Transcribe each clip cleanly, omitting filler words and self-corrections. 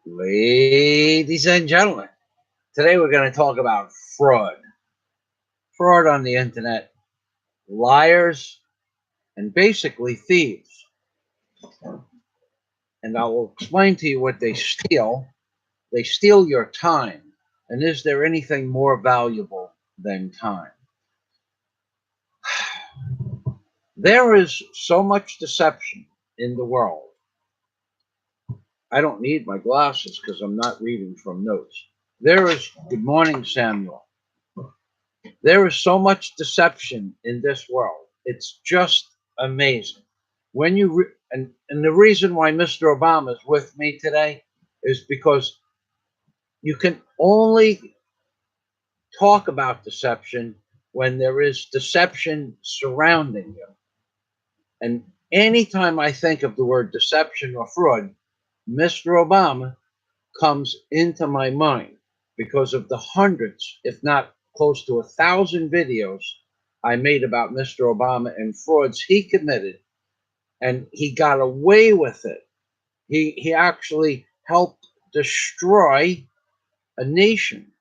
Ladies and gentlemen, today we're going to talk about fraud. Fraud on the internet, liars, and basically thieves. And I will explain to you what they steal. They steal your time. And is there anything more valuable than time? There is so much deception in the world. I don't need my glasses because I'm not reading from notes. Good morning, Samuel. There is so much deception in this world. It's just amazing. When you and the reason why Mr. Obama is with me today is because you can only talk about deception when there is deception surrounding you. And anytime I think of the word deception or fraud, Mr. Obama comes into my mind because of the hundreds, if not close to 1,000 videos I made about Mr. Obama and frauds he committed, and he got away with it. He actually helped destroy a nation,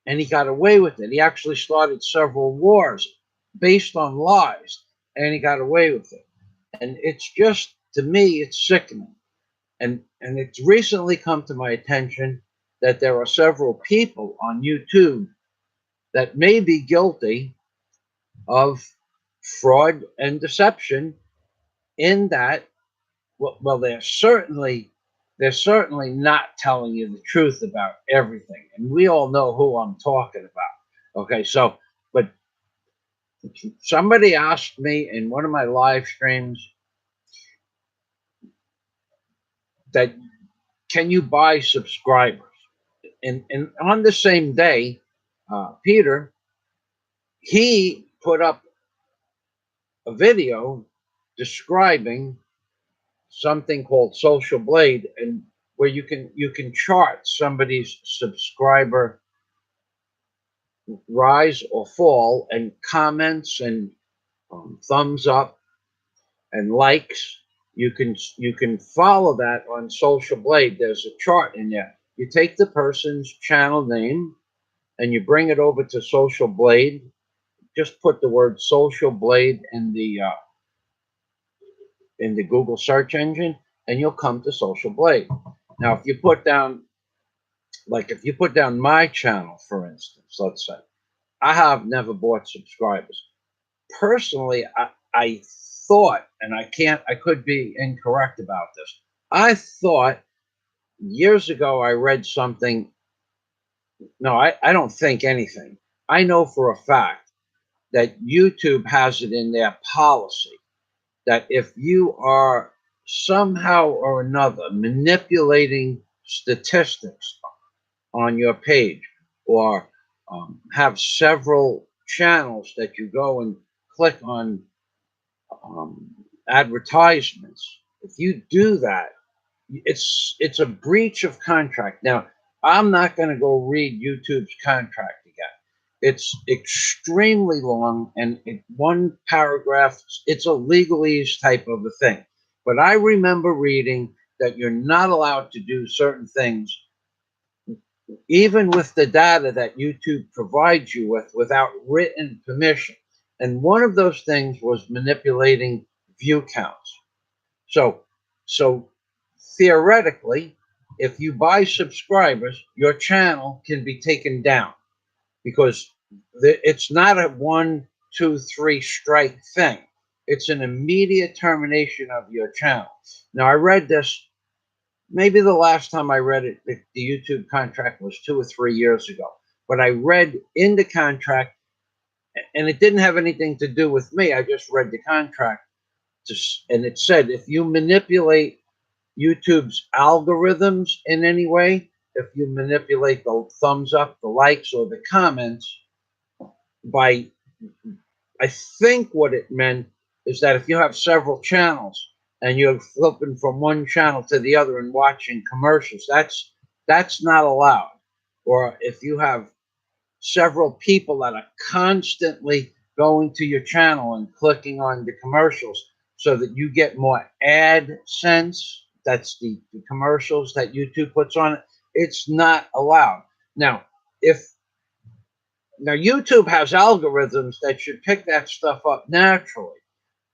and he got away with it. He actually started several wars based on lies, and he got away with it. And it's just, to me, it's sickening. And it's recently come to my attention that there are several people on YouTube that may be guilty of fraud and deception in that, well, they're certainly not telling you the truth about everything. And we all know who I'm talking about. Okay, so, but somebody asked me in one of my live streams that, can you buy subscribers? And on the same day, Peter, he put up a video describing something called Social Blade, and where you can chart somebody's subscriber rise or fall, and comments, and thumbs up and likes. You can follow that on Social Blade. There's a chart in there. You take the person's channel name and you bring it over to Social Blade. Just put the word Social Blade in the Google search engine, and you'll come to Social Blade. Now, if you put down my channel, for instance, let's say, I have never bought subscribers. Personally, I thought, and I could be incorrect about this. I thought years ago I read something. No, I don't think anything. I know for a fact that YouTube has it in their policy that if you are somehow or another manipulating statistics on your page, or have several channels that you go and click on advertisements, if you do that, it's a breach of contract. Now, I'm not going to go read YouTube's contract again. It's extremely long, and one paragraph, it's a legalese type of a thing. But I remember reading that you're not allowed to do certain things, even with the data that YouTube provides you with, without written permission. And one of those things was manipulating view counts. So theoretically, if you buy subscribers, your channel can be taken down, because it's not a 1, 2, 3 strike thing. It's an immediate termination of your channel. Now, I read this, maybe the last time I read it, the YouTube contract was 2 or 3 years ago. But I read in the contract, and it didn't have anything to do with me. I just read the contract, and it said, if you manipulate YouTube's algorithms in any way, if you manipulate the thumbs up, the likes, or the comments, I think what it meant is that if you have several channels and you're flipping from one channel to the other and watching commercials, that's not allowed. Or if you have several people that are constantly going to your channel and clicking on the commercials so that you get more AdSense, that's the commercials that YouTube puts on it. It's not allowed. Now, if now YouTube has algorithms that should pick that stuff up naturally,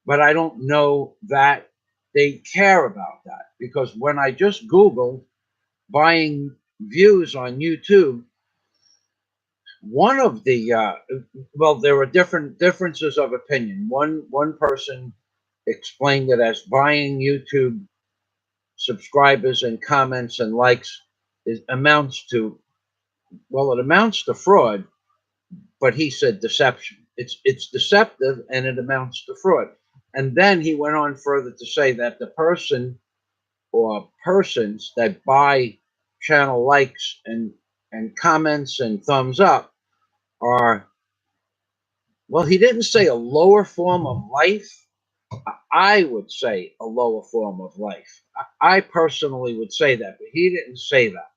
but I don't know that they care about that, because when I just Googled buying views on YouTube, one of the well, there were different differences of opinion. One person explained it as buying YouTube subscribers and comments and likes amounts to, well, it amounts to fraud, but he said deception. It's deceptive and it amounts to fraud. And then he went on further to say that the person or persons that buy channel likes and comments and thumbs up are, well, he didn't say a lower form of life. I would say a lower form of life. I personally would say that, but he didn't say that.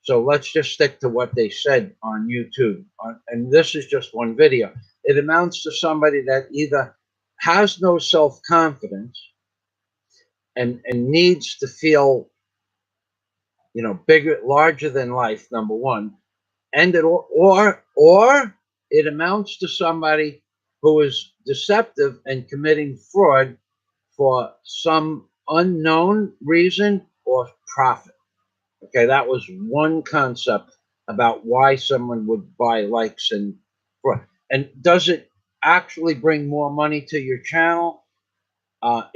So let's just stick to what they said on YouTube. And this is just one video. It amounts to somebody that either has no self-confidence and needs to feel, bigger, larger than life, number one. And or it amounts to somebody who is deceptive and committing fraud for some unknown reason or profit. Okay, that was one concept about why someone would buy likes and fraud. And does it actually bring more money to your channel? I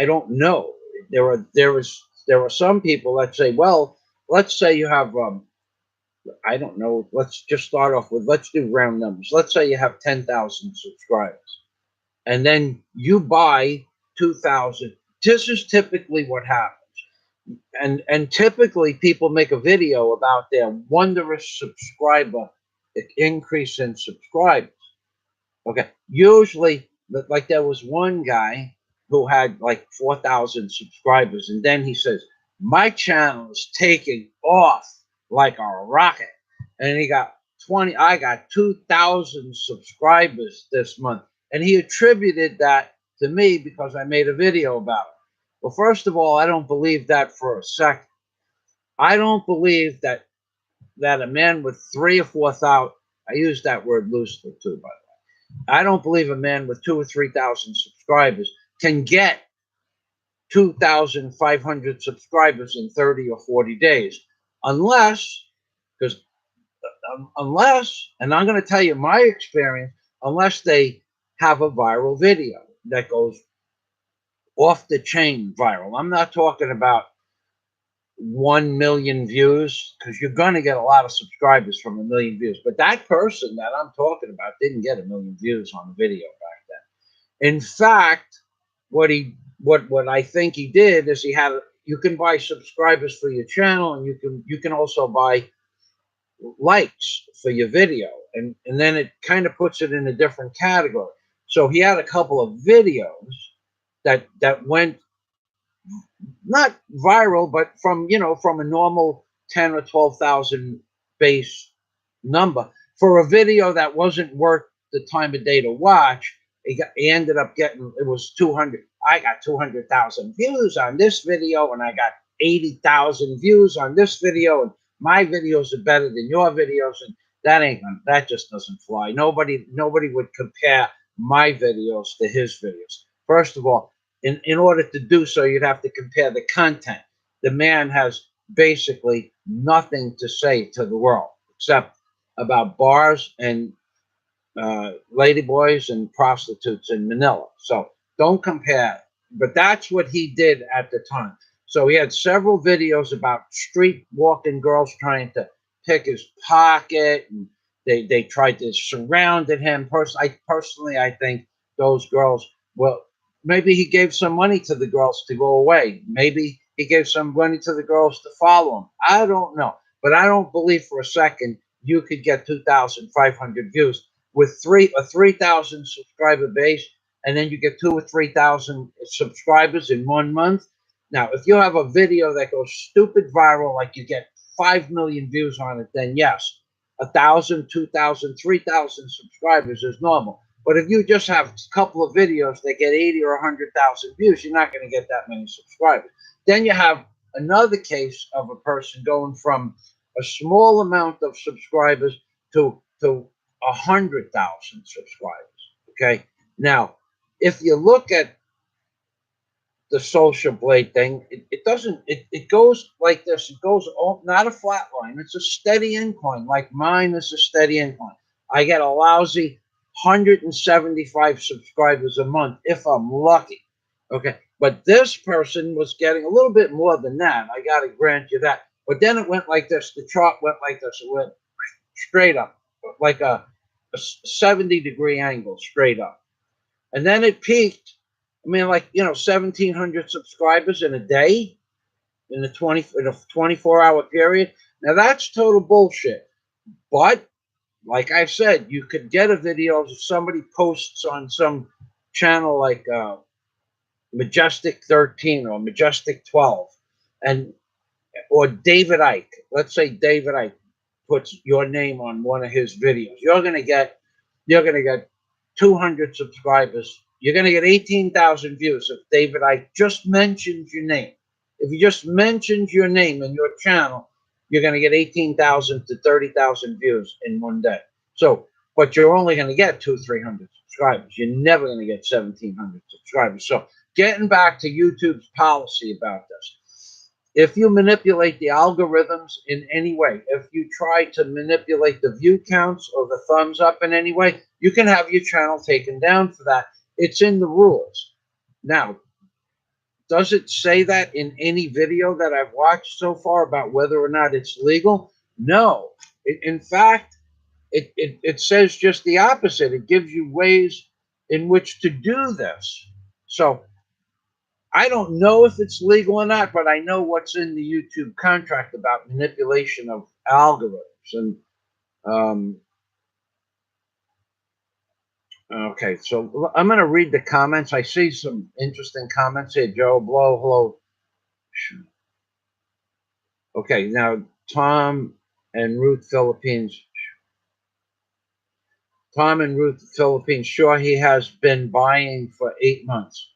don't know. There are some people that say, well, let's say you have I don't know. Let's just start off with, let's do round numbers. Let's say you have 10,000 subscribers, and then you buy 2,000. This is typically what happens. And typically people make a video about their wondrous subscriber increase in subscribers. Okay, usually, like there was one guy who had like 4,000 subscribers, and then he says, "My channel is taking off like a rocket," and he got 20. I got 2,000 subscribers this month, and he attributed that to me because I made a video about it. Well, first of all, I don't believe that for a second. I don't believe that a man with 3 or 4 thousand, I use that word loosely too, by the way. I don't believe a man with 2 or 3 thousand subscribers can get 2,500 subscribers in 30 or 40 days, unless, because and I'm going to tell you my experience, unless they have a viral video that goes off the chain viral. I'm not talking about 1 million views, because you're going to get a lot of subscribers from 1 million views. But that person that I'm talking about didn't get 1 million views on a video back then. In fact, what I think he did is you can buy subscribers for your channel, and you can also buy likes for your video, and then it kind of puts it in a different category. So he had a couple of videos that went not viral, but from a normal 10 or 12,000 base number for a video that wasn't worth the time of day to watch. He ended up getting, it was 200. I got 200,000 views on this video, and I got 80,000 views on this video, and my videos are better than your videos, and that just doesn't fly. Nobody would compare my videos to his videos. First of all, in order to do so, you'd have to compare the content. The man has basically nothing to say to the world except about bars and ladyboys and prostitutes in Manila. So don't compare. But that's what he did at the time. So he had several videos about street walking girls trying to pick his pocket, and they tried to surround him. Personally, I think those girls, well, maybe he gave some money to the girls to go away. Maybe he gave some money to the girls to follow him. I don't know. But I don't believe for a second you could get 2,500 views with 3,000 subscriber base, and then you get 2 or 3,000 subscribers in 1 month. Now, if you have a video that goes stupid viral, like you get 5 million views on it, then yes, 1,000, 2,000, 3,000 subscribers is normal. But if you just have a couple of videos that get 80 or 100,000 views, you're not going to get that many subscribers. Then you have another case of a person going from a small amount of subscribers to 100,000 subscribers. Okay, now if you look at the social blade thing, it doesn't, it goes like this. It goes all, not a flat line. It's a steady incline. Like mine is a steady incline. I get a lousy 175 subscribers a month if I'm lucky. Okay. But this person was getting a little bit more than that. I got to grant you that. But then it went like this. The chart went like this. It went straight up, like a 70-degree angle straight up. And then it peaked. I mean, like, 1,700 subscribers in a day in a 24-hour period. Now that's total bullshit. But like I said, you could get a video if somebody posts on some channel like Majestic 13 or Majestic 12, and or David Icke. Let's say David Icke puts your name on one of his videos. You're gonna get 200 subscribers. You're gonna get 18,000 views if David Icke just mentions your name. If he just mentions your name in your channel, you're gonna get 18,000 to 30,000 views in one day. So, but you're only gonna get 200-300 subscribers. You're never gonna get 1,700 subscribers. So, getting back to YouTube's policy about this, if you manipulate the algorithms in any way, if you try to manipulate the view counts or the thumbs up in any way, you can have your channel taken down for that. It's in the rules. Now, does it say that in any video that I've watched so far about whether or not it's legal? No. In fact, it says just the opposite. It gives you ways in which to do this. So I don't know if it's legal or not, but I know what's in the YouTube contract about manipulation of algorithms. And okay, so I'm going to read the comments. I see some interesting comments here. Joe Blow, hello. Okay, now Tom and Ruth Philippines. Tom and Ruth Philippines. Sure, he has been buying for 8 months.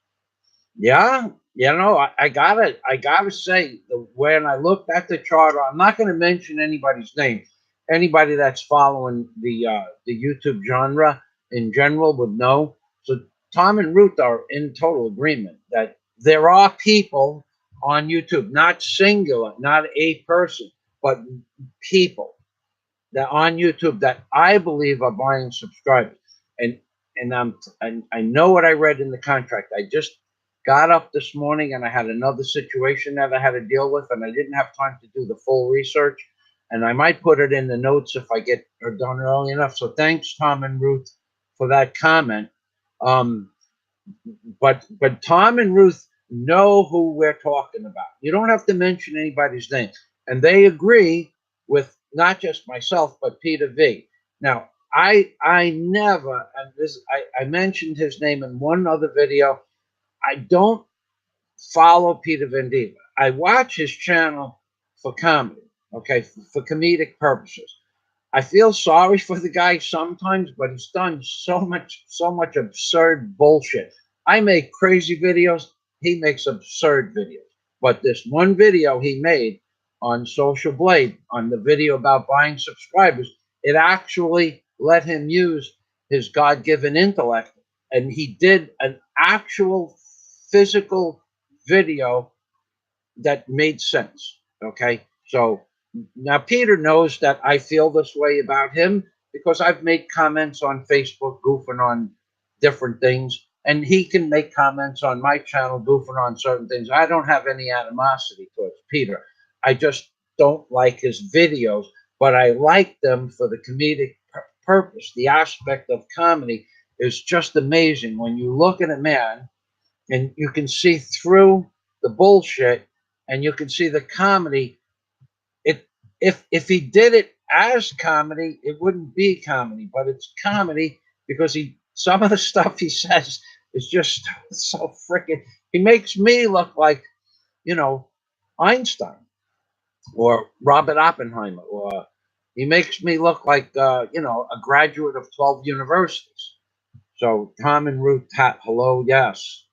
Yeah, I gotta say, when I looked at the chart, I'm not going to mention anybody's name. Anybody that's following the YouTube genre in general would know. So Tom and Ruth are in total agreement that there are people on YouTube, not singular, not a person, but people that on YouTube that I believe are buying subscribers. And I know what I read in the contract. I just got up this morning and I had another situation that I had to deal with, and I didn't have time to do the full research. And I might put it in the notes if I get her done early enough. So thanks, Tom and Ruth, for that comment. Um, but Tom and Ruth know who we're talking about. You don't have to mention anybody's name, and they agree with not just myself but Peter V. Now, I never, and this I mentioned his name in one other video. I don't follow Peter Vendiva. I watch his channel for comedy, okay, for comedic purposes. I feel sorry for the guy sometimes, but he's done so much absurd bullshit. I make crazy videos. He makes absurd videos. But this one video he made on Social Blade, on the video about buying subscribers, it actually let him use his God-given intellect. And he did an actual physical video that made sense. Okay. So now Peter knows that I feel this way about him because I've made comments on Facebook goofing on different things, and he can make comments on my channel goofing on certain things. I don't have any animosity towards Peter. I just don't like his videos, but I like them for the comedic purpose. The aspect of comedy is just amazing when you look at a man and you can see through the bullshit and you can see the comedy. It if he did it as comedy, it wouldn't be comedy, but it's comedy because he some of the stuff he says is just so freaking. He makes me look like you know Einstein or Robert Oppenheimer, or he makes me look like a graduate of 12 universities. So Tom and Ruth, hello, yes,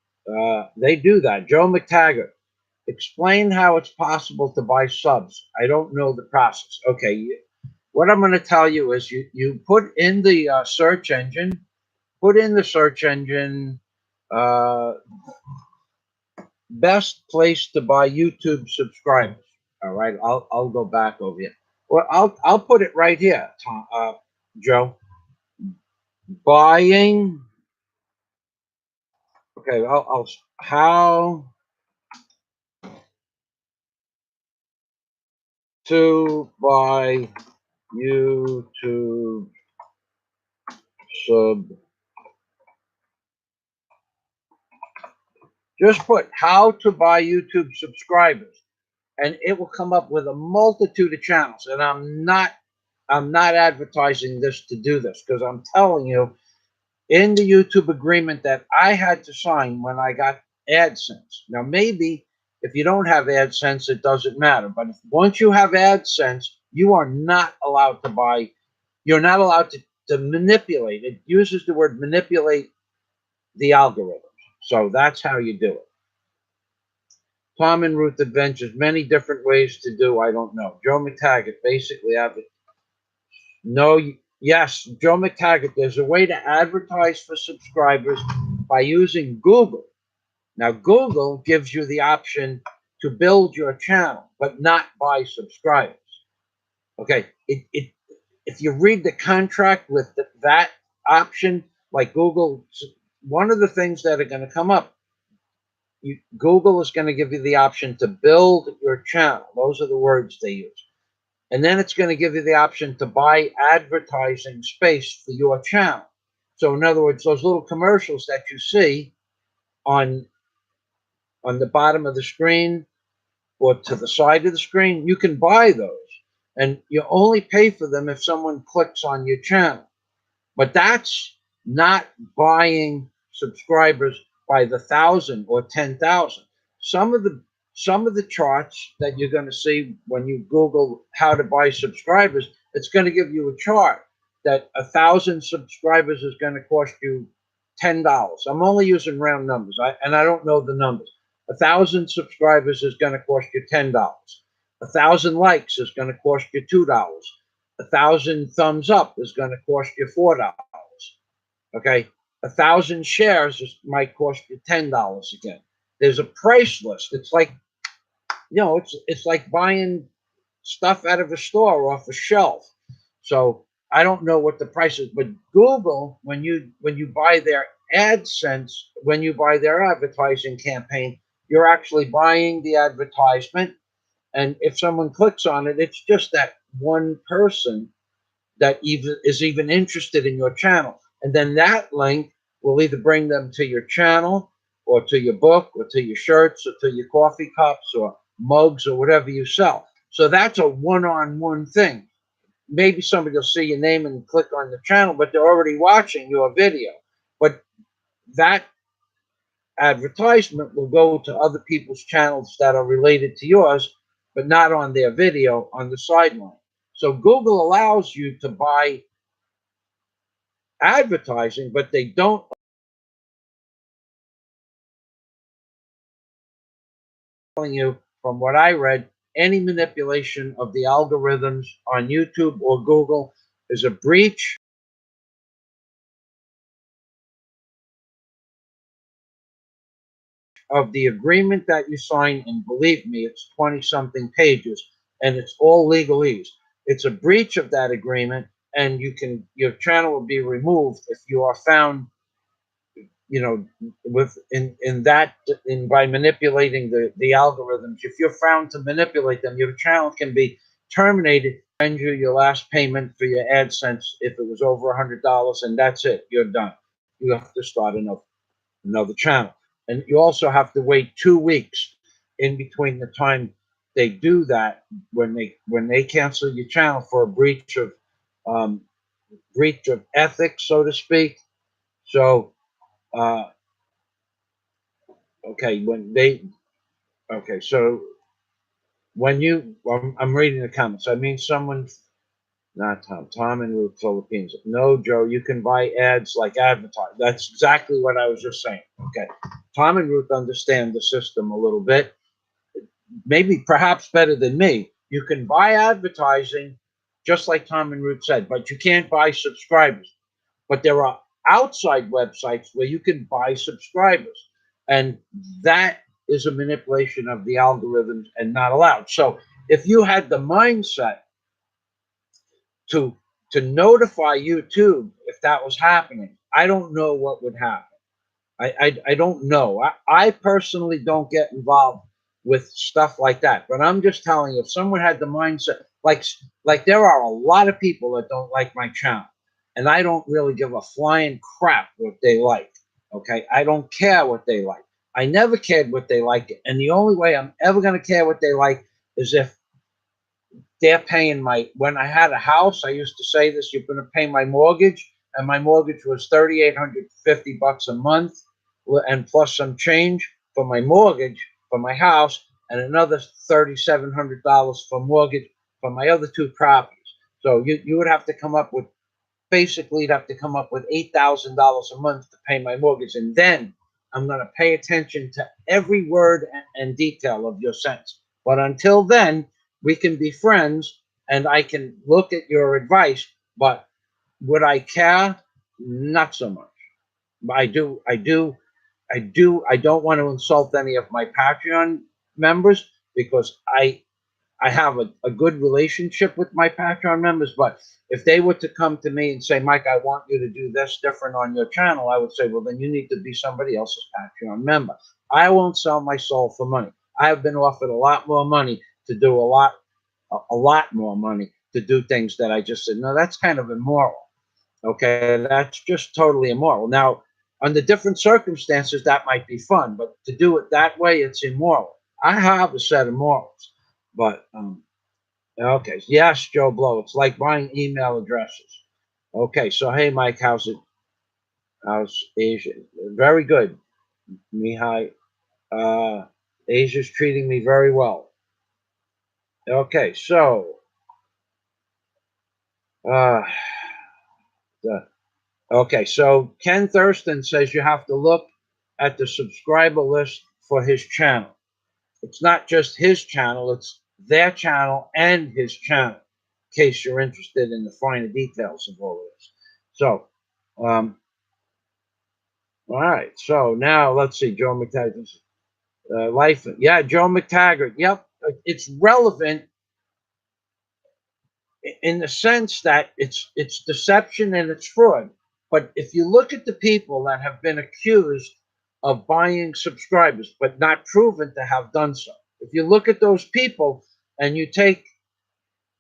they do that. Joe McTaggart. Explain how it's possible to buy subs. I don't know the process. Okay, what I'm going to tell you is you put in the search engine, uh, best place to buy YouTube subscribers. All right, I'll go back over here. Well, I'll put it right here, Tom, Joe. Buying. Okay, I'll how to buy YouTube sub. Just put how to buy YouTube subscribers, and it will come up with a multitude of channels. And I'm not advertising this to do this, because I'm telling you, in the YouTube agreement that I had to sign when I got AdSense. Now, maybe if you don't have AdSense, it doesn't matter. But once you have AdSense, you are not allowed to buy. You're not allowed to manipulate. It uses the word manipulate the algorithm. So that's how you do it. Tom and Ruth Adventures, many different ways to do. I don't know. Joe McTaggart, basically, no, yes, Joe McTaggart, there's a way to advertise for subscribers by using Google. Now, Google gives you the option to build your channel, but not buy subscribers. Okay, if you read the contract with that option, like Google, one of the things that are going to come up, Google is going to give you the option to build your channel. Those are the words they use. And then it's going to give you the option to buy advertising space for your channel. So in other words, those little commercials that you see on the bottom of the screen or to the side of the screen, you can buy those. And you only pay for them if someone clicks on your channel. But that's not buying subscribers by the 1,000 or 10,000. Some of the charts that you're going to see when you Google how to buy subscribers, it's going to give you a chart that 1,000 subscribers is going to cost you $10. I'm only using round numbers, and I don't know the numbers. 1,000 subscribers is going to cost you $10. 1,000 likes is going to cost you $2. 1,000 thumbs up is going to cost you $4. Okay, 1,000 shares might cost you $10 again. There's a price list. It's like, it's like buying stuff out of a store off a shelf. So I don't know what the price is, but Google, when you buy their AdSense, when you buy their advertising campaign, you're actually buying the advertisement. And if someone clicks on it, it's just that one person that is even interested in your channel. And then that link will either bring them to your channel or to your book or to your shirts or to your coffee cups or mugs or whatever you sell. So that's a one-on-one thing. Maybe somebody will see your name and click on the channel, but they're already watching your video. But that advertisement will go to other people's channels that are related to yours, but not on their video on the sideline. So Google allows you to buy advertising, but they don't telling you, from what I read, any manipulation of the algorithms on YouTube or Google is a breach of the agreement that you sign. And believe me, it's 20 something pages and it's all legalese. It's a breach of that agreement, and your channel will be removed if you are found, with in by manipulating the algorithms. If you're found to manipulate them, your channel can be terminated. Send you your last payment for your AdSense if it was over $100, and that's it. You're done. You have to start another channel, and you also have to wait 2 weeks in between the time they do that, when they cancel your channel for a um, breach of ethics, so to speak. So uh, okay, so I'm reading the comments. I mean, someone, not Tom and Ruth Philippines. No, Joe, you can buy ads like advertise. That's exactly what I was just saying. Okay. Tom and Ruth understand the system a little bit. maybe perhaps better than me. You can buy advertising, just like Tom and Ruth said, but you can't buy subscribers. But there are outside websites where you can buy subscribers, and that is a manipulation of the algorithms and not allowed. So if you had the mindset to notify YouTube if that was happening, I don't know what would happen. I don't know. I personally don't get involved with stuff like that. But I'm just telling you, if someone had the mindset, like there are a lot of people that don't like my channel, and I don't really give a flying crap what they like. Okay, I don't care what they like. I never cared what they like, and the only way I'm ever going to care what they like is if they're paying my, when I had a house, I used to say this, you're going to pay my mortgage, and my mortgage was $3,850 a month, and plus some change for my mortgage for my house, and another $3,700 for mortgage for my other two properties. So you would have to come up with, basically you'd have to come up with $8,000 a month to pay my mortgage, and then I'm going to pay attention to every word and detail of your sentence. But until then, we can be friends, and I can look at your advice. But would I care? Not so much. I don't want to insult any of my Patreon members, because I have a good relationship with my Patreon members. But if they were to come to me and say, Mike, I want you to do this different on your channel, I would say, well, then you need to be somebody else's Patreon member. I won't sell my soul for money. I have been offered a lot more money to do a lot more money to do things that I just said, no, that's kind of immoral. Okay, that's just totally immoral. Now, under different circumstances, that might be fun, but to do it that way, it's immoral. I have a set of morals, but okay. Yes, Joe Blow. It's like buying email addresses. Okay, so hey, Mike, how's it? How's Asia? Very good, Mihai. Uh, Asia's treating me very well. Okay, so uh, okay, so Ken Thurston says you have to look at the subscriber list for his channel. It's not just his channel; it's their channel and his channel. In case you're interested in the finer details of all of this. So, all right. So now let's see. Joe McTaggart, life. Yeah, Joe McTaggart. Yep, it's relevant in the sense that it's deception and it's fraud. But if you look at the people that have been accused of buying subscribers but not proven to have done so, if you look at those people and you take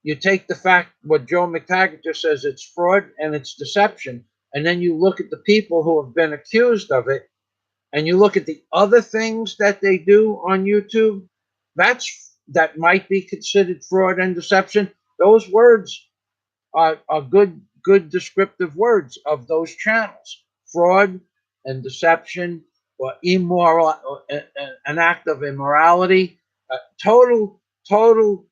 the fact what Joe McTaggart just says, it's fraud and it's deception, and then you look at the people who have been accused of it, and you look at the other things that they do on YouTube, that might be considered fraud and deception. Those words are good descriptive words of those channels. Fraud and deception, or immoral, or an act of immorality, total, total,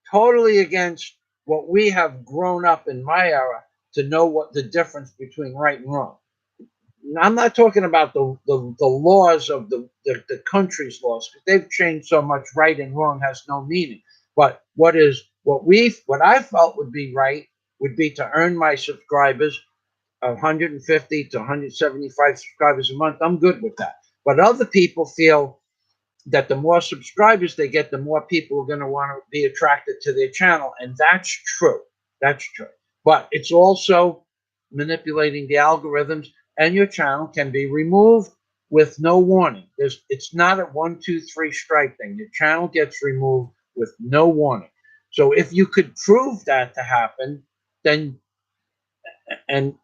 totally against what we have grown up in my era to know what the difference between right and wrong. I'm not talking about the laws of the country's laws, because they've changed so much. Right and wrong has no meaning. But what I felt would be right would be to earn my subscribers 150 to 175 subscribers a month. I'm good with that. But other people feel that the more subscribers they get, the more people are going to want to be attracted to their channel. And that's true. That's true. But it's also manipulating the algorithms, and your channel can be removed with no warning. It's not a 1, 2, 3 strike thing. Your channel gets removed with no warning. So if you could prove that to happen, then and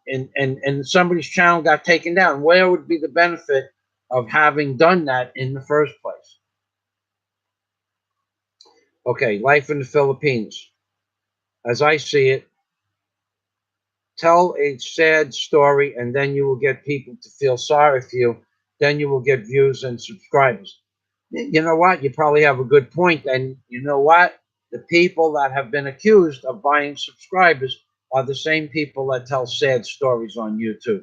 somebody's channel got taken down, where would be the benefit of having done that in the first place? Okay, life in the Philippines. As I see it, tell a sad story, and then you will get people to feel sorry for you. Then you will get views and subscribers. You know what? You probably have a good point. And you know what? The people that have been accused of buying subscribers are the same people that tell sad stories on YouTube.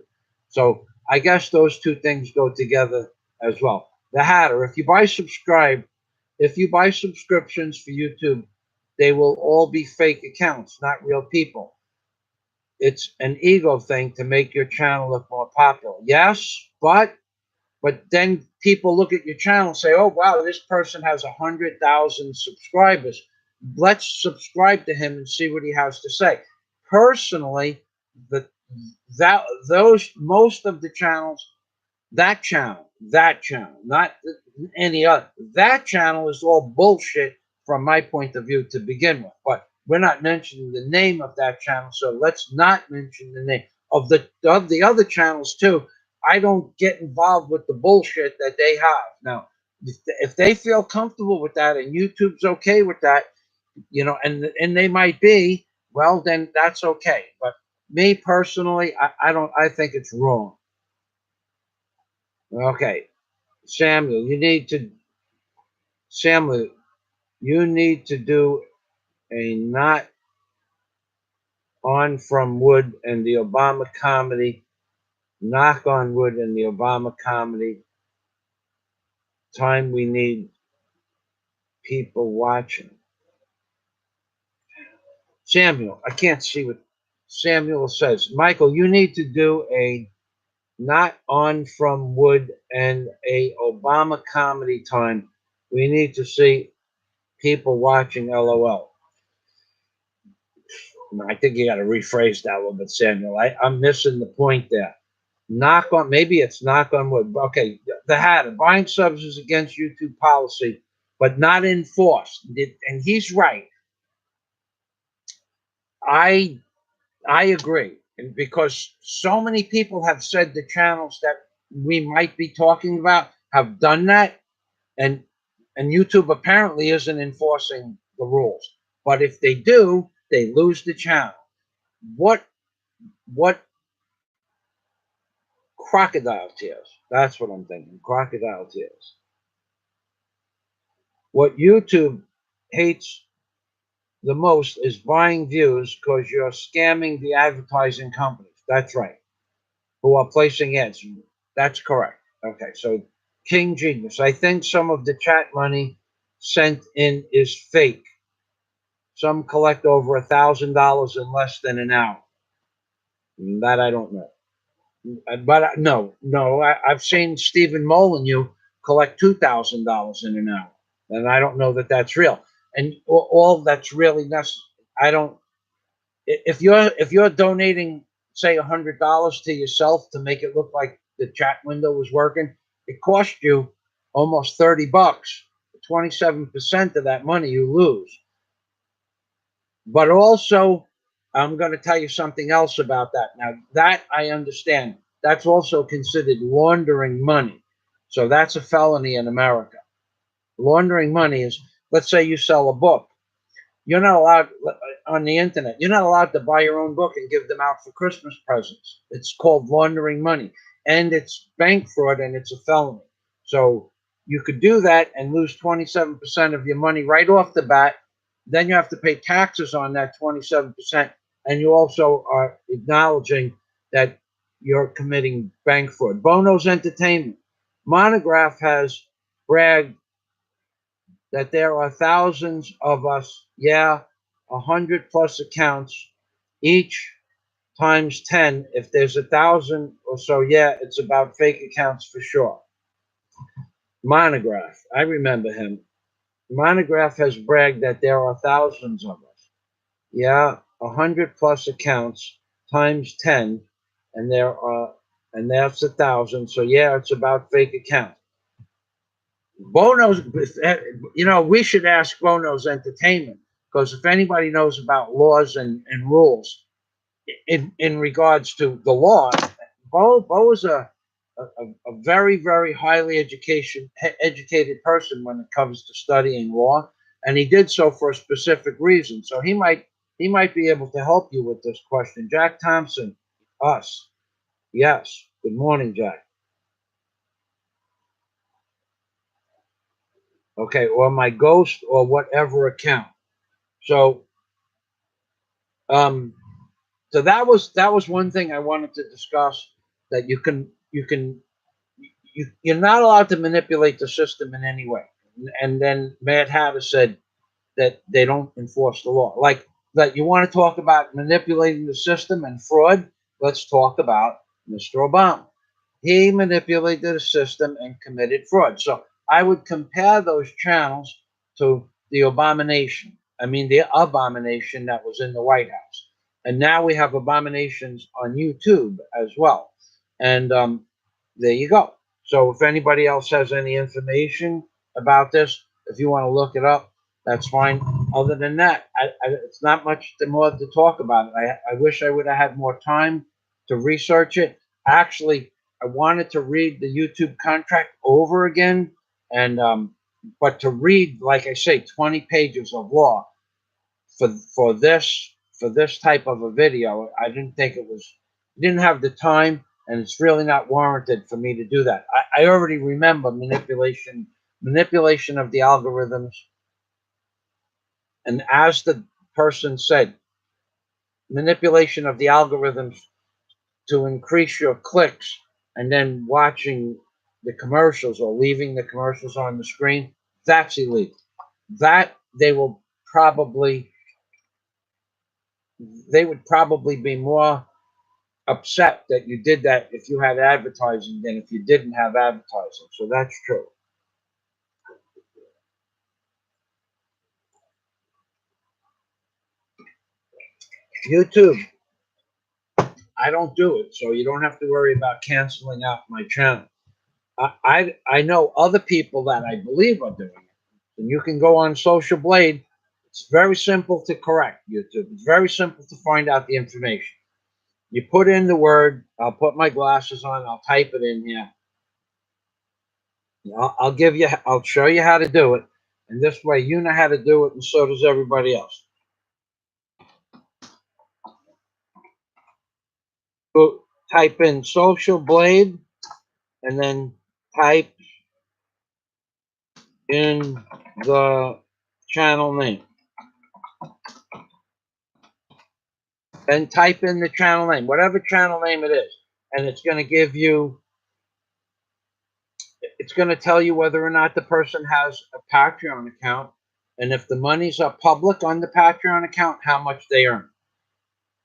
So I guess those two things go together as well. The Hatter, if you buy subscribe, If you buy subscriptions for YouTube, they will all be fake accounts, not real people. It's an ego thing to make your channel look more popular. Yes, but then people look at your channel and say, "Oh wow, this person has 100,000 subscribers. Let's subscribe to him and see what he has to say." Personally, the that those most of the channels, that channel, not any other. That channel is all bullshit from my point of view to begin with. But we're not mentioning the name of that channel, so let's not mention the name of the other channels too. I don't get involved with the bullshit that they have. Now, if they feel comfortable with that and YouTube's okay with that, and they might be, well, then that's okay. But me personally, I don't. I think it's wrong. Okay, Samuel, Samuel, you need to do a not on from wood and the Obama comedy, knock on wood and the Obama comedy. Time we need people watching. Samuel, I can't see what Samuel says. Michael, you need to do a not on from wood and a Obama comedy time. We need to see people watching LOL. I think you got to rephrase that a little bit, Samuel. I'm missing the point there. Knock on, maybe it's knock on wood. Okay, the Hatter, buying subs is against YouTube policy, but not enforced. And he's right. I I agree, and because so many people have said the channels that we might be talking about have done that, and YouTube apparently isn't enforcing the rules. But if they do, they lose the channel. What what crocodile tears? That's what I'm thinking. Crocodile tears. What YouTube hates the most is buying views because you're scamming the advertising companies. That's right. Who are placing ads. That's correct. Okay, so King Genius. I think some of the chat money sent in is fake. Some collect over $1,000 in less than an hour. That I don't know. But no, I've seen Stephen Molyneux collect $2,000 in an hour, and I don't know that that's real. And all that's really necessary. I don't. If you're donating, say, $100 to yourself to make it look like the chat window was working, it cost you almost $30. 27% of that money you lose. But also, I'm going to tell you something else about that. Now, that I understand. That's also considered laundering money. So that's a felony in America. Laundering money is, let's say you sell a book. You're not allowed on the internet. You're not allowed to buy your own book and give them out for Christmas presents. It's called laundering money, and it's bank fraud, and it's a felony. So you could do that and lose 27% of your money right off the bat. Then you have to pay taxes on that 27%, and you also are acknowledging that you're committing bank fraud. Bono's Entertainment. Monograph has bragged that there are thousands of us, yeah, 100 plus accounts, each times 10. If there's 1,000 or so, yeah, it's about fake accounts for sure. Monograph, I remember him. Monograph has bragged that there are thousands of us. Yeah, 100 plus accounts times 10, and and that's 1,000. So yeah, it's about fake accounts. Bono's, we should ask Bono's Entertainment, because if anybody knows about laws and rules in regards to the law, Bo is a very, very highly educated person when it comes to studying law, and he did so for a specific reason. So he might be able to help you with this question. Jack Thompson, us, yes. Good morning, Jack. Okay, or my ghost or whatever account. So um, so that was one thing I wanted to discuss. That you're not allowed to manipulate the system in any way. and then Mad Hatter said that they don't enforce the law. Like that, you want to talk about manipulating the system and fraud? Let's talk about Mr. Obama. He manipulated the system and committed fraud. So I would compare those channels to the abomination. I mean, the abomination that was in the White House. And now we have abominations on YouTube as well. And there you go. So if anybody else has any information about this, if you want to look it up, that's fine. Other than that, it's not much more to talk about. I wish I would have had more time to research it. Actually, I wanted to read the YouTube contract over again, and but to read, like I say, 20 pages of law for this type of a video, I didn't think it was. Didn't have the time, and it's really not warranted for me to do that. I already remember manipulation of the algorithms, and as the person said, manipulation of the algorithms to increase your clicks, and then watching the commercials or leaving the commercials on the screen, that's illegal. That probably they would probably be more upset that you did that if you had advertising than if you didn't have advertising. So that's true. YouTube, I don't do it, so you don't have to worry about canceling out my channel. I know other people that I believe are doing it. And you can go on Social Blade. It's very simple to correct YouTube. It's very simple to find out the information. You put in the word. I'll put my glasses on. I'll type it in here. I'll give you. I'll show you how to do it, and this way you know how to do it, and so does everybody else. Go type in Social Blade, and then type in the channel name. Then type in the channel name, whatever channel name it is, and it's going to give you. It's going to tell you whether or not the person has a Patreon account, and if the monies are public on the Patreon account, how much they earn.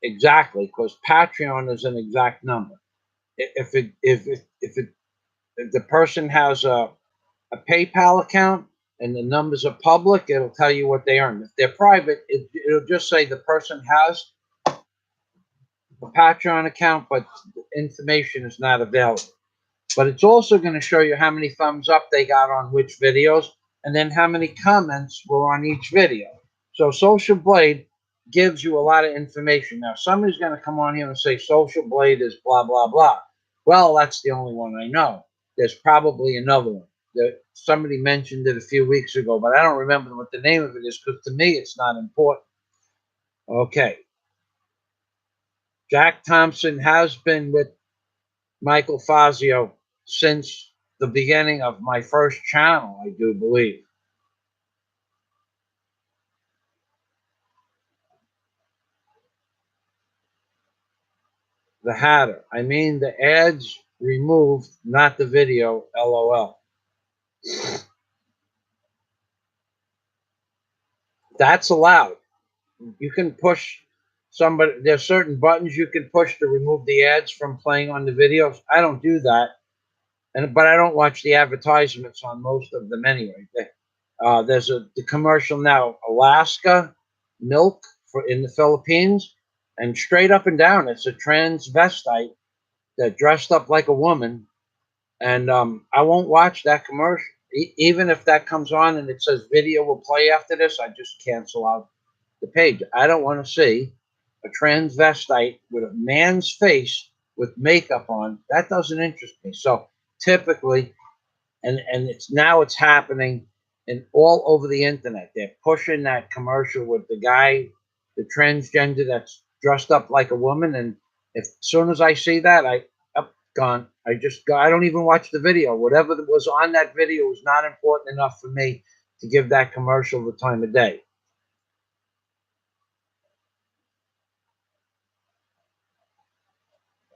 Exactly, because Patreon is an exact number. If the person has a PayPal account and the numbers are public, it'll tell you what they earn. If they're private, it'll just say the person has a Patreon account, but the information is not available. But it's also going to show you how many thumbs up they got on which videos, and then how many comments were on each video. So Social Blade gives you a lot of information. Now, somebody's going to come on here and say Social Blade is blah, blah, blah. Well, that's the only one I know. There's probably another one. Somebody mentioned it a few weeks ago, but I don't remember what the name of it is because to me it's not important. Okay. Jack Thompson has been with Michael Fazio since the beginning of my first channel, I do believe. The Hatter. I mean the ads removed, not the video, LOL. That's allowed. You can push somebody, there's certain buttons you can push to remove the ads from playing on the videos. I don't do that. But I don't watch the advertisements on most of them anyway. There's the commercial now, Alaska milk for in the Philippines, and straight up and down, it's a transvestite that dressed up like a woman, and I won't watch that commercial. Even if that comes on and it says video will play after this, I just cancel out the page. I don't want to see a transvestite with a man's face with makeup on. That doesn't interest me. So typically, and it's happening in all over the internet. They're pushing that commercial with the guy, the transgender that's dressed up like a woman, and if as soon as I see that, up gone. I just go. I don't even watch the video. Whatever was on that video was not important enough for me to give that commercial the time of day.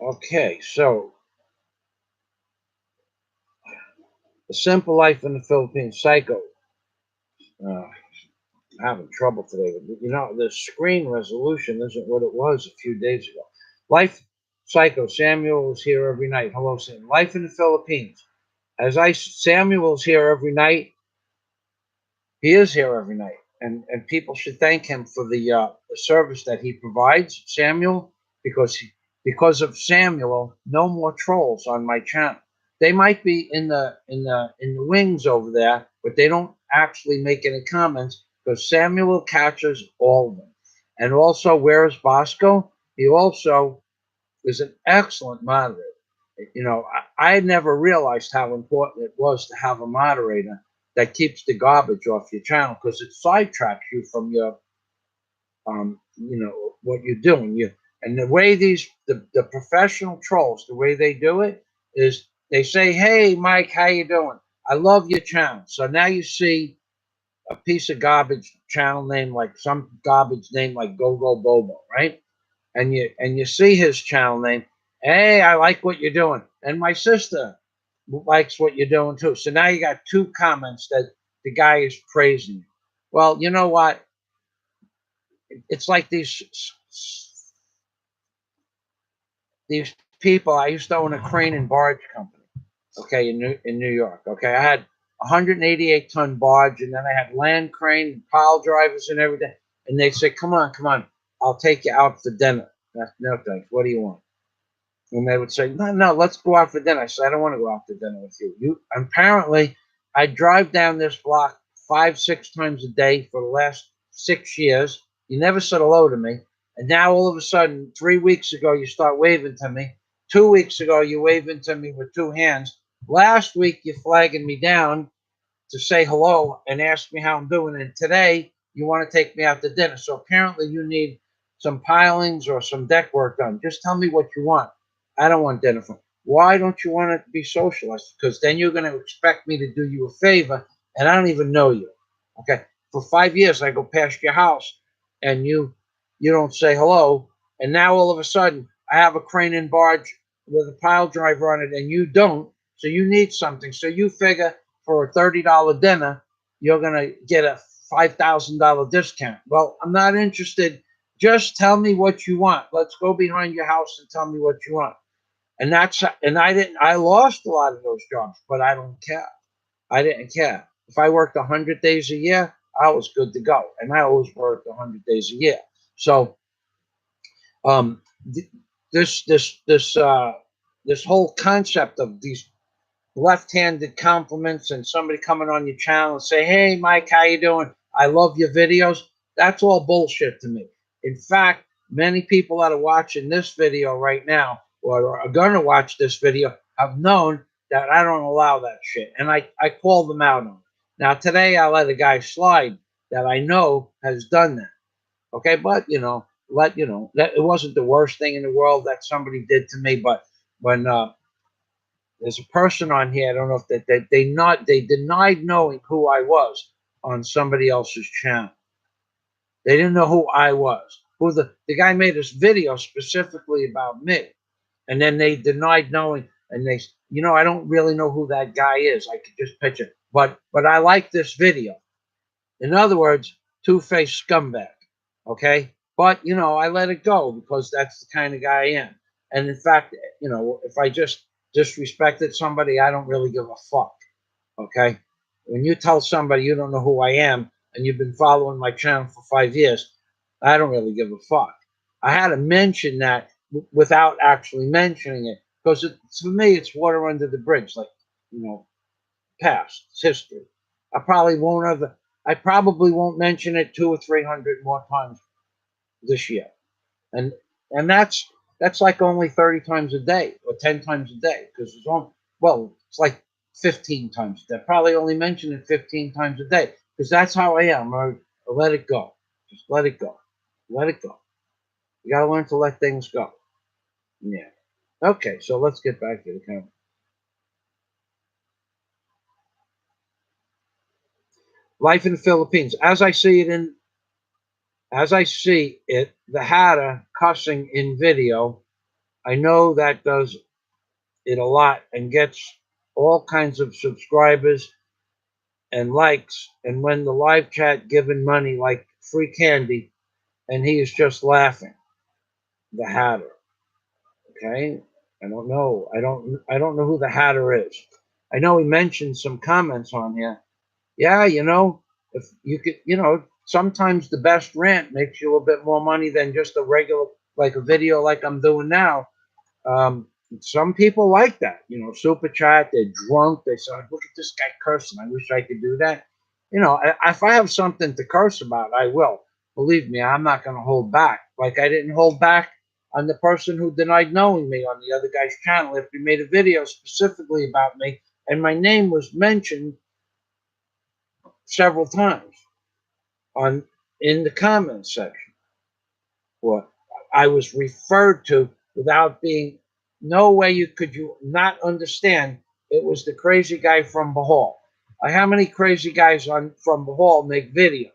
Okay, so A Simple Life in the Philippines, Psycho. I'm having trouble today. You know, the screen resolution isn't what it was a few days ago. Life Psycho, Samuel is here every night. Hello, Sam. Life in the Philippines. Samuel's here every night. He is here every night, and people should thank him for the service that he provides, Samuel, because because of Samuel, no more trolls on my channel. They might be in the wings over there, but they don't actually make any comments because Samuel catches all of them. And also, where's Bosco? He also is an excellent moderator. You know, I never realized how important it was to have a moderator that keeps the garbage off your channel because it sidetracks you from your, what you're doing. And the way the professional trolls, the way they do it is they say, "Hey, Mike, how you doing? I love your channel." So now you see a piece of garbage channel name like some garbage name like Go Go Bobo, right? And you see his channel name. Hey, I like what you're doing, and my sister likes what you're doing too. So now you got two comments that the guy is praising you. Well, you know what? It's like these people. I used to own a crane and barge company. Okay, in New York. Okay, I had 188-ton barge, and then I had land crane, pile drivers, and everything. And they say, "Come on, come on, I'll take you out for dinner." No thanks. What do you want? And they would say, "No, no, let's go out for dinner." I said, "I don't want to go out to dinner with you." Apparently, I drive down this block 5, 6 times a day for the last 6 years. You never said hello to me. And now all of a sudden, 3 weeks ago, you start waving to me. 2 weeks ago, you waving to me with two hands. Last week, you're flagging me down to say hello and ask me how I'm doing. And today you want to take me out to dinner. So apparently you need some pilings or some deck work done. Just tell me what you want. I don't want dinner for. Why don't you want to be socialized? Because then you're going to expect me to do you a favor, and I don't even know you. Okay. For 5 years, I go past your house, and you don't say hello, and now all of a sudden I have a crane and barge with a pile driver on it, and you don't. So you need something. So you figure for a $30 dinner, you're going to get a $5,000 discount. Well, I'm not interested. Just tell me what you want. Let's go behind your house and tell me what you want. And I lost a lot of those jobs, but I don't care. I didn't care. If I worked 100 days a year, I was good to go. And I always worked 100 days a year. So um, this whole concept of these left-handed compliments and somebody coming on your channel and say, "Hey, Mike, how you doing? I love your videos." That's all bullshit to me. In fact, many people that are watching this video right now or are going to watch this video have known that I don't allow that shit. And I call them out on it. Now, today I let a guy slide that I know has done that. Okay, but, that it wasn't the worst thing in the world that somebody did to me, but when there's a person on here. I don't know if they denied knowing who I was on somebody else's channel. They didn't know who I was. Who the guy made this video specifically about me, and then they denied knowing. And I don't really know who that guy is. I could just picture, but I like this video. In other words, two-faced scumbag. Okay, but I let it go because that's the kind of guy I am. And in fact, if I just disrespected somebody, I don't really give a fuck. Okay, when you tell somebody you don't know who I am and you've been following my channel for 5 years, I don't really give a fuck. I had to mention that without actually mentioning it because for me, it's water under the bridge. Like, past, it's history. I probably won't have. I probably won't mention it 200 or 300 more times this year, and that's like only 30 times a day or 10 times a day because it's like 15 times a day. Probably only mention it 15 times a day because that's how I am. I let it go. Just let it go. Let it go. You got to learn to let things go. Yeah. Okay, so let's get back to the comment. Life in the Philippines, as I see it, the hatter cussing in video, I know that does it a lot and gets all kinds of subscribers and likes, and when the live chat giving money like free candy, and he is just laughing. The Hatter. Okay, I don't know. I don't know who the Hatter is. I know he mentioned some comments on here. Yeah, if you could, sometimes the best rant makes you a little bit more money than just a regular, like a video like I'm doing now. Some people like that, super chat. They're drunk. They say, "Look at this guy cursing. I wish I could do that." If I have something to curse about, I will. Believe me, I'm not going to hold back. Like I didn't hold back on the person who denied knowing me on the other guy's channel. If he made a video specifically about me and my name was mentioned several times on in the comments section, what I was referred to without being no way you not understand it was the crazy guy from Bahal. How many crazy guys from Bahal make videos?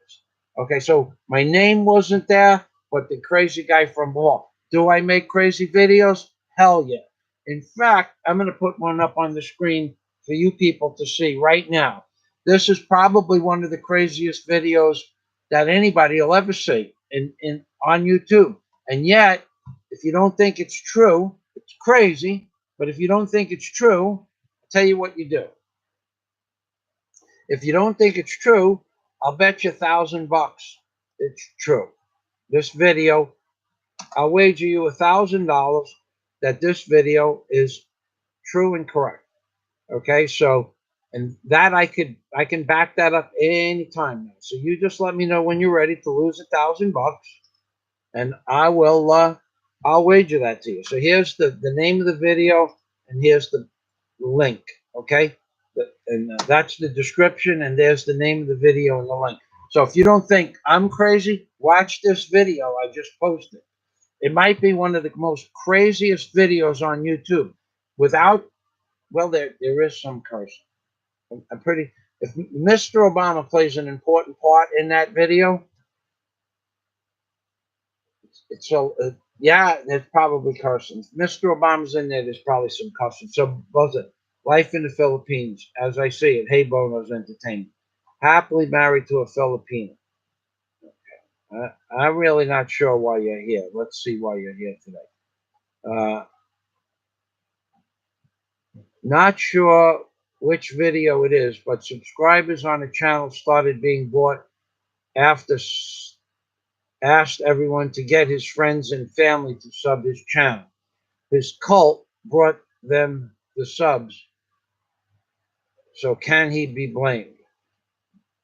Okay, so my name wasn't there, but the crazy guy from Bahal. Do I make crazy videos? Hell yeah. In fact, I'm going to put one up on the screen for you people to see right now. This is probably one of the craziest videos that anybody will ever see in on YouTube. And yet, if you don't think it's true, it's crazy. But if you don't think it's true, I'll tell you what you do. If you don't think it's true, I'll bet you $1,000 it's true. This video, I'll wager you $1,000 that this video is true and correct. Okay, so and that I can back that up anytime now. So you just let me know when you're ready to lose $1,000, and I'll wager that to you. So here's the name of the video, and here's the link. Okay, and that's the description, and there's the name of the video and the link. So if you don't think I'm crazy, watch this video I just posted. It might be one of the most craziest videos on YouTube. There is some cursing. I'm pretty. If Mr. Obama plays an important part in that video, yeah, there's probably cursing. If Mr. Obama's in there, there's probably some cursing. So, was it life in the Philippines, as I see it? Hey, Bono's Entertainment. Happily married to a Filipino. I'm really not sure why you're here. Let's see why you're here today. Not sure which video it is, but subscribers on the channel started being bought after asked everyone to get his friends and family to sub his channel. His cult brought them the subs. So can he be blamed?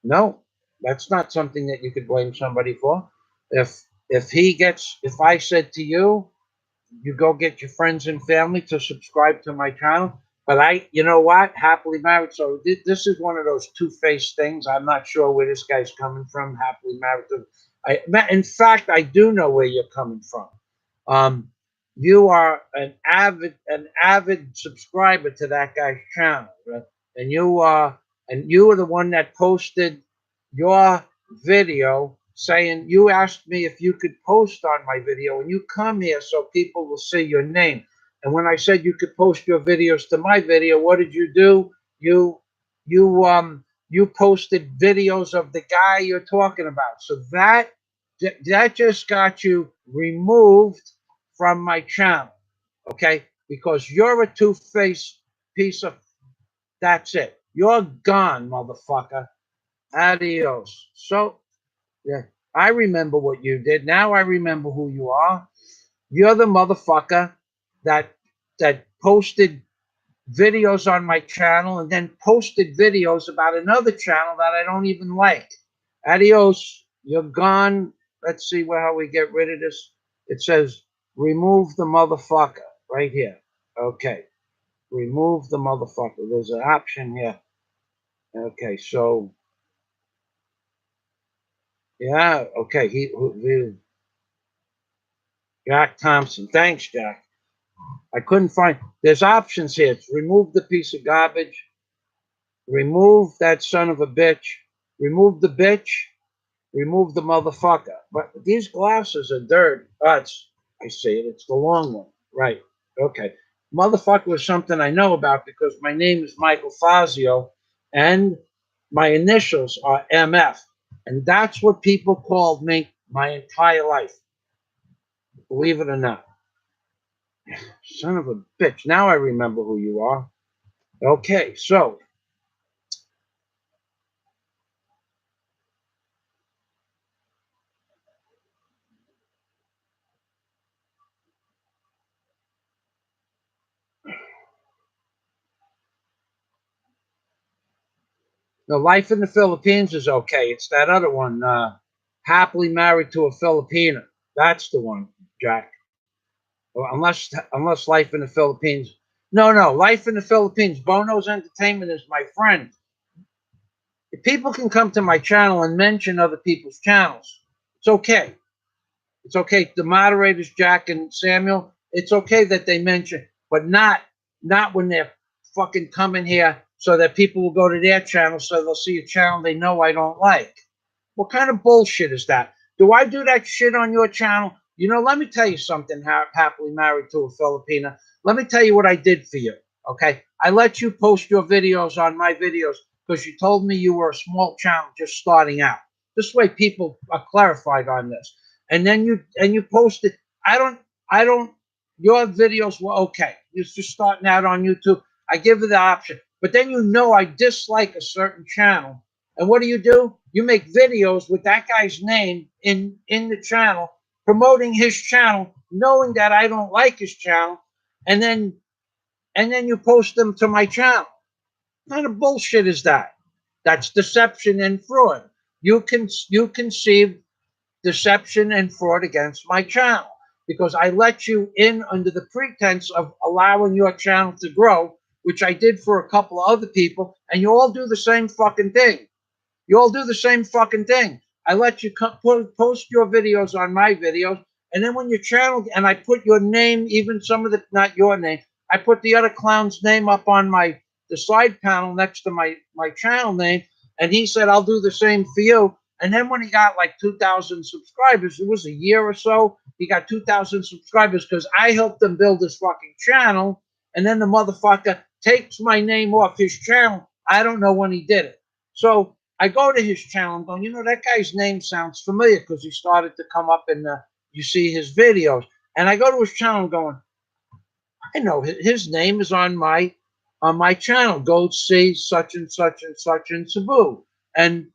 No, that's not something that you could blame somebody for. If I said to you, you go get your friends and family to subscribe to my channel. But you know what? Happily married. So this is one of those two-faced things. I'm not sure where this guy's coming from. Happily married to. In fact, I do know where you're coming from. You are an avid subscriber to that guy's channel, right? And you are the one that posted your video saying you asked me if you could post on my video, and you come here so people will see your name. And when I said you could post your videos to my video, what did you do? You posted videos of the guy you're talking about. So that just got you removed from my channel, okay? Because you're a two-faced piece of. That's it. You're gone, motherfucker. Adios. So, yeah, I remember what you did. Now I remember who you are. You're the motherfucker that posted videos on my channel and then posted videos about another channel that I don't even like. Adios. You're gone. Let's see how we get rid of this. It says remove the motherfucker right here. Okay. Remove the motherfucker. There's an option here. Okay, so yeah, okay. Jack Thompson. Thanks, Jack. I couldn't find. There's options here. It's remove the piece of garbage. Remove that son of a bitch. Remove the bitch. Remove the motherfucker. But these glasses are dirt. I see it. It's the long one. Right. Okay. Motherfucker is something I know about because my name is Michael Fazio, and My initials are MF. And that's what people called me my entire life. Believe it or not. Son of a bitch. Now I remember who you are. Okay, so the life in the Philippines is okay. It's that other one, happily married to a Filipina. That's the one, Jack. Well, unless life in the Philippines. No, no, life in the Philippines. Bono's Entertainment is my friend. If people can come to my channel and mention other people's channels, it's okay. It's okay. The moderators, Jack and Samuel, it's okay that they mention, but not when they're fucking coming here so that people will go to their channel so they'll see a channel they know I don't like. What kind of bullshit is that? Do I do that shit on your channel? You know, let me tell you something, happily married to a Filipina. Let me tell you what I did for you. Okay. I let you post your videos on my videos because you told me you were a small channel just starting out. This way people are clarified on this. And then you posted. I don't your videos were okay. You're just starting out on YouTube. I give you the option. But then I dislike a certain channel. And what do? You make videos with that guy's name in the channel, promoting his channel, knowing that I don't like his channel, and then you post them to my channel. What kind of bullshit is that? That's deception and fraud. You conceive deception and fraud against my channel because I let you in under the pretense of allowing your channel to grow, which I did for a couple of other people, and you all do the same fucking thing. You all do the same fucking thing. I let you post your videos on my videos, and then when your channel, and I put your name, even some of the, not your name, I put the other clown's name up on the side panel next to my channel name, and he said, I'll do the same for you. And then when he got like 2,000 subscribers, it was a year or so, he got 2,000 subscribers because I helped him build his fucking channel. And then the motherfucker takes my name off his channel. I don't know when he did it. So I go to his channel and going, that guy's name sounds familiar because he started to come up in you see his videos. And I go to his channel going, I know his name is on my channel. Go see such and such and such in Cebu. And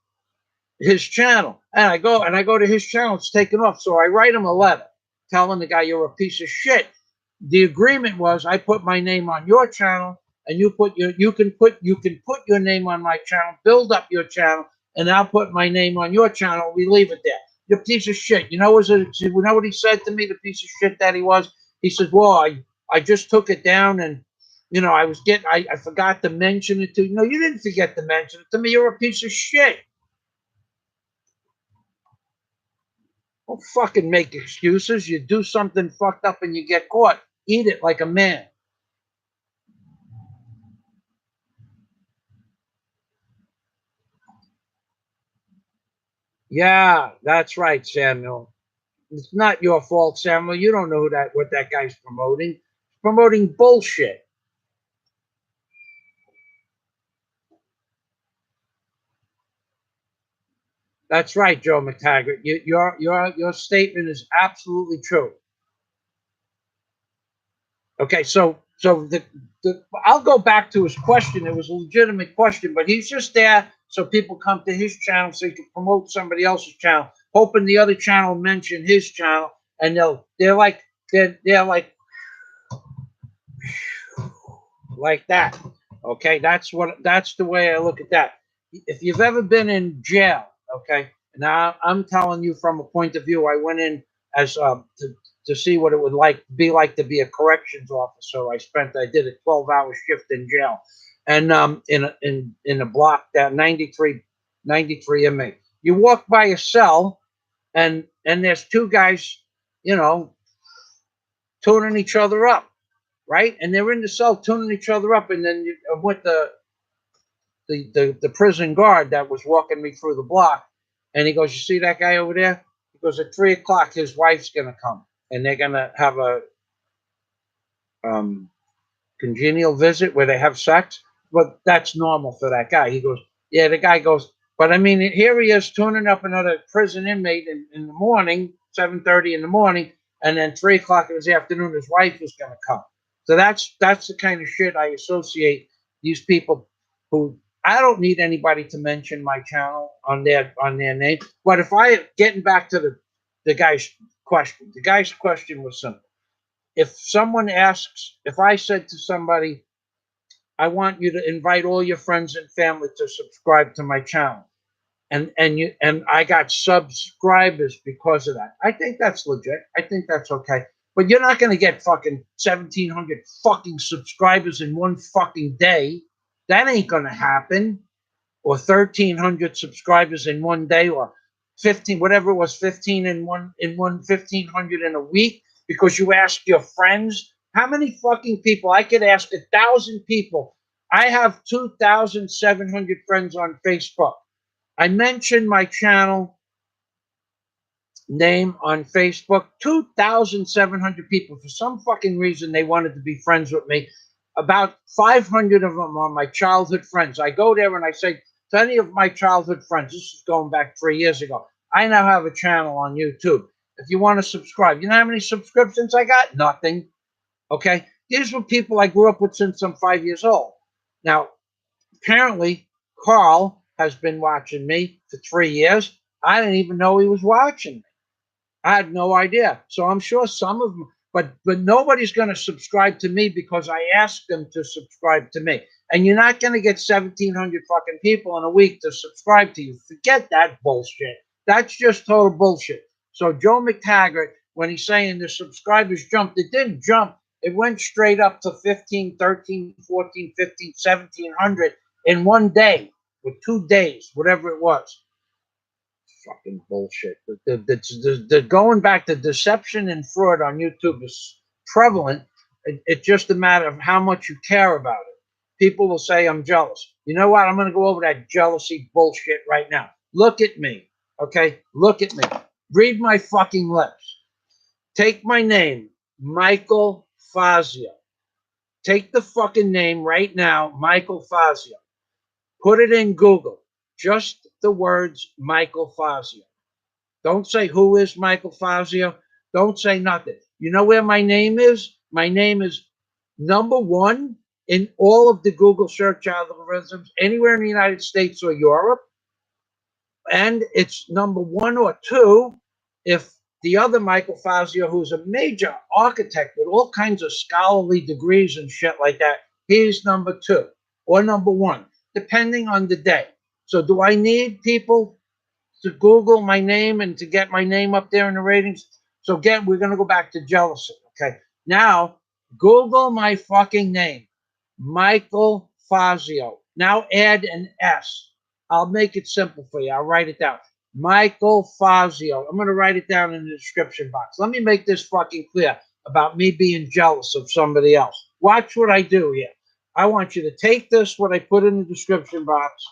his channel. And I go to his channel, it's taken off. So I write him a letter telling the guy you're a piece of shit. The agreement was I put my name on your channel and you can put your name on my channel, build up your channel, and I'll put my name on your channel. We leave it there. You're a piece of shit. You know what he said to me, the piece of shit that he was? He says, well, I just took it down and I forgot to mention it to you. No, you didn't forget to mention it to me. You're a piece of shit. Don't fucking make excuses. You do something fucked up and you get caught. Eat it like a man. Yeah, that's right, Samuel. It's not your fault, Samuel. You don't know what that guy's promoting. He's promoting bullshit. That's right, Joe McTaggart. Your statement is absolutely true. Okay, so I'll go back to his question. It was a legitimate question, but he's just there so people come to his channel so he can promote somebody else's channel, hoping the other channel mention his channel, and they're like that. Okay, that's the way I look at that. If you've ever been in jail, okay, now I'm telling you from a point of view. I went in as to see what it would be like to be a corrections officer. I did a 12-hour shift in jail, and in a block that 93 inmate. You walk by a cell, and there's two guys, you know, tuning each other up, right? And they're in the cell tuning each other up, and then with the prison guard that was walking me through the block, and he goes, "You see that guy over there?" He goes, "At 3 o'clock, his wife's gonna come, and they're gonna have a congenial visit where they have sex, but that's normal for that guy." He goes, Yeah, the guy goes, but I mean, here he is tuning up another prison inmate in the morning, 7:30 in the morning, and then 3 o'clock in the afternoon, his wife is going to come. So that's the kind of shit I associate these people who. I don't need anybody to mention my channel on their name. But if I getting back to the guy's question was simple. If someone asks, if I said to somebody, I want you to invite all your friends and family to subscribe to my channel. And I got subscribers because of that. I think that's legit. I think that's okay. But you're not going to get fucking 1,700 fucking subscribers in one fucking day. That ain't going to happen. Or 1,300 subscribers in one day, or 15, whatever it was, 15 in 1,500 in a week, because you ask your friends. How many fucking people? I could ask 1,000 people. I have 2,700 friends on Facebook. I mentioned my channel name on Facebook. 2,700 people. For some fucking reason, they wanted to be friends with me. About 500 of them are my childhood friends. I go there and I say to any of my childhood friends, this is going back 3 years ago, I now have a channel on YouTube. If you want to subscribe, you know how many subscriptions I got? Nothing. Okay? These were people I grew up with since I'm 5 years old. Now, apparently, Carl has been watching me for 3 years. I didn't even know he was watching me. I had no idea. So I'm sure some of them, but nobody's going to subscribe to me because I asked them to subscribe to me. And you're not going to get 1,700 fucking people in a week to subscribe to you. Forget that bullshit. That's just total bullshit. So Joe McTaggart, when he's saying the subscribers jumped, it didn't jump. It went straight up to 15, 13, 14, 15, 1,700 in one day, or 2 days, whatever it was. Fucking bullshit. The going back to deception and fraud on YouTube is prevalent. It's just a matter of how much you care about it. People will say, I'm jealous. You know what? I'm going to go over that jealousy bullshit right now. Look at me. Okay? Look at me. Read my fucking lips. Take my name, Michael Fazio. Take the fucking name right now, Michael Fazio. Put it in Google. Just the words Michael Fazio. Don't say who is Michael Fazio. Don't say nothing. You know where my name is? My name is #1 in all of the Google search algorithms anywhere in the United States or Europe. And it's #1 or 2 if the other Michael Fazio, who's a major architect with all kinds of scholarly degrees and shit like that, he's #2 or #1, depending on the day. So do I need people to Google my name and to get my name up there in the ratings? So again, we're going to go back to jealousy. Okay. Now, Google my fucking name, Michael Fazio. Now add an S. I'll make it simple for you. I'll write it down. Michael Fazio. I'm going to write it down in the description box. Let me make this fucking clear about me being jealous of somebody else. Watch what I do here. I want you to take this, what I put in the description box.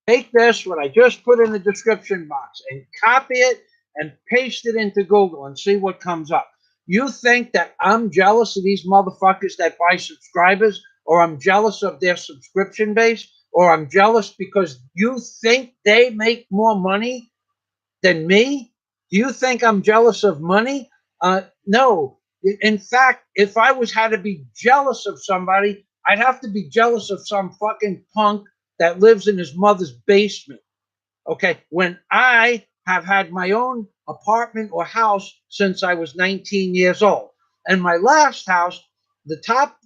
Take this, what I just put in the description box, and copy it and paste it into Google and see what comes up. You think that I'm jealous of these motherfuckers that buy subscribers, or I'm jealous of their subscription base, or I'm jealous because you think they make more money than me? Do you think I'm jealous of money? No. In fact, if I had to be jealous of somebody, I'd have to be jealous of some fucking punk that lives in his mother's basement. Okay, when I have had my own apartment or house since I was 19 years old, and my last house, the top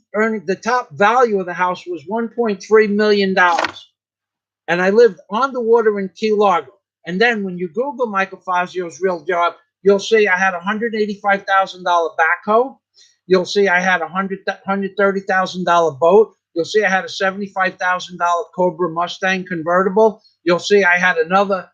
value of the house was $1.3 million, and I lived on the water in Key Largo. And then when you Google Michael Fazio's real job, you'll see I had a $185,000 backhoe. You'll see I had a $130,000 boat. You'll see I had a $75,000 Cobra Mustang convertible. You'll see I had another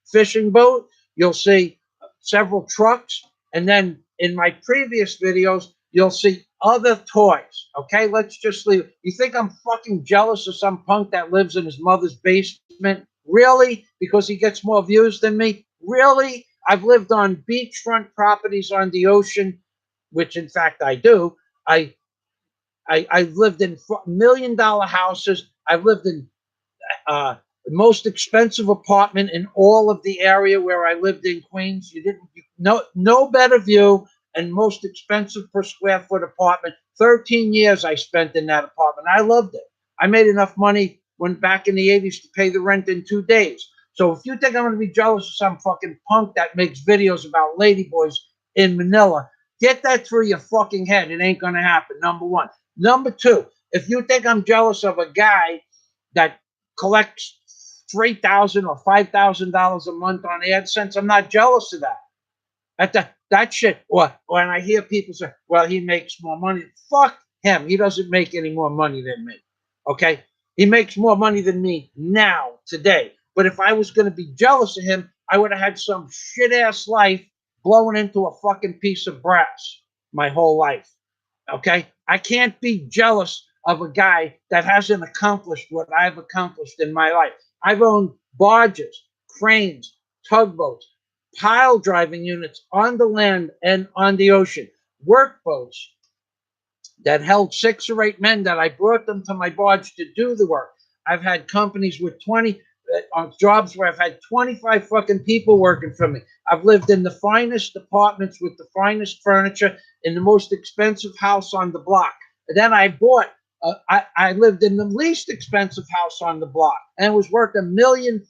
fishing boat. You'll see several trucks. And then in my previous videos, you'll see other toys. Okay, let's just leave. You think I'm fucking jealous of some punk that lives in his mother's basement? Really? Because he gets more views than me? Really? I've lived on beachfront properties on the ocean, which in fact I do. I've lived in $1 million houses. I've lived in the most expensive apartment in all of the area where I lived in Queens. You didn't no better view and most expensive per square foot apartment. 13 years I spent in that apartment. I loved it. I made enough money when back in the 80s to pay the rent in 2 days. So if you think I'm going to be jealous of some fucking punk that makes videos about ladyboys in Manila, get that through your fucking head. It ain't going to happen. Number one. Number two, if you think I'm jealous of a guy that collects $3,000 or $5,000 a month on AdSense, I'm not jealous of that. That shit. Or when I hear people say, "Well, he makes more money," fuck him. He doesn't make any more money than me. Okay, he makes more money than me now today. But if I was going to be jealous of him, I would have had some shit ass life blowing into a fucking piece of brass my whole life. Okay, I can't be jealous of a guy that hasn't accomplished what I've accomplished in my life. I've owned barges, cranes, tugboats, pile driving units on the land and on the ocean, workboats that held 6 or 8 men that I brought them to my barge to do the work. I've had companies with 20 on jobs where I've had 25 fucking people working for me. I've lived in the finest apartments with the finest furniture in the most expensive house on the block. And then I bought, I lived in the least expensive house on the block and it was worth $1.3 million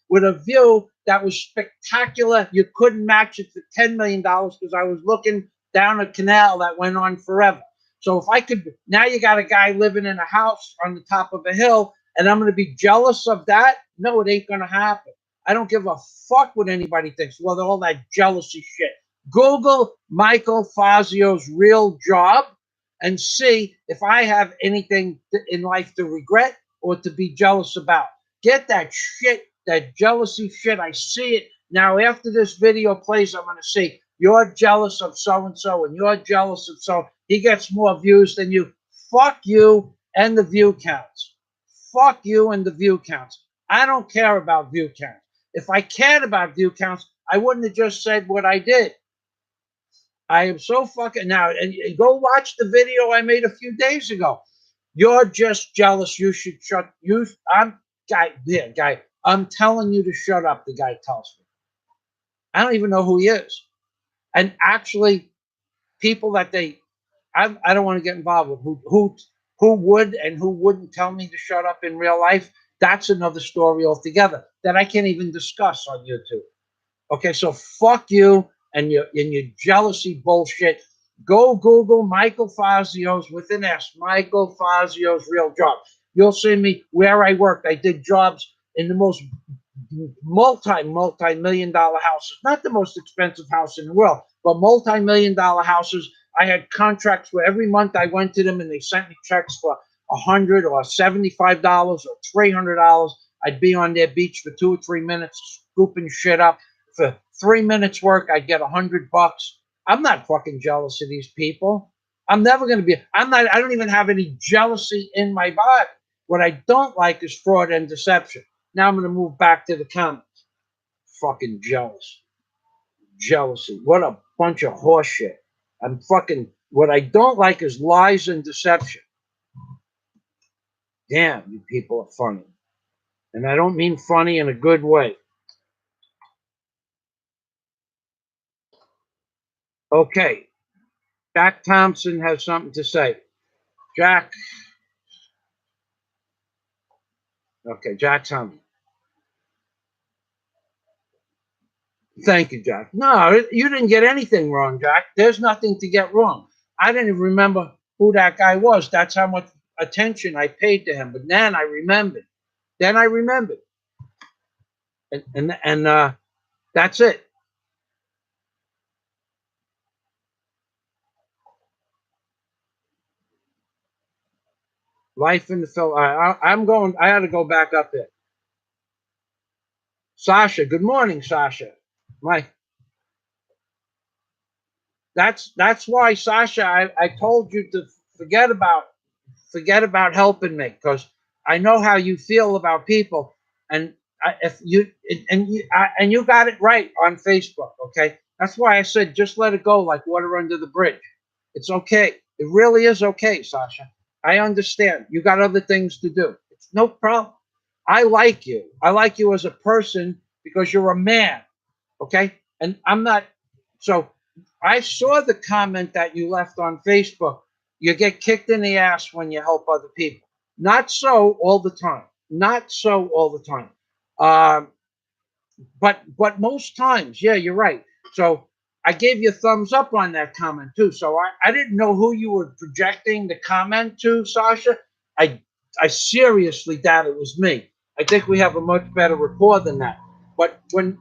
with a view that was spectacular. You couldn't match it for $10 million because I was looking down a canal that went on forever. So if I could, now you got a guy living in a house on the top of a hill, and I'm going to be jealous of that? No, it ain't going to happen. I don't give a fuck what anybody thinks. Well, all that jealousy shit. Google Michael Fazio's real job and see if I have anything in life to regret or to be jealous about. Get that shit, that jealousy shit. I see it. Now, after this video plays, I'm going to see you're jealous of so-and-so and you're jealous of so. He gets more views than you. Fuck you and the view counts. Fuck you and the view counts. I don't care about view counts. If I cared about view counts, I wouldn't have just said what I did. I am so fucking now. And go watch the video I made a few days ago. You're just jealous. You should shut. Guy. I'm telling you to shut up. The guy tells me. I don't even know who he is. And actually, people that I don't want to get involved with who would and who wouldn't tell me to shut up in real life. That's another story altogether that I can't even discuss on YouTube. Okay, so fuck you and your jealousy bullshit. Go Google Michael Fazio's with an S, Michael Fazio's real job. You'll see me where I worked. I did jobs in the most multi-million dollar houses, not the most expensive house in the world, but multi-million dollar houses. I had contracts where every month I went to them and they sent me checks for $100 or $75 or $300. I'd be on their beach for 2 or 3 minutes scooping shit up. For 3 minutes work, I'd get $100. I'm not fucking jealous of these people. I'm never going to be. I don't even have any jealousy in my body. What I don't like is fraud and deception. Now I'm going to move back to the comments. Fucking jealous. Jealousy. What a bunch of horseshit. I'm fucking. What I don't like is lies and deception. Damn, you people are funny. And I don't mean funny in a good way. Okay. Jack Thompson has something to say. Jack. Okay, Jack Thompson. Thank you, Jack. No, you didn't get anything wrong, Jack. There's nothing to get wrong. I didn't even remember who that guy was. That's how much attention I paid to him. But then I remembered. And that's it. Life in the film. I'm going. I had to go back up there. Sasha. Good morning, Sasha. My. That's why, Sasha. I told you to forget about helping me because I know how you feel about people, and if you and you got it right on Facebook, okay? That's why I said just let it go like water under the bridge. It's okay. It really is okay, Sasha. I understand. You got other things to do. It's no problem. I like you. I like you as a person because you're a man, okay? And I'm not. So I saw the comment that you left on Facebook. You get kicked in the ass when you help other people. Not so all the time. Not so all the time. Um, but most times, yeah, you're right. So I gave you a thumbs up on that comment too. So I didn't know who you were projecting the comment to, Sasha. I I seriously doubt it was me. I think we have a much better rapport than that. But when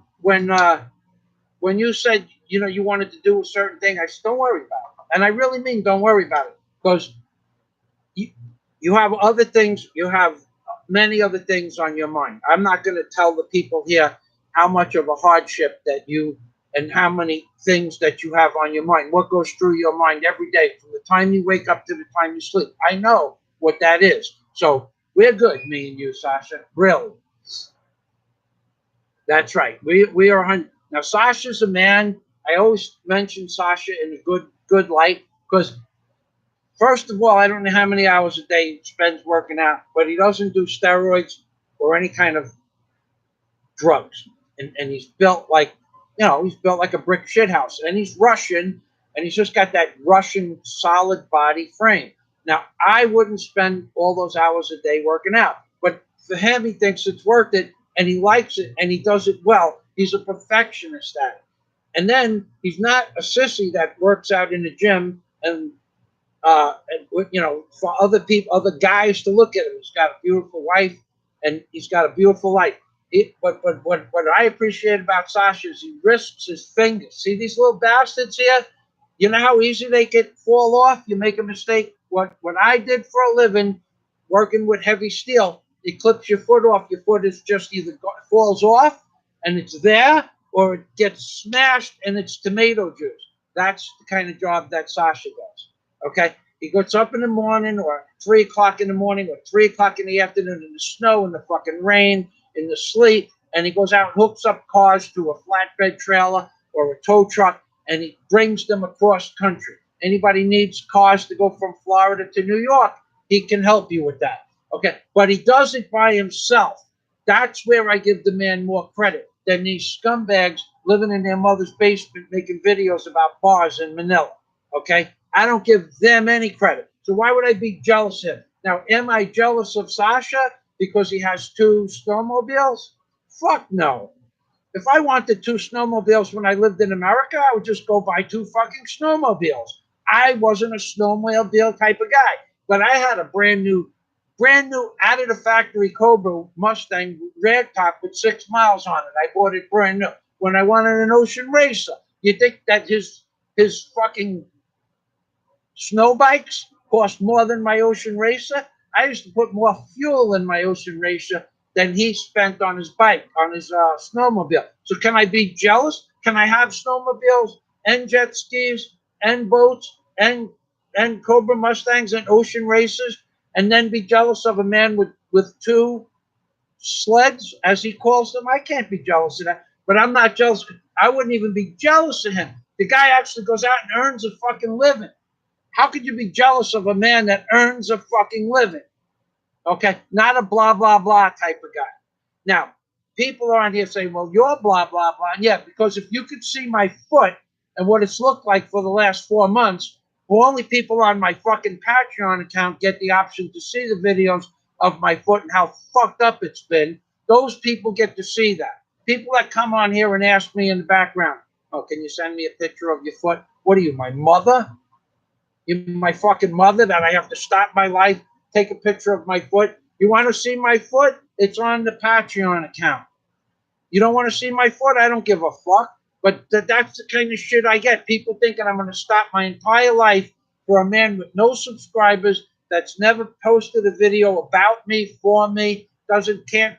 you said you wanted to do a certain thing, I said don't worry about it, and I really mean don't worry about it because you you have other things. You have many other things on your mind. I'm not going to tell the people here how much of a hardship that you and how many things that you have on your mind. What goes through your mind every day from the time you wake up to the time you sleep. I know what that is. So we're good, me and you, Sasha. Really. That's right. We are now. Sasha's a man. I always mention Sasha in a good light because first of all, I don't know how many hours a day he spends working out, but he doesn't do steroids or any kind of drugs. And he's built like, he's built like a brick shithouse. And he's Russian, and he's just got that Russian solid body frame. Now, I wouldn't spend all those hours a day working out, but for him, he thinks it's worth it, and he likes it, and he does it well. He's a perfectionist at it. And then he's not a sissy that works out in the gym and for other people, other guys to look at him. He's got a beautiful wife, and he's got a beautiful life. But what I appreciate about Sasha is he risks his fingers. See these little bastards here? You know how easy they get fall off? You make a mistake. What I did for a living, working with heavy steel, it clips your foot off. Your foot is just either falls off and it's there, or it gets smashed and it's tomato juice. That's the kind of job that Sasha does. Okay, he gets up in the morning, or 3 o'clock in the morning, or 3 o'clock in the afternoon, in the snow, in the fucking rain, in the sleet, and he goes out and hooks up cars to a flatbed trailer or a tow truck, and he brings them across country. Anybody needs cars to go from Florida to New York, he can help you with that. Okay, but he does it by himself. That's where I give the man more credit than these scumbags living in their mother's basement making videos about bars in Manila. Okay, I don't give them any credit. So why would I be jealous of him? Now, am I jealous of Sasha because he has 2 snowmobiles? Fuck no. If I wanted 2 snowmobiles when I lived in America, I would just go buy 2 fucking snowmobiles. I wasn't a snowmobile type of guy, but I had a brand new out of the factory Cobra Mustang red top with 6 miles on it. I bought it brand new. When I wanted an Ocean Racer, you think that his fucking snow bikes cost more than my Ocean Racer? I used to put more fuel in my Ocean Racer than he spent on his bike, on his snowmobile. So can I be jealous? Can I have snowmobiles and jet skis and boats and Cobra Mustangs and Ocean Racers, and then be jealous of a man with 2 sleds, as he calls them? I can't be jealous of that. But I'm not jealous. I wouldn't even be jealous of him. The guy actually goes out and earns a fucking living. How could you be jealous of a man that earns a fucking living? Okay, not a blah blah blah type of guy. Now, people are on here saying, "Well, you're blah blah blah." Yeah, because if you could see my foot and what it's looked like for the last 4 months, well, only people on my fucking Patreon account get the option to see the videos of my foot and how fucked up it's been. Those people get to see that. People that come on here and ask me in the background, "Oh, can you send me a picture of your foot?" What are you, my mother? You my fucking mother that I have to stop my life, take a picture of my foot? You want to see my foot? It's on the Patreon account. You don't want to see my foot? I don't give a fuck. But that's the kind of shit I get. People thinking I'm going to stop my entire life for a man with no subscribers that's never posted a video about me, for me, can't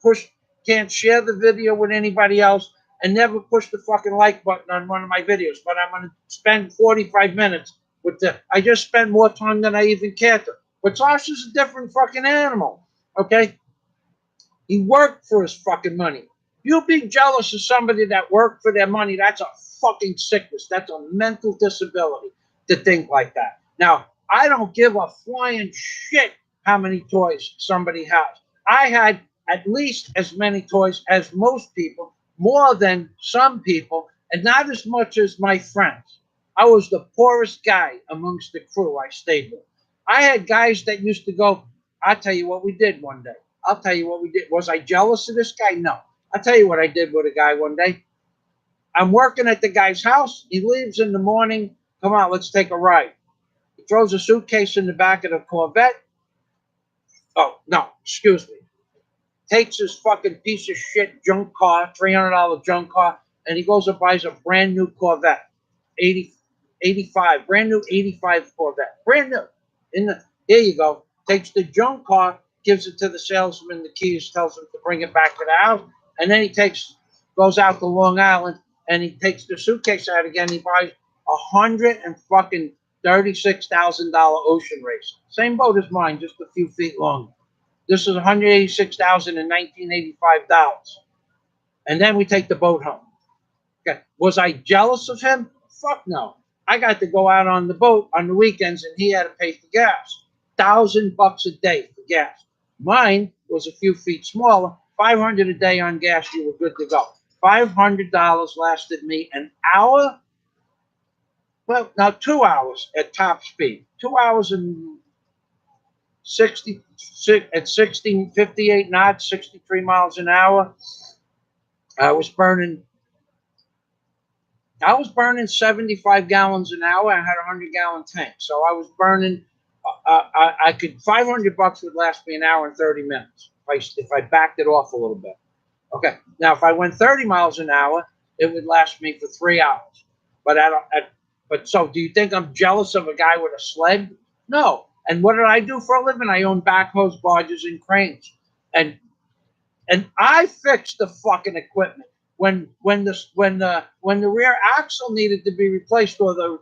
push, can't share the video with anybody else, and never push the fucking like button on one of my videos. But I'm going to spend 45 minutes with I just spend more time than I even care to. But Sasha's a different fucking animal. Okay? He worked for his fucking money. You be jealous of somebody that worked for their money, that's a fucking sickness. That's a mental disability to think like that. Now, I don't give a flying shit how many toys somebody has. I had at least as many toys as most people, more than some people, and not as much as my friends. I was the poorest guy amongst the crew I stayed with. I had guys that used to go, I'll tell you what we did one day. I'll tell you what we did. Was I jealous of this guy? No. I'll tell you what I did with a guy one day. I'm working at the guy's house. He leaves in the morning. Come on, let's take a ride. He throws a suitcase in the back of the Corvette. Oh, no, excuse me. Takes his fucking piece of shit junk car, $300 junk car, and he goes and buys a brand new Corvette. 80, 85, brand new 85 Corvette. Brand new. Here you go. Takes the junk car, gives it to the salesman, the keys, tells him to bring it back to the house, and then goes out to Long Island, and he takes the suitcase out again. He buys $136,000 Ocean Racer. Same boat as mine, just a few feet longer. This is $186,000 in 1985 dollars. And then we take the boat home. Okay. Was I jealous of him? Fuck no. I got to go out on the boat on the weekends, and he had to pay for gas. $1,000 a day for gas. Mine was a few feet smaller. $500 a day on gas, you were good to go. $500 lasted me an hour. Well, now 2 hours at top speed. 2 hours and 58 knots, 63 miles an hour. I was burning 75 gallons an hour. I had a 100-gallon tank, so I was burning. I could $500 would last me an hour and 30 minutes if I backed it off a little bit. Okay, now if I went 30 miles an hour, it would last me for 3 hours. But so, do you think I'm jealous of a guy with a sled? No. And what did I do for a living? I own backhoes, barges, and cranes, and I fixed the fucking equipment when the rear axle needed to be replaced, or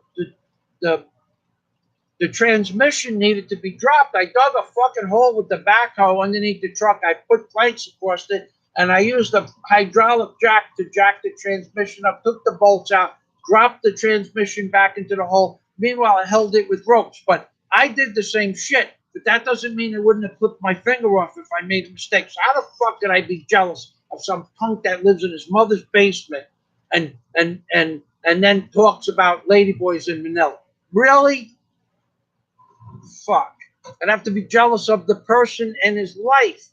the transmission needed to be dropped. I dug a fucking hole with the backhoe underneath the truck. I put planks across it, and I used a hydraulic jack to jack the transmission up, took the bolts out, dropped the transmission back into the hole. Meanwhile, I held it with ropes. But I did the same shit. But that doesn't mean I wouldn't have clipped my finger off if I made a mistake. So how the fuck could I be jealous of some punk that lives in his mother's basement and then talks about ladyboys in Manila? Really? Fuck. I'd have to be jealous of the person and his life.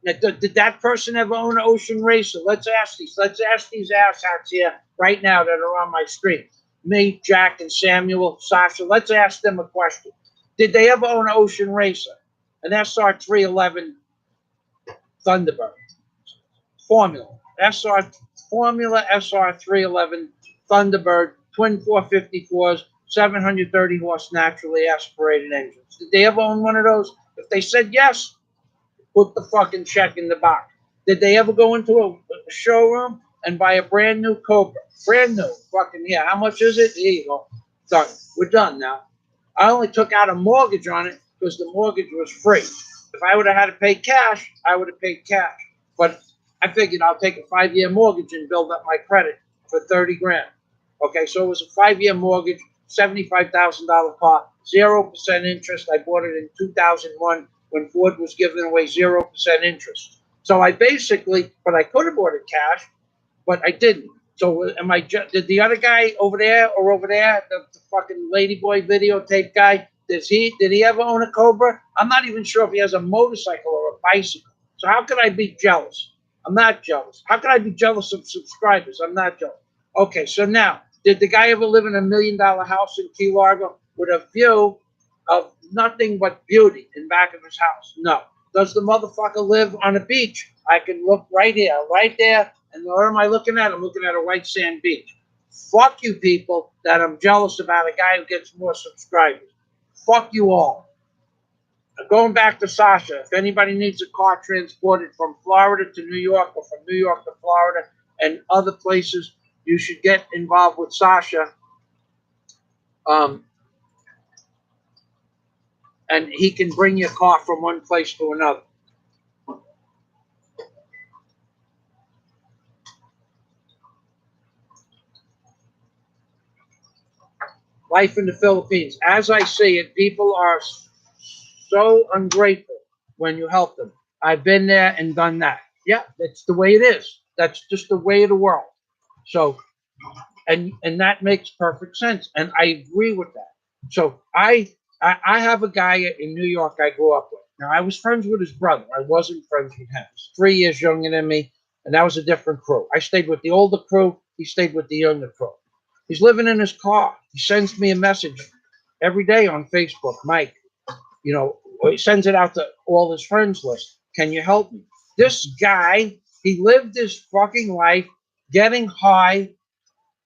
Now, did that person ever own an Ocean Racer? Let's ask these asshats here right now that are on my screen. Me, Jack, and Samuel, Sasha. Let's ask them a question. Did they ever own an Ocean Racer? An SR311 Thunderbird. Formula SR311 Thunderbird, twin 454s, 730 horse naturally aspirated engines. Did they ever own one of those? If they said yes, put the fucking check in the box. Did they ever go into a showroom and buy a brand new Cobra? Brand new. Fucking yeah. How much is it? Here you go. Done. We're done now. I only took out a mortgage on it because the mortgage was free. If I would have had to pay cash, I would have paid cash. But I figured I'll take a 5-year mortgage and build up my credit for 30 grand. Okay, so it was a 5-year mortgage, $75,000 car, 0% interest. I bought it in 2001 when Ford was giving away 0% interest. So I basically, but I could have bought it cash, but I didn't. So did the other guy over there, the fucking ladyboy videotape guy, did he ever own a Cobra? I'm not even sure if he has a motorcycle or a bicycle. So how could I be jealous? I'm not jealous. How could I be jealous of subscribers? I'm not jealous. Okay, so now, did the guy ever live in $1 million house in Key Largo with a view of nothing but beauty in back of his house? No. Does the motherfucker live on a beach? I can look right here, right there, and what am I looking at? I'm looking at a white sand beach. Fuck you people that I'm jealous about a guy who gets more subscribers. Fuck you all. Going back to Sasha, if anybody needs a car transported from Florida to New York or from New York to Florida and other places, you should get involved with Sasha. And he can bring your car from one place to another. life in the Philippines, as I see it, people are so ungrateful when you help them. I've been there and done that. Yeah, that's the way it is. That's just the way of the world. So, and that makes perfect sense, and I agree with that. So I have a guy in New York I grew up with. Now I was friends with his brother. I wasn't friends with him. He's 3 years younger than me, and that was a different crew. I stayed with the older crew. He stayed with the younger crew. He's living in his car. He sends me a message every day on Facebook, Mike. You know, he sends it out to all his friends list. Can you help me? This guy, he lived his fucking life getting high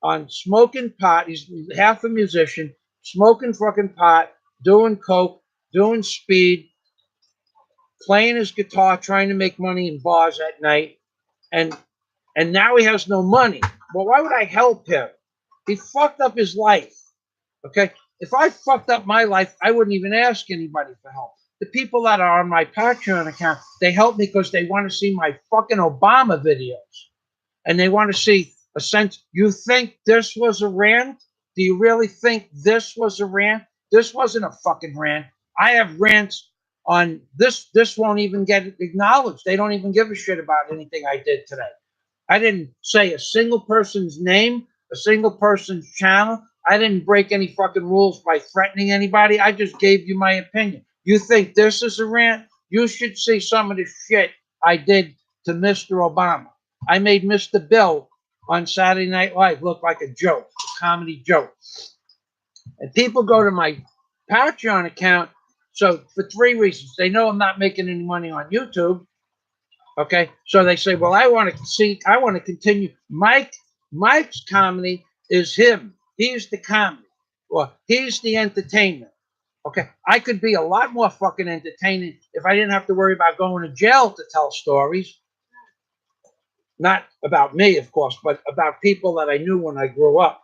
on smoking pot. He's half a musician, smoking fucking pot, doing coke, doing speed, playing his guitar, trying to make money in bars at night, and now he has no money. Well, why would I help him? He fucked up his life. Okay, if I fucked up my life, I wouldn't even ask anybody for help. The people that are on my Patreon account, they help me because they want to see my fucking Obama videos. And they want to see a sense. You think this was a rant? Do you really think this was a rant? This wasn't a fucking rant. I have rants on this. This won't even get acknowledged. They don't even give a shit about anything I did today. I didn't say a single person's name, a single person's channel. I didn't break any fucking rules by threatening anybody. I just gave you my opinion. You think this is a rant? You should see some of the shit I did to Mr. Obama. I made Mr. Bill on Saturday Night Live look like a joke, a comedy joke. And people go to my Patreon account, so for 3 reasons. They know I'm not making any money on YouTube. Okay, so they say, well, I want to continue. Mike's comedy is him. He's the comedy. Well, he's the entertainment. Okay, I could be a lot more fucking entertaining if I didn't have to worry about going to jail to tell stories. Not about me, of course, but about people that I knew when I grew up.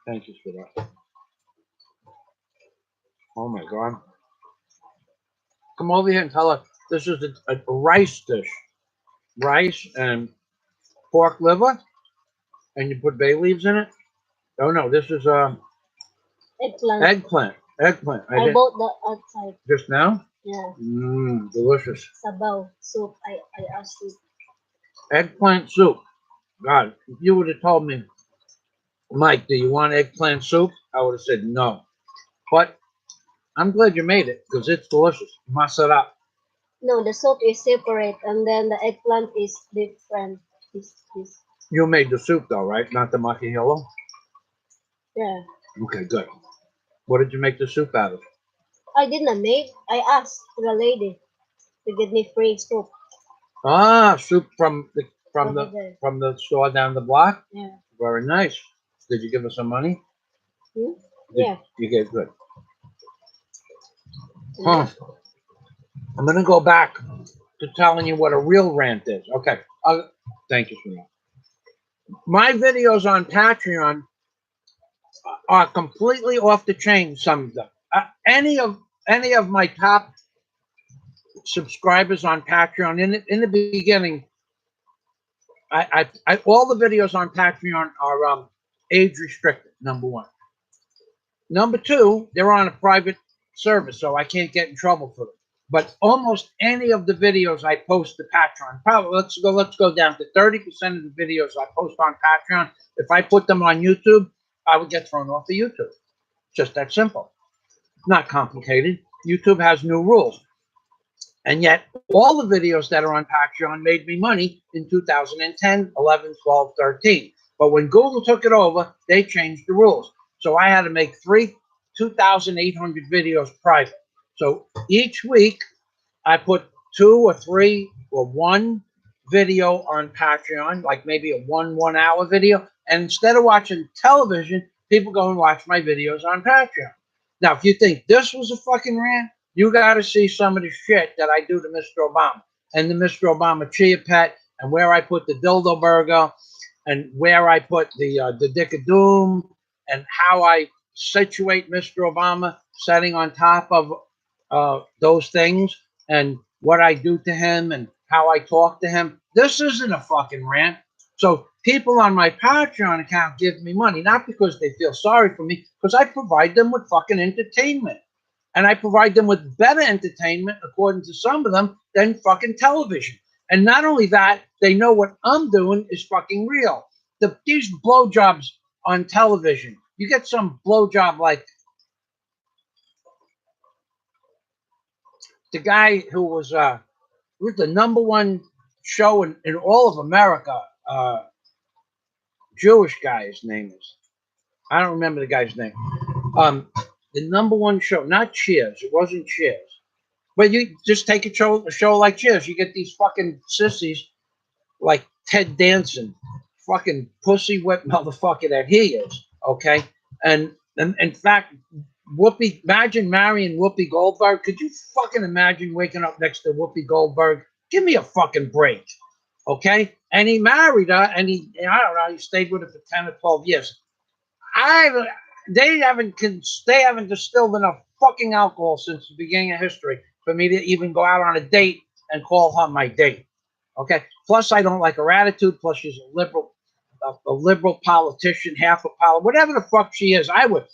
Thank you for that. Oh my God. Come over here and tell her this is a rice dish. Rice and pork liver, and you put bay leaves in it. Oh no, this is Eggplant. Eggplant. I bought the outside. Just now? Yeah. Delicious. Sabaw soup. I asked you. Eggplant soup. God, if you would have told me, Mike, do you want eggplant soup? I would have said no. But I'm glad you made it because it's delicious. Mess it up. No, the soup is separate, and then the eggplant is different. This. You made the soup though, right? Not the maquijolo? Yeah. Okay, good. What did you make the soup out of? I didn't make. I asked the lady to give me free soup. Ah, soup from the store down the block? Yeah. Very nice. Did you give her some money? Yeah. You gave good. Huh. I'm going to go back to telling you what a real rant is. Okay. Thank you for that. My videos on Patreon are completely off the chain, some of them. Any of my top subscribers on Patreon, in the beginning, I all the videos on Patreon are age restricted, number one. Number two, they're on a private service, so I can't get in trouble for them. But almost any of the videos I post to Patreon, probably let's go down to 30% of the videos I post on Patreon. If I put them on YouTube, I would get thrown off of YouTube. Just that simple. Not complicated. YouTube has new rules. And yet, all the videos that are on Patreon made me money in 2010, 11, 12, 13. But when Google took it over, they changed the rules. So I had to make 2,800 videos private. So each week, I put 2 or 3 or 1 video on Patreon, like maybe a 1 hour video. And instead of watching television, people go and watch my videos on Patreon. Now, if you think this was a fucking rant, you got to see some of the shit that I do to Mr. Obama and the Mr. Obama Chia Pet, and where I put the dildo burger, and where I put the Dick of Doom, and how I situate Mr. Obama sitting on top of those things, and what I do to him, and how I talk to him. This isn't a fucking rant. So People on my Patreon account give me money, not because they feel sorry for me, because I provide them with fucking entertainment. And I provide them with better entertainment, according to some of them, than fucking television. And not only that, they know what I'm doing is fucking real. These blowjobs on television, you get some blowjob like the guy who was the number one show in all of America, Jewish guy, his name is. I don't remember the guy's name. The number one show, not Cheers. It wasn't Cheers. But you just take a show like Cheers. You get these fucking sissies like Ted Danson, fucking pussy whip motherfucker that he is. Okay, and in fact, imagine marrying Whoopi Goldberg. Could you fucking imagine waking up next to Whoopi Goldberg? Give me a fucking break. Okay, and he married her, and I don't know, he stayed with her for 10 or 12 years. They haven't distilled enough fucking alcohol since the beginning of history for me to even go out on a date and call her my date. Okay. Plus, I don't like her attitude. Plus, she's a liberal politician, half a power, whatever the fuck she is. I would,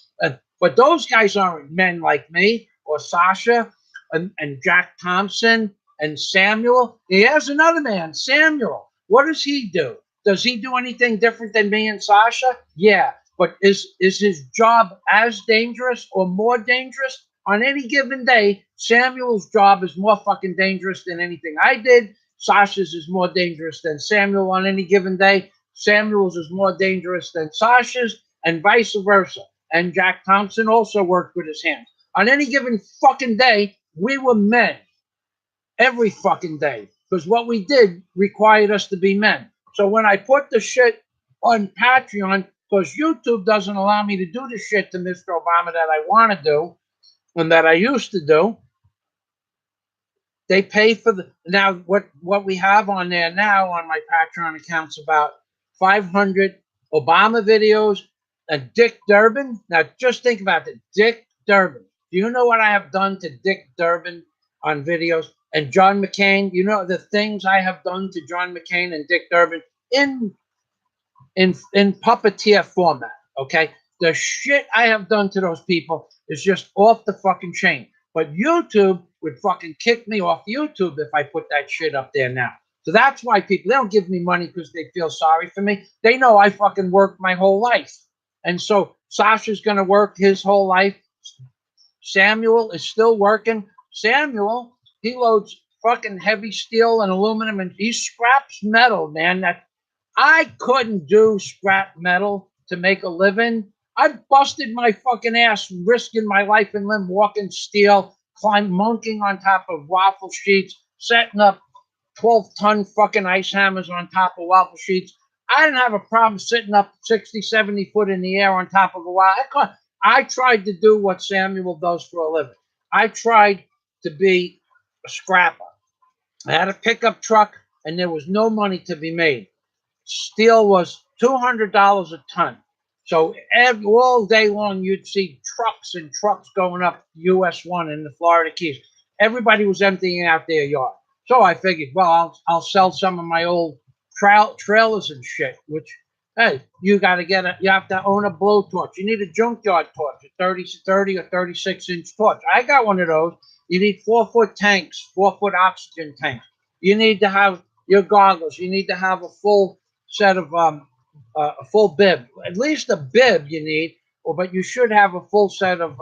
but those guys aren't men like me or Sasha and Jack Thompson and Samuel. Here's another man, Samuel. What does he do? Does he do anything different than me and Sasha? Yeah. But is his job as dangerous or more dangerous? On any given day, Samuel's job is more fucking dangerous than anything I did. Sasha's is more dangerous than Samuel on any given day. Samuel's is more dangerous than Sasha's, and vice versa. And Jack Thompson also worked with his hands. On any given fucking day, we were men. Every fucking day. Because what we did required us to be men. So when I put the shit on Patreon, because YouTube doesn't allow me to do the shit to Mr. Obama that I want to do and that I used to do, they pay for the now what we have on there now on my Patreon account's about 500 Obama videos and Dick Durbin. Now just think about it, Dick Durbin. Do you know what I have done to Dick Durbin on videos? And John McCain, you know the things I have done to John McCain and Dick Durbin in puppeteer format. Okay, the shit I have done to those people is just off the fucking chain. But YouTube would fucking kick me off YouTube if I put that shit up there now. So that's why people, they don't give me money because they feel sorry for me. They know I fucking worked my whole life. And so Sasha's going to work his whole life. Samuel is still working. Samuel, he loads fucking heavy steel and aluminum, and he scraps metal, man. That I couldn't do scrap metal to make a living. I busted my fucking ass, risking my life and limb, walking steel, monkeying on top of waffle sheets, setting up 12-ton fucking ice hammers on top of waffle sheets. I didn't have a problem sitting up 60, 70 foot in the air on top of a waffle. I tried to do what Samuel does for a living. I tried to be a scrapper. I had a pickup truck, and there was no money to be made. Steel was $200 a ton. So all day long, you'd see trucks and trucks going up US 1 in the Florida Keys. Everybody was emptying out their yard. So I figured, well, I'll sell some of my old trailers and shit, which, hey, you have to own a blowtorch. You need a junkyard torch, a 30 or 36-inch torch. I got one of those. You need 4-foot tanks, 4-foot oxygen tanks. You need to have your goggles. You need to have a full set of a full bib, at least a bib you need, but you should have a full set of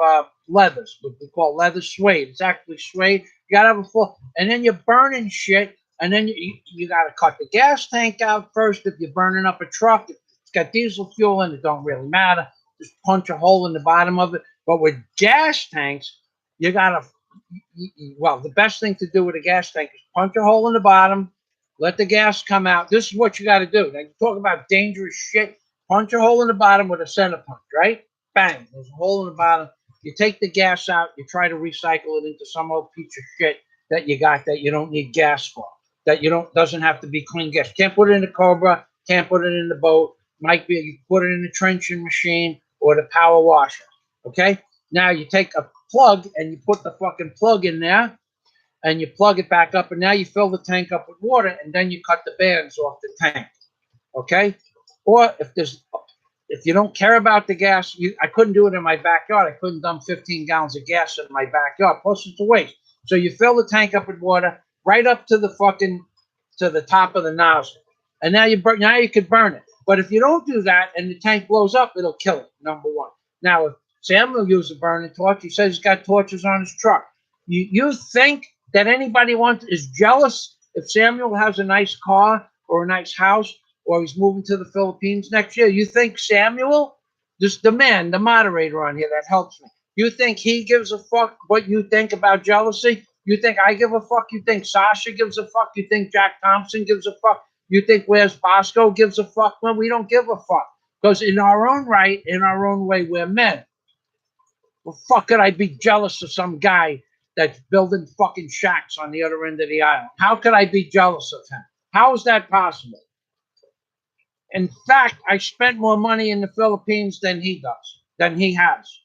leathers, what we call leather suede. It's actually suede. You gotta have a full, and then you're burning shit, and then you gotta cut the gas tank out first if you're burning up a truck. If it's got diesel fuel in it, don't really matter. Just punch a hole in the bottom of it. But with gas tanks, you gotta, well, the best thing to do with a gas tank is punch a hole in the bottom, let the gas come out. This is what you got to do. Now, you talk about dangerous shit. Punch a hole in the bottom with a center punch, right? Bang. There's a hole in the bottom. You take the gas out. You try to recycle it into some old piece of shit that you got that you don't need gas for. That doesn't have to be clean gas. Can't put it in the Cobra. Can't put it in the boat. Might be you put it in the trenching machine or the power washer. Okay? Now you take a plug and you put the fucking plug in there. And you plug it back up, and now you fill the tank up with water, and then you cut the bands off the tank. Okay? Or if you don't care about the gas, I couldn't do it in my backyard. I couldn't dump 15 gallons of gas in my backyard. Plus, it's a waste. So you fill the tank up with water right up to the top of the nozzle, and now you could burn it. But if you don't do that and the tank blows up, it'll kill it. Number one. Now, if Samuel used a burning torch, he says he's got torches on his truck. You think that anybody is jealous if Samuel has a nice car or a nice house, or he's moving to the Philippines next year? You think Samuel, just the moderator on here that helps me, you think he gives a fuck what you think about jealousy? You think I give a fuck? You think Sasha gives a fuck? You think Jack Thompson gives a fuck? You think Where's Bosco gives a fuck? Well, we don't give a fuck. Because in our own right, in our own way, we're men. Well, fuck could I be jealous of some guy that's building fucking shacks on the other end of the aisle? How could I be jealous of him? How is that possible? In fact, I spent more money in the Philippines than he has.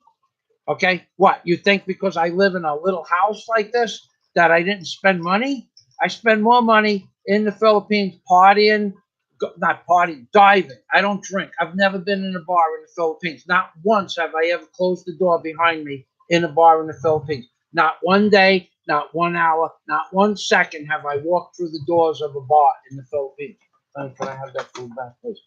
Okay? What? You think because I live in a little house like this that I didn't spend money? I spend more money in the Philippines partying, not partying, diving. I don't drink. I've never been in a bar in the Philippines. Not once have I ever closed the door behind me in a bar in the Philippines. Not one day, not 1 hour, not 1 second have I walked through the doors of a bar in the Philippines. Can I have that food back, please?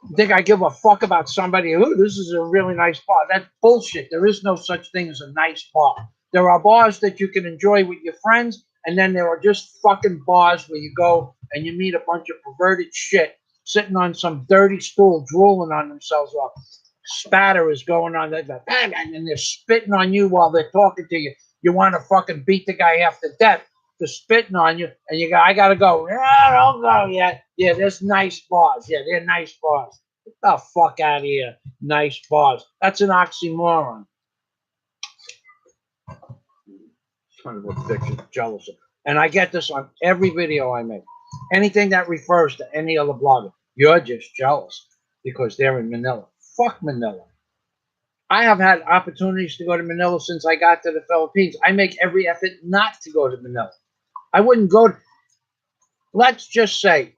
You think I give a fuck about somebody? Oh, this is a really nice bar. That's bullshit. There is no such thing as a nice bar. There are bars that you can enjoy with your friends, and then there are just fucking bars where you go and you meet a bunch of perverted shit sitting on some dirty stool, drooling on themselves while spatter is going on, and they're spitting on you while they're talking to you. You want to fucking beat the guy half to death for spitting on you, and you go, I gotta go. Yeah, don't go yet. Yeah, there's nice bars. Yeah, they're nice bars. Get the fuck out of here. Nice bars. That's an oxymoron. Son of a bitch, jealous. And I get this on every video I make. Anything that refers to any other blogger, you're just jealous because they're in Manila. Fuck Manila. I have had opportunities to go to Manila since I got to the Philippines. I make every effort not to go to Manila. I wouldn't go. Let's just say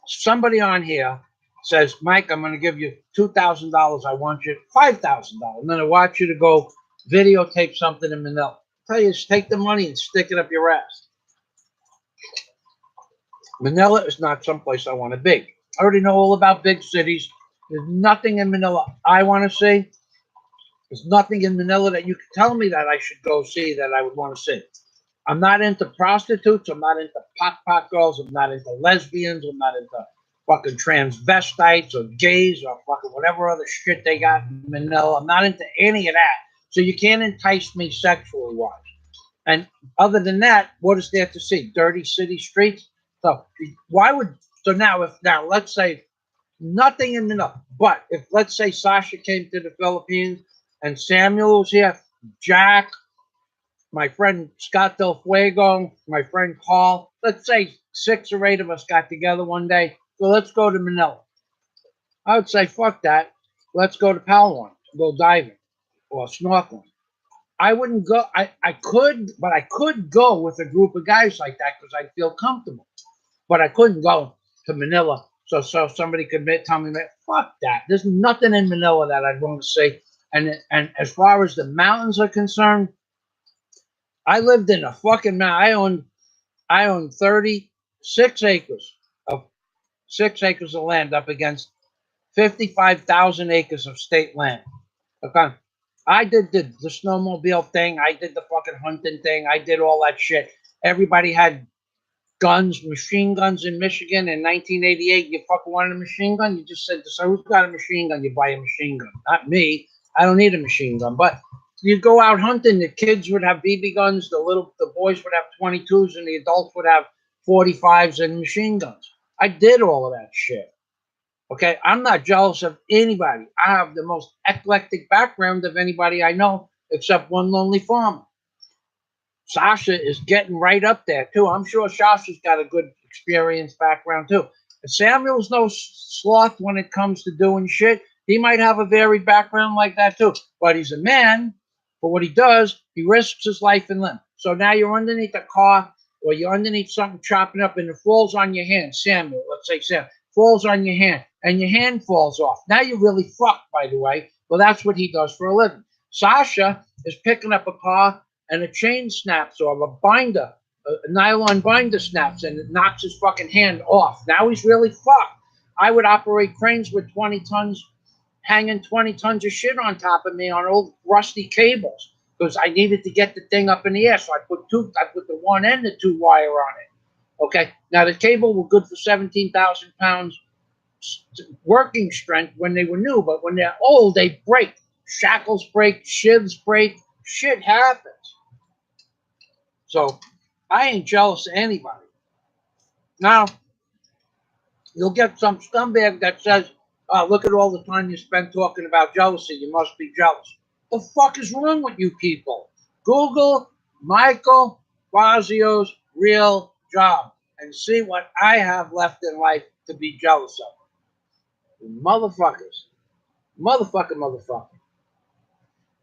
somebody on here says, Mike, I'm going to give you $2,000. I want you $5,000. I'm going to want you to go videotape something in Manila. I tell you, just take the money and stick it up your ass. Manila is not someplace I want to be. I already know all about big cities. There's nothing in Manila I want to see. There's nothing in Manila that you can tell me that I should go see that I would want to see. I'm not into prostitutes. I'm not into pot girls. I'm not into lesbians. I'm not into fucking transvestites or gays or fucking whatever other shit they got in Manila. I'm not into any of that. So you can't entice me sexually wise. And other than that, what is there to see? Dirty city streets. So now let's say nothing in Manila. But if let's say Sasha came to the Philippines and Samuel was here, Jack, my friend Scott Del Fuego, my friend Carl, let's say 6 or 8 of us got together one day. So let's go to Manila. I would say, fuck that. Let's go to Palawan, go diving or snorkeling. I wouldn't go. I could go with a group of guys like that because I feel comfortable. But I couldn't go to Manila so somebody could tell me, fuck that. There's nothing in Manila that I'd want to see. And as far as the mountains are concerned, I lived in a fucking mountain. I own 36 acres of 6 acres of land up against 55,000 acres of state land. Okay. I did the snowmobile thing. I did the fucking hunting thing. I did all that shit. Everybody had guns, machine guns in Michigan in 1988. You fucking wanted a machine gun? You just said, so who's got a machine gun? You buy a machine gun. Not me. I don't need a machine gun. But you go out hunting, the kids would have BB guns, the boys would have 22s, and the adults would have 45s and machine guns. I did all of that shit. Okay, I'm not jealous of anybody. I have the most eclectic background of anybody I know, except one lonely farmer. Sasha is getting right up there, too. I'm sure Sasha's got a good experience background, too. And Samuel's no sloth when it comes to doing shit. He might have a varied background like that, too. But he's a man. For what he does, he risks his life and limb. So now you're underneath a car or you're underneath something chopping up and it falls on your hand. Samuel, let's say Sam. falls on your hand, and your hand falls off. Now you're really fucked, by the way. Well, that's what he does for a living. Sasha is picking up a car, and a chain snaps, or a binder, a nylon binder snaps, and it knocks his fucking hand off. Now he's really fucked. I would operate cranes with 20 tons, hanging 20 tons of shit on top of me on old rusty cables, because I needed to get the thing up in the air. So I put the one and the two wire on it. Okay. Now the cable were good for 17,000 pounds working strength when they were new, but when they're old, they break. Shackles break, shivs break, shit happens. So I ain't jealous of anybody. Now, you'll get some scumbag that says, oh, look at all the time you spent talking about jealousy. You must be jealous. The fuck is wrong with you people? Google Michael Fazio's real job and see what I have left in life to be jealous of. Motherfuckers. Motherfucker.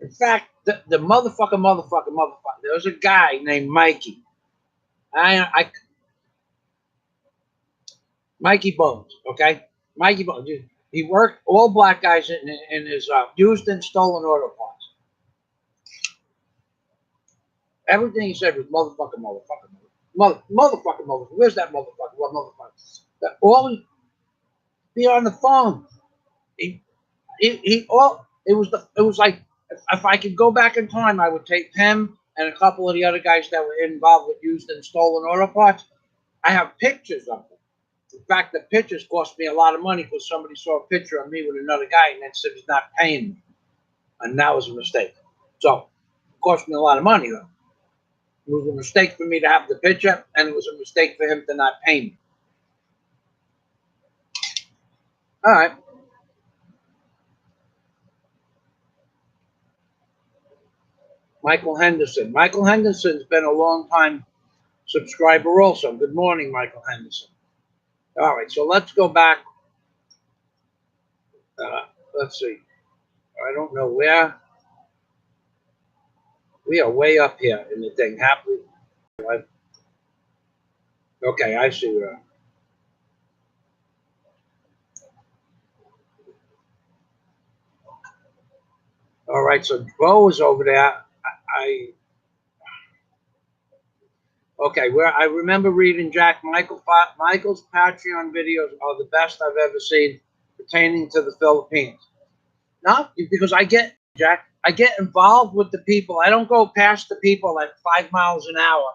In fact, the motherfucker. There was a guy named Mikey. Mikey Bones, okay? Mikey Bones. He worked all black guys in his used and stolen auto parts. Everything he said was motherfucker. Where's that motherfucker? What motherfucker? All he be on the phone. It was like if I could go back in time, I would take him and a couple of the other guys that were involved with used and stolen auto parts. I have pictures of them. In fact, the pictures cost me a lot of money because somebody saw a picture of me with another guy and then said he's not paying me. And that was a mistake. So it cost me a lot of money, though. It was a mistake for me to have the picture, and it was a mistake for him to not pay me. All right. Michael Henderson. Michael Henderson's been a long time subscriber also. Good morning, Michael Henderson. All right, so let's go back. Let's see. I don't know where. We are way up here in the thing. Happy. Okay, I see where. All right, so Bo is over there. Okay, where I remember reading Jack Michael's Patreon videos are the best I've ever seen pertaining to the Philippines. Not because I get involved with the people. I don't go past the people at 5 miles an hour,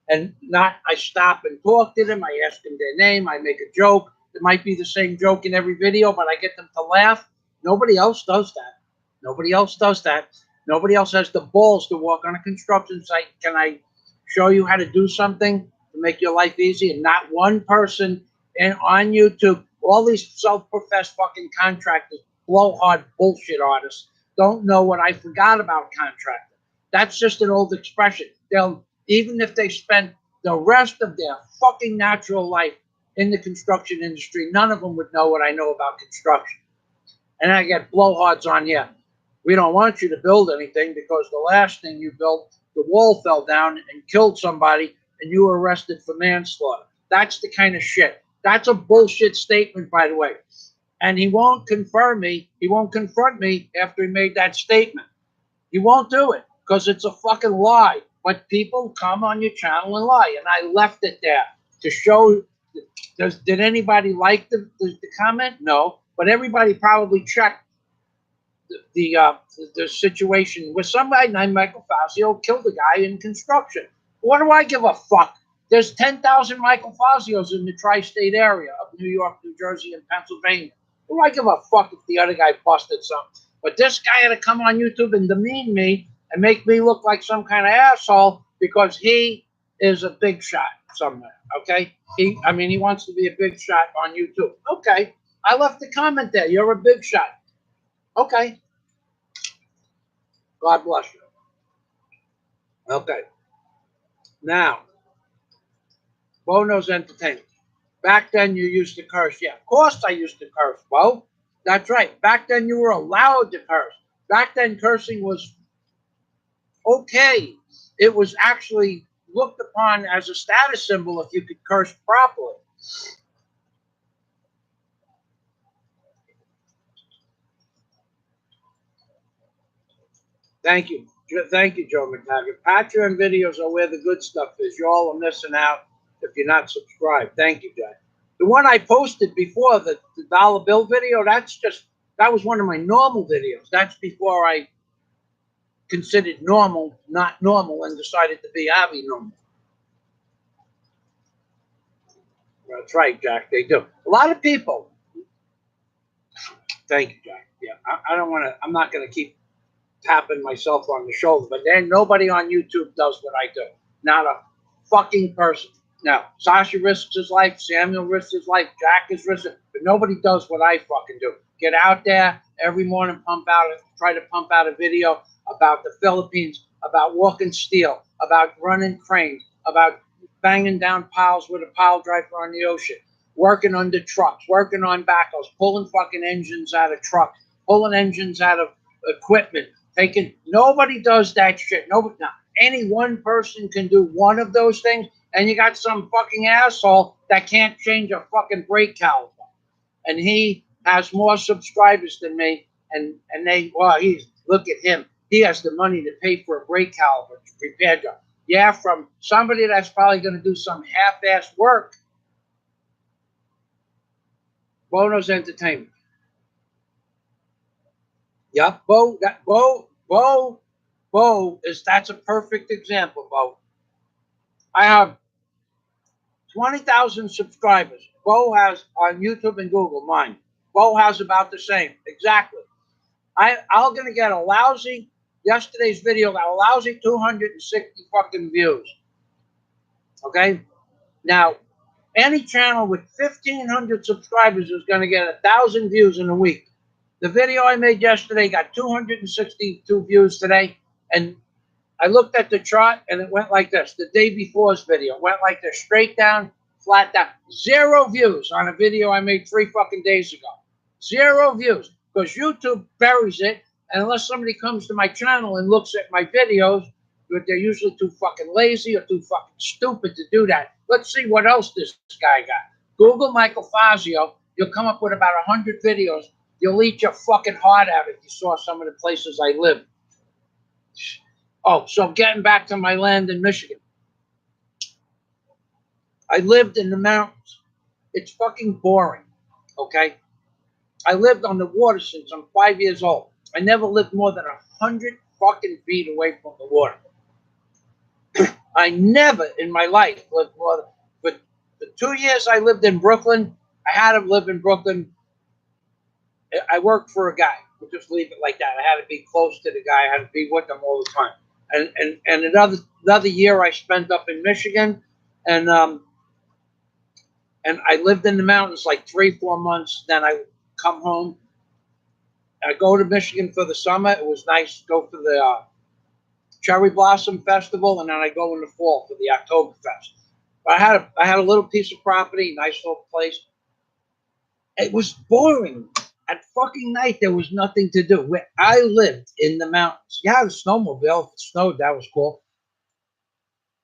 and not. I stop and talk to them. I ask them their name. I make a joke. It might be the same joke in every video, but I get them to laugh. Nobody else does that. Nobody else does that. Nobody else has the balls to walk on a construction site. Can I show you how to do something to make your life easy? And not one person on YouTube, all these self-professed fucking contractors, blowhard bullshit artists, don't know what I forgot about contractor. That's just an old expression. They'll, even if they spend the rest of their fucking natural life in the construction industry, none of them would know what I know about construction. And I get blowhards on here. We don't want you to build anything because the last thing you built, the wall fell down and killed somebody and you were arrested for manslaughter. That's the kind of shit. That's a bullshit statement, by the way. And he won't confirm me. He won't confront me after he made that statement. He won't do it because it's a fucking lie. But people come on your channel and lie. And I left it there to show. Did anybody like the comment? No. But everybody probably checked the situation where somebody named Michael Fazio killed a guy in construction. What do I give a fuck? There's 10,000 Michael Fazios in the tri-state area of New York, New Jersey, and Pennsylvania. What do I give a fuck if the other guy busted something? But this guy had to come on YouTube and demean me and make me look like some kind of asshole because he is a big shot somewhere, okay? He wants to be a big shot on YouTube. Okay, I left the comment there. You're a big shot. Okay. God bless you. Okay. Now, Bono's Entertainment. Back then you used to curse. Yeah, of course I used to curse, Bo. That's right. Back then you were allowed to curse. Back then cursing was okay. It was actually looked upon as a status symbol if you could curse properly. Thank you. Thank you, Joe McTaggart. Patreon videos are where the good stuff is. You all are missing out if you're not subscribed. Thank you, Jack. The one I posted before, the dollar bill video, that was one of my normal videos. That's before I considered normal, not normal, and decided to be abnormal. That's right, Jack. They do. A lot of people. Thank you, Jack. Yeah, I don't want to. I'm not going to keep tapping myself on the shoulder, but then nobody on YouTube does what I do. Not a fucking person. Now, Sasha risks his life, Samuel risks his life, Jack is risking, but nobody does what I fucking do. Get out there every morning, try to pump out a video about the Philippines, about walking steel, about running cranes, about banging down piles with a pile driver on the ocean, working under trucks, working on backhoes, pulling fucking engines out of trucks, pulling engines out of equipment, nobody does that shit. Nobody, now, any one person can do one of those things, and you got some fucking asshole that can't change a fucking brake caliper, and he has more subscribers than me, and he's, look at him, he has the money to pay for a brake caliper repair job. Yeah, from somebody that's probably going to do some half-ass work. Bono's Entertainment. Yep, Bo that's a perfect example, Bo. I have 20,000 subscribers. Bo has on YouTube and Google, mine. Bo has about the same. Exactly. I'm going to get yesterday's video got a lousy 260 fucking views. Okay? Now, any channel with 1,500 subscribers is going to get 1,000 views in a week. The video I made yesterday got 262 views today, and I looked at the chart and it went like this. The day before's video went like this, straight down, flat down. 0 views on a video I made 3 fucking days ago. 0 views because YouTube buries it. And unless somebody comes to my channel and looks at my videos, but they're usually too fucking lazy or too fucking stupid to do that. Let's see what else this guy got. Google Michael Fazio. You'll come up with about 100 videos. You'll eat your fucking heart out if you saw some of the places I live. Oh, so getting back to my land in Michigan. I lived in the mountains. It's fucking boring, okay? I lived on the water since I'm 5 years old. I never lived more than 100 fucking feet away from the water. I never in my life lived more than, but the 2 years I lived in Brooklyn, I had to live in Brooklyn. I worked for a guy. We'll just leave it like that. I had to be close to the guy. I had to be with him all the time. And another year I spent up in Michigan, and I lived in the mountains like 3-4 months. Then I come home. I go to Michigan for the summer. It was nice to go for the Cherry Blossom Festival, and then I go in the fall for the Oktoberfest. But I had a little piece of property, nice little place. It was boring. At fucking night, there was nothing to do. Where I lived in the mountains. Yeah, the snowmobile. If it snowed, that was cool.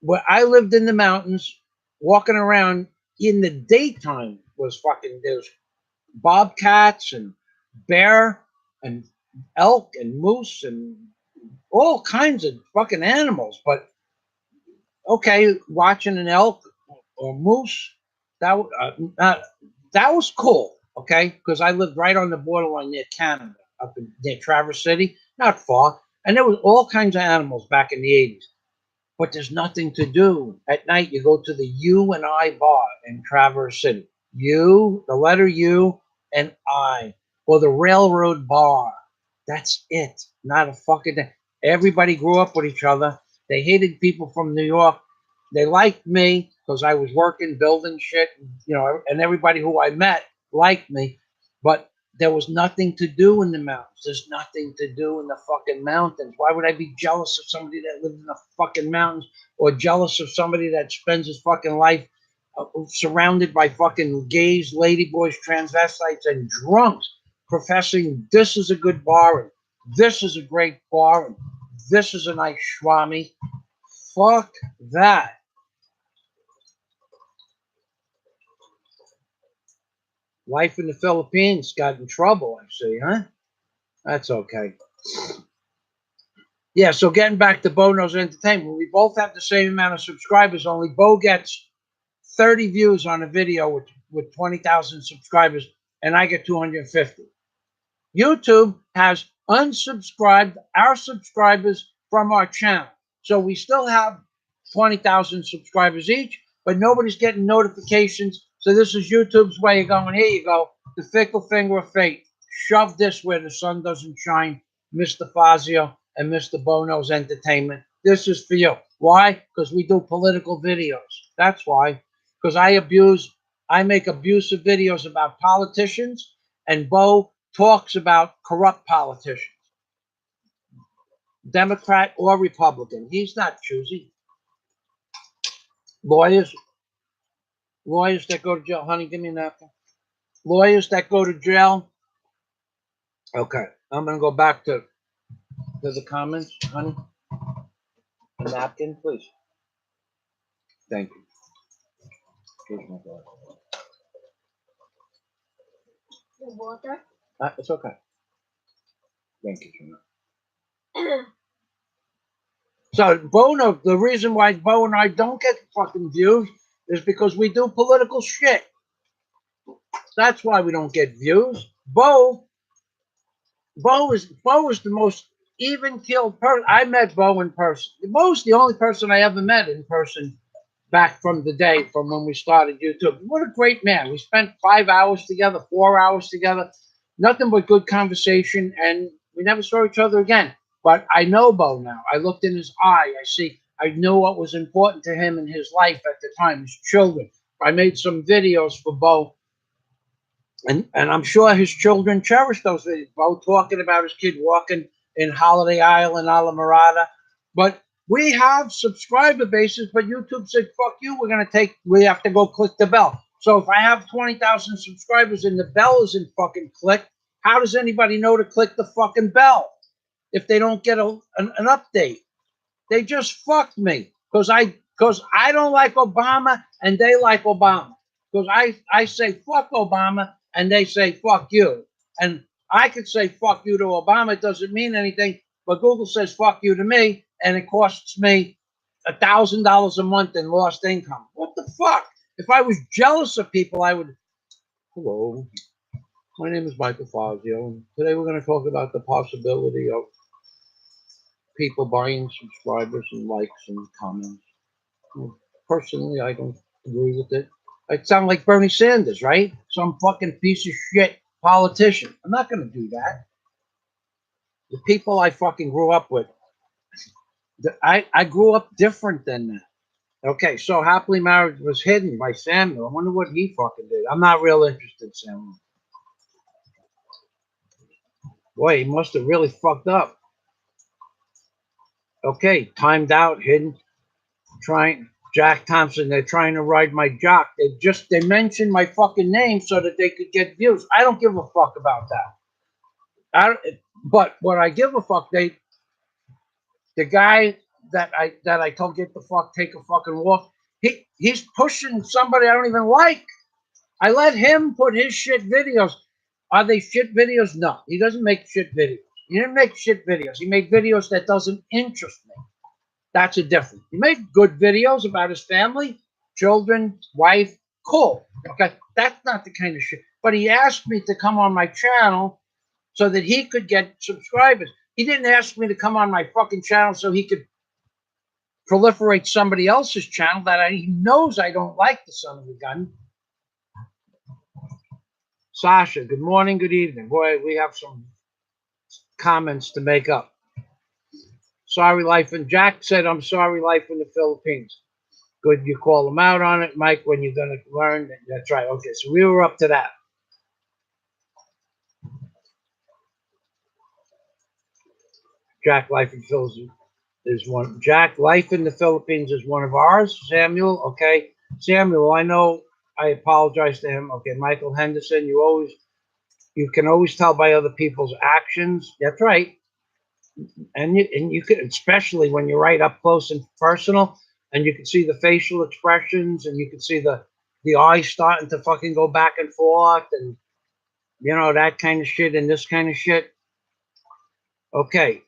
Where I lived in the mountains, walking around in the daytime was fucking, there's bobcats and bear and elk and moose and all kinds of fucking animals. But okay, watching an elk or moose, that that was cool. Okay, because I lived right on the borderline near Canada, up near Traverse City, not far, and there was all kinds of animals back in the 80s. But there's nothing to do. At night, you go to the U and I bar in Traverse City. U, the letter U, and I, or the Railroad Bar. That's it. Not a fucking thing. Everybody grew up with each other. They hated people from New York. They liked me because I was working, building shit, and everybody who I met liked me. But there was nothing to do in the mountains. There's nothing to do in the fucking mountains. Why would I be jealous of somebody that lives in the fucking mountains, or jealous of somebody that spends his fucking life surrounded by fucking gays, ladyboys, transvestites, and drunks, professing this is a good bar and this is a great bar and this is a nice schwami? Fuck that. Life in the Philippines got in trouble, I see, huh? That's okay. Yeah, so getting back to Bo Knows Entertainment, we both have the same amount of subscribers, only Bo gets 30 views on a video with 20,000 subscribers, and I get 250. YouTube has unsubscribed our subscribers from our channel. So we still have 20,000 subscribers each, but nobody's getting notifications. So this is YouTube's way of going, here you go, the fickle finger of fate. Shove this where the sun doesn't shine, Mr. Fazio and Mr. Bo Knows Entertainment. This is for you. Why? Because we do political videos. That's why. Because I make abusive videos about politicians, and Bo talks about corrupt politicians, Democrat or Republican. He's not choosy. Lawyers, lawyers that go to jail. Honey, give me a napkin. Lawyers that go to jail. Okay, I'm gonna go back to the comments, honey. A napkin, please. Thank you. Here's my glass. The water. It's okay. Thank you, Gina. So Bono, the reason why Bo and I don't get fucking views is because we do political shit. That's why we don't get views. Bo is the most even keeled person. I met Bo in person. Bo's the only person I ever met in person back from the day from when we started YouTube. What a great man. We spent 5 hours together, 4 hours together, nothing but good conversation, and we never saw each other again. But I know Bo now. I looked in his eye. I knew what was important to him in his life at the time, his children. I made some videos for Bo, and I'm sure his children cherish those videos. Bo talking about his kid walking in Holiday Island, a la Mirada. But we have subscriber bases, but YouTube said, fuck you, we have to go click the bell. So if I have 20,000 subscribers and the bell isn't fucking clicked, how does anybody know to click the fucking bell if they don't get an update? They just fucked me because I don't like Obama and they like Obama. Because I say fuck Obama and they say fuck you. And I could say fuck you to Obama, it doesn't mean anything, but Google says fuck you to me, and it costs me $1,000 a month in lost income. What the fuck? If I was jealous of people, I would. Hello, my name is Michael Fazio. Today we're going to talk about the possibility of people buying subscribers and likes and comments. Personally, I don't agree with it. I sound like Bernie Sanders, right? Some fucking piece of shit politician. I'm not going to do that. The people I fucking grew up with, I grew up different than that. Okay, so Happily Married was hidden by Samuel. I wonder what he fucking did. I'm not real interested, Samuel. Boy, he must have really fucked up. Okay, timed out, hidden, trying. Jack Thompson, they're trying to ride my jock. They mentioned my fucking name so that they could get views. I don't give a fuck about that. But what I give a fuck, the guy that I told get the fuck, take a fucking walk. He's pushing somebody I don't even like. I let him put his shit videos. Are they shit videos? No, he doesn't make shit videos. He didn't make shit videos. He made videos that doesn't interest me. That's a difference. He made good videos about his family, children, wife. Cool. Okay, that's not the kind of shit. But he asked me to come on my channel so that he could get subscribers. He didn't ask me to come on my fucking channel so he could proliferate somebody else's channel that he knows I don't like, the son of a gun. Sasha, good morning, good evening. Boy, we have some comments to make up. Sorry, life. And Jack said, I'm sorry, life in the Philippines. Good, you call them out on it, Mike, when you're going to learn. That's right. Okay, so we were up to that. Jack, life in the Philippines is one. Jack, life in the Philippines is one of ours. Samuel, okay. Samuel, I know I apologize to him. Okay, Michael Henderson, you can always tell by other people's actions. That's right. And you can, especially when you're right up close and personal, and you can see the facial expressions, and you can see the eyes starting to fucking go back and forth, and that kind of shit and this kind of shit. Okay,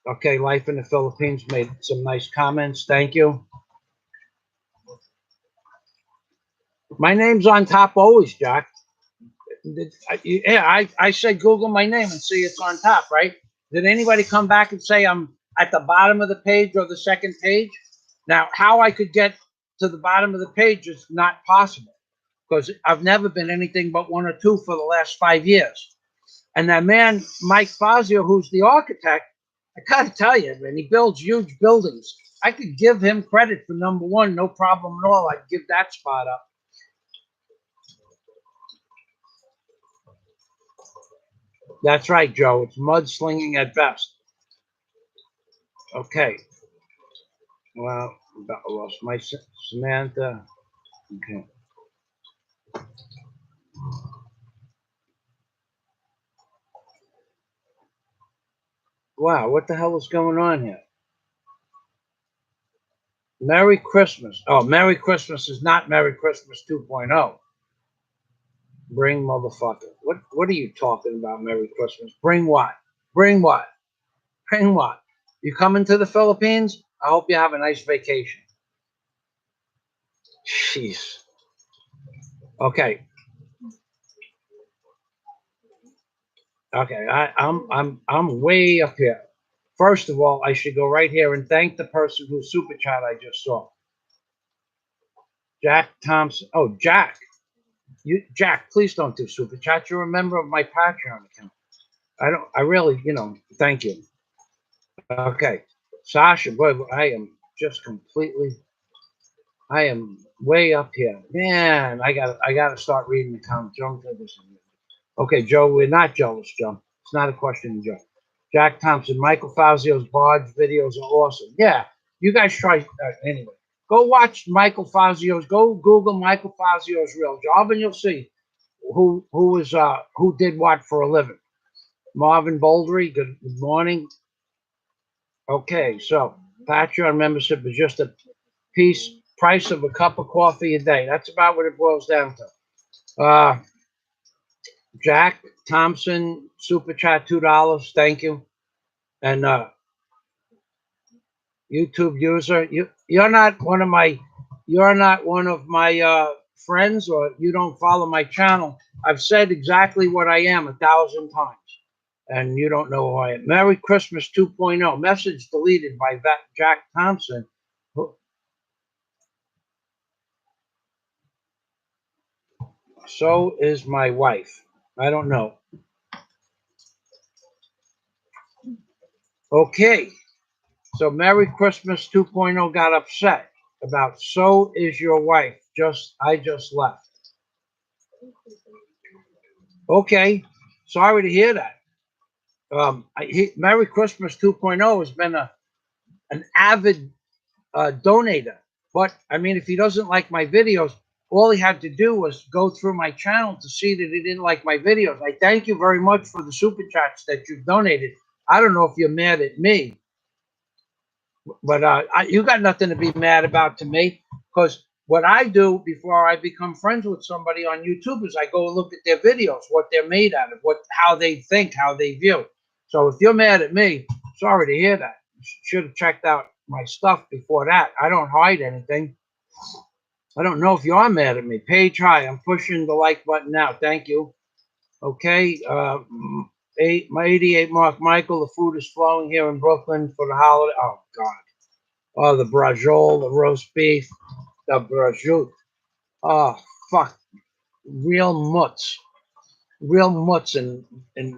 Okay, Life in the Philippines made some nice comments. Thank you. My name's on top always, Jack. Yeah, I said Google my name and see it's on top, right? Did anybody come back and say I'm at the bottom of the page or the second page? Now, how I could get to the bottom of the page is not possible because I've never been anything but one or two for the last 5 years. And that man, Mike Fazio, who's the architect, I gotta tell you, man, he builds huge buildings. I could give him credit for number one, no problem at all. I'd give that spot up. That's right, Joe. It's mudslinging at best. Okay. Well, I lost my Samantha. Okay. Wow, what the hell is going on here? Merry Christmas. Oh, Merry Christmas is not Merry Christmas 2.0. Bring motherfucker. What are you talking about, Merry Christmas? Bring what? Bring what? Bring what? You coming to the Philippines? I hope you have a nice vacation. Jeez. Okay. Okay. I'm way up here. First of all, I should go right here and thank the person whose super chat I just saw. Jack Thompson. Oh, Jack. Jack, please don't do super chat. You're a member of my Patreon account. I really, thank you. Okay. Sasha, boy, I am way up here. Man, I gotta start reading the comments. Okay, Joe, we're not jealous, Joe. It's not a question of Joe. Jack Thompson, Michael Fazio's barge videos are awesome. Yeah, you guys try anyway. Go watch Michael Fazio's. Go Google Michael Fazio's real job, and you'll see who did what for a living. Marvin Boldry, good morning. Okay, so Patreon membership is just a price of a cup of coffee a day. That's about what it boils down to. Jack Thompson, super chat $2. Thank you. And YouTube user, you're not one of my friends, or you don't follow my channel. I've said exactly what I am 1,000 times, and you don't know who I am. Merry Christmas 2.0. Message deleted by Jack Thompson. So is my wife. I don't know. Okay. So Merry Christmas 2.0 got upset about so is your wife. I just left. Okay. Sorry to hear that. Merry Christmas 2.0 has been an avid donator. But I mean, if he doesn't like my videos, all he had to do was go through my channel to see that he didn't like my videos. I thank you very much for the super chats that you've donated. I don't know if you're mad at me, but you got nothing to be mad about to me, because what I do before I become friends with somebody on YouTube is I go and look at their videos, what they're made out of, how they think, how they view. So if you're mad at me, sorry to hear that. You should have checked out my stuff before that. I don't hide anything. I don't know if you are mad at me. Page high. I'm pushing the like button now. Thank you. Okay. My 88 Mark Michael. The food is flowing here in Brooklyn for the holiday. Oh God. Oh, the brajol, the roast beef, the brajut. Oh, fuck. Real mutts. Real mutts in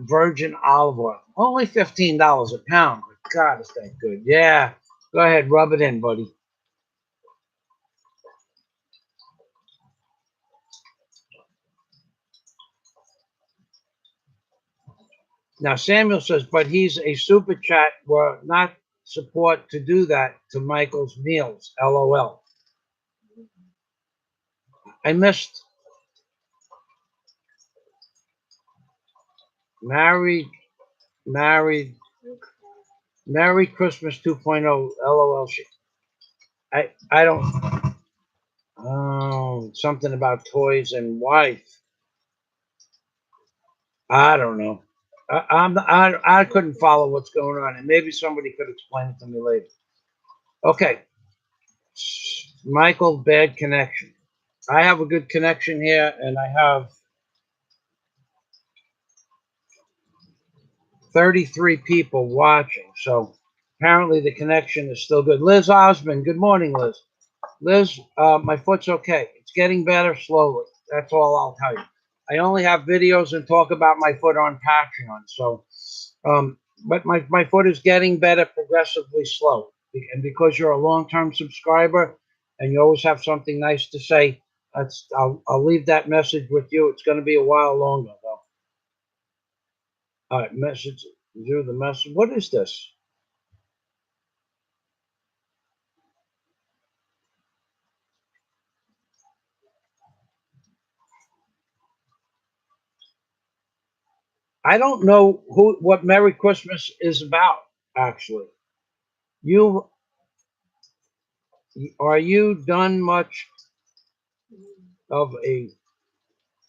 virgin olive oil. Only $15 a pound. But God, is that good. Yeah. Go ahead, rub it in, buddy. Now, Samuel says, but he's a super chat. We're not support to do that to Michael's meals. LOL. I missed married, married, Merry Christmas 2.0. LOL. I don't. Oh, something about toys and wife. I don't know. I couldn't follow what's going on, and maybe somebody could explain it to me later. Okay, Michael, bad connection. I have a good connection here, and I have 33 people watching. So apparently the connection is still good. Liz Osmond, good morning, Liz. Liz, my foot's okay. It's getting better slowly. That's all I'll tell you. I only have videos and talk about my foot on Patreon. So, but my foot is getting better progressively slow. And because you're a long-term subscriber and you always have something nice to say, I'll leave that message with you. It's going to be a while longer, though. All right, message. Do the message. What is this? I don't know what Merry Christmas is about, actually. You are you done much of a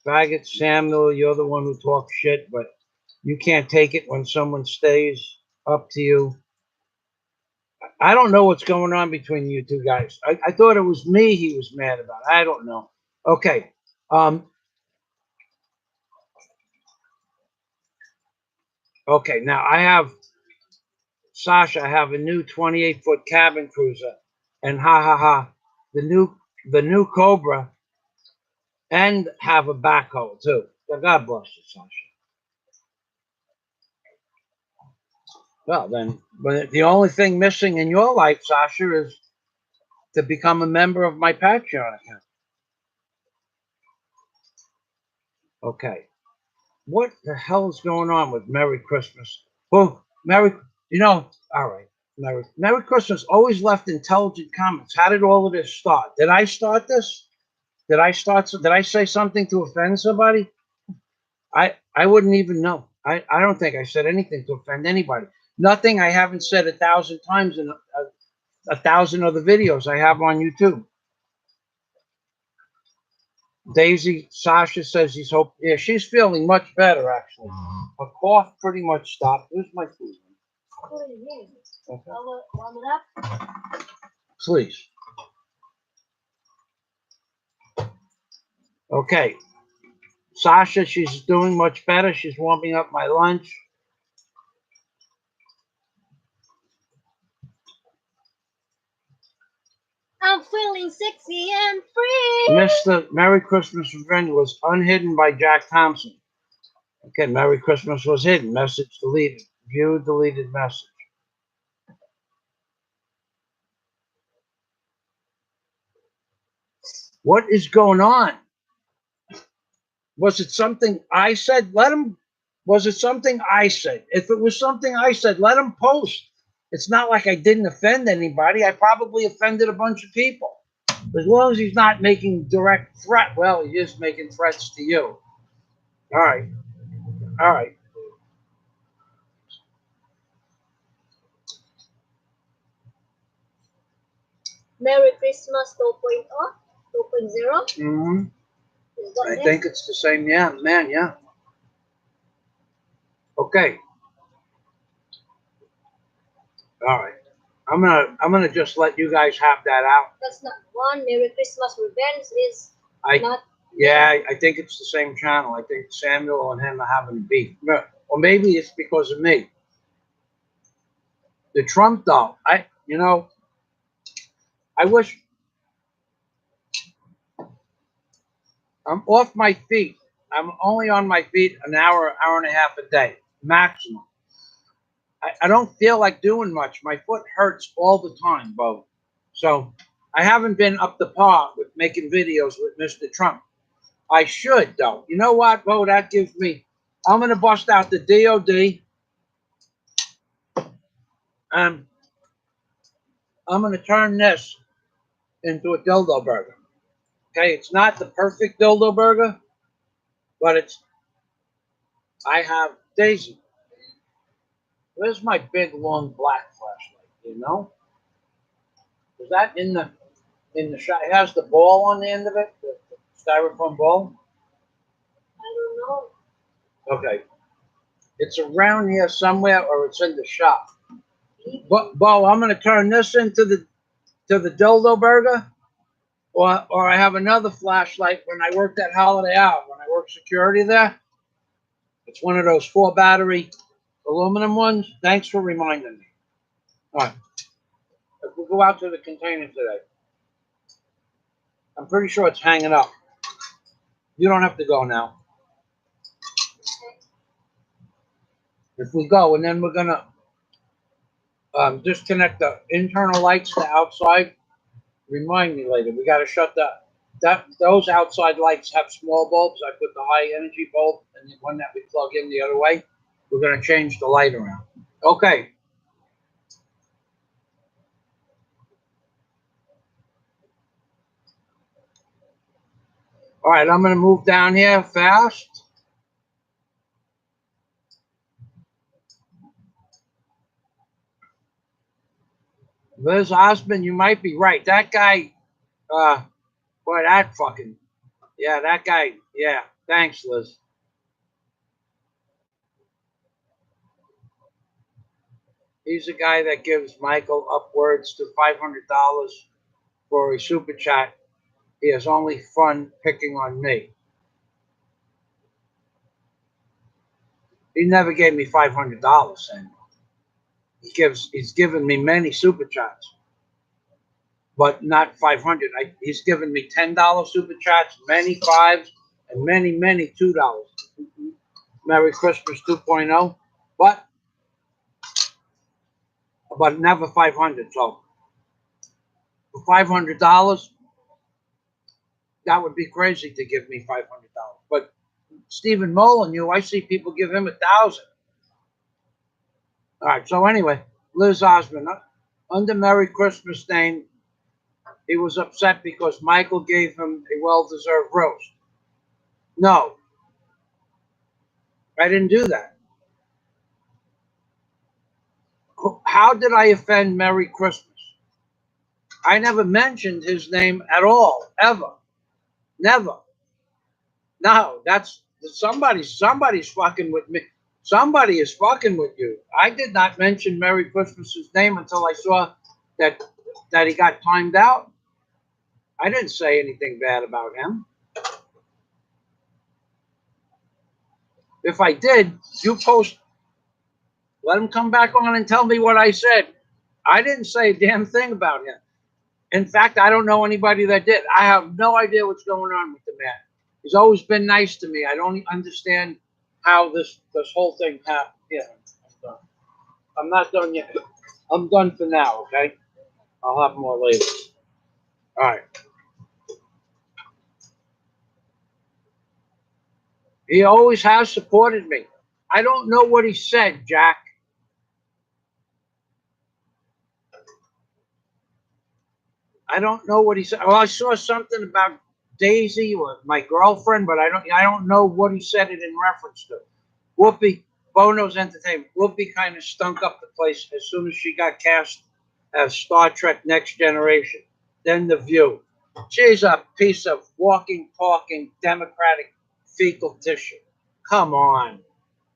faggot, Samuel? You're the one who talks shit, but you can't take it when someone stays up to you. I don't know what's going on between you two guys. I thought it was me he was mad about. I don't know. Okay. Okay, now I have Sasha, I have a new 28-foot cabin cruiser, and ha ha ha, the new Cobra, and have a backhoe too. So God bless you, Sasha. Well, then, but the only thing missing in your life, Sasha, is to become a member of my Patreon account. Okay, what the hell is going on with Merry Christmas? Well, all right. Merry Christmas always left intelligent comments. How did all of this start? Did I start this? Did I say something to offend somebody? I wouldn't even know. I don't think I said anything to offend anybody. Nothing I haven't said 1,000 times in 1,000 other videos I have on YouTube. Daisy, Sasha says yeah, she's feeling much better actually. Her cough pretty much stopped. Where's my food? Okay. Please. Okay. Sasha, she's doing much better. She's warming up my lunch. I'm feeling sexy and free. Mr. Merry Christmas Revenge was unhidden by Jack Thompson. Okay, Merry Christmas was hidden. Message deleted. View deleted message. What is going on? Was it something I said? Was it something I said? If it was something I said, let him post. It's not like I didn't offend anybody. I probably offended a bunch of people. As long as he's not making direct threat, well, he is making threats to you. All right. All right. Merry Christmas 2.0, 2.0. Mm-hmm. I think it's the same. Yeah, man. Yeah. Okay. All right. I'm gonna just let you guys have that out. That's not one. Merry Christmas Revenge is not. Yeah, I think it's the same channel. I think Samuel and him are having a beef, or maybe it's because of me. The Trump doll. I wish I'm off my feet. I'm only on my feet an hour, hour and a half a day maximum. I don't feel like doing much. My foot hurts all the time, Bo. So I haven't been up to par with making videos with Mr. Trump. I should, though. You know what, Bo? That gives me. I'm going to bust out the DOD. I'm going to turn this into a dildo burger. Okay, it's not the perfect dildo burger, but I have Daisy. Where's my big long black flashlight? You know, is that in the shot? It has the ball on the end of it, the styrofoam ball. I don't know. Okay. It's around here somewhere, or it's in the shop. But Bo, I'm gonna turn this into the dildo burger, or I have another flashlight when I worked at Holiday Hour. When I worked security there, it's one of those 4 battery aluminum ones. Thanks for reminding me. All right, we'll go out to the container today. I'm pretty sure it's hanging up. You don't have to go now. If we go, and then we're gonna disconnect the internal lights to outside. Remind me later. We got to shut those outside lights have small bulbs. I put the high energy bulb and the one that we plug in the other way. We're going to change the light around. Okay. All right, I'm going to move down here fast. Liz Osmond, you might be right. That guy, boy, that fucking, yeah, that guy, yeah. Thanks, Liz. He's a guy that gives Michael upwards to $500 for a super chat. He has only fun picking on me. He never gave me $500, and he's given me many super chats, but not 500. He's given me $10 super chats, many fives, and many $2. Merry Christmas 2.0, but never 500. So for $500, that would be crazy to give me $500. But Stephen Molyneux, I see people give him 1,000. All right. So anyway, Liz Osmond, under Merry Christmas name, he was upset because Michael gave him a well-deserved roast. No, I didn't do that. How did I offend Merry Christmas? I never mentioned his name at all, ever. Never. No, that's somebody's fucking with me. Somebody is fucking with you. I did not mention Merry Christmas's name until I saw that he got timed out. I didn't say anything bad about him. If I did, you post. Let him come back on and tell me what I said. I didn't say a damn thing about him. In fact, I don't know anybody that did. I have no idea what's going on with the man. He's always been nice to me. I don't understand how this whole thing happened. Yeah, I'm done. I'm not done yet. I'm done for now, okay? I'll have more later. All right. He always has supported me. I don't know what he said, Jack. I don't know what he said. Well, I saw something about Daisy or my girlfriend, but I don't know what he said it in reference to. Whoopi, Bono's Entertainment. Whoopi kind of stunk up the place as soon as she got cast as Star Trek Next Generation. Then The View. She's a piece of walking, talking, Democratic fecal tissue. Come on.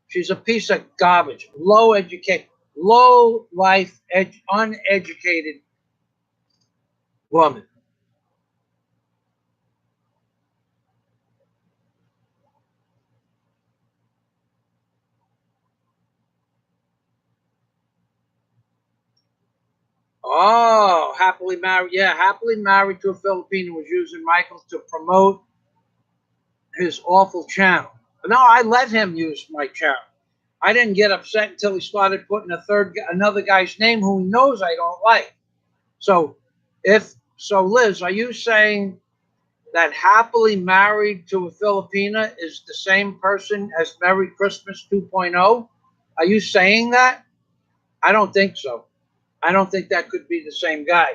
She's a piece of garbage. Low educated, low life, uneducated woman. Oh, happily married. Yeah, happily married to a Filipino was using Michael to promote his awful channel. No, I let him use my channel. I didn't get upset until he started putting another guy's name who he knows I don't like. So, Liz, are you saying that happily married to a Filipina is the same person as Merry Christmas 2.0? Are you saying that? I don't think so. I don't think that could be the same guy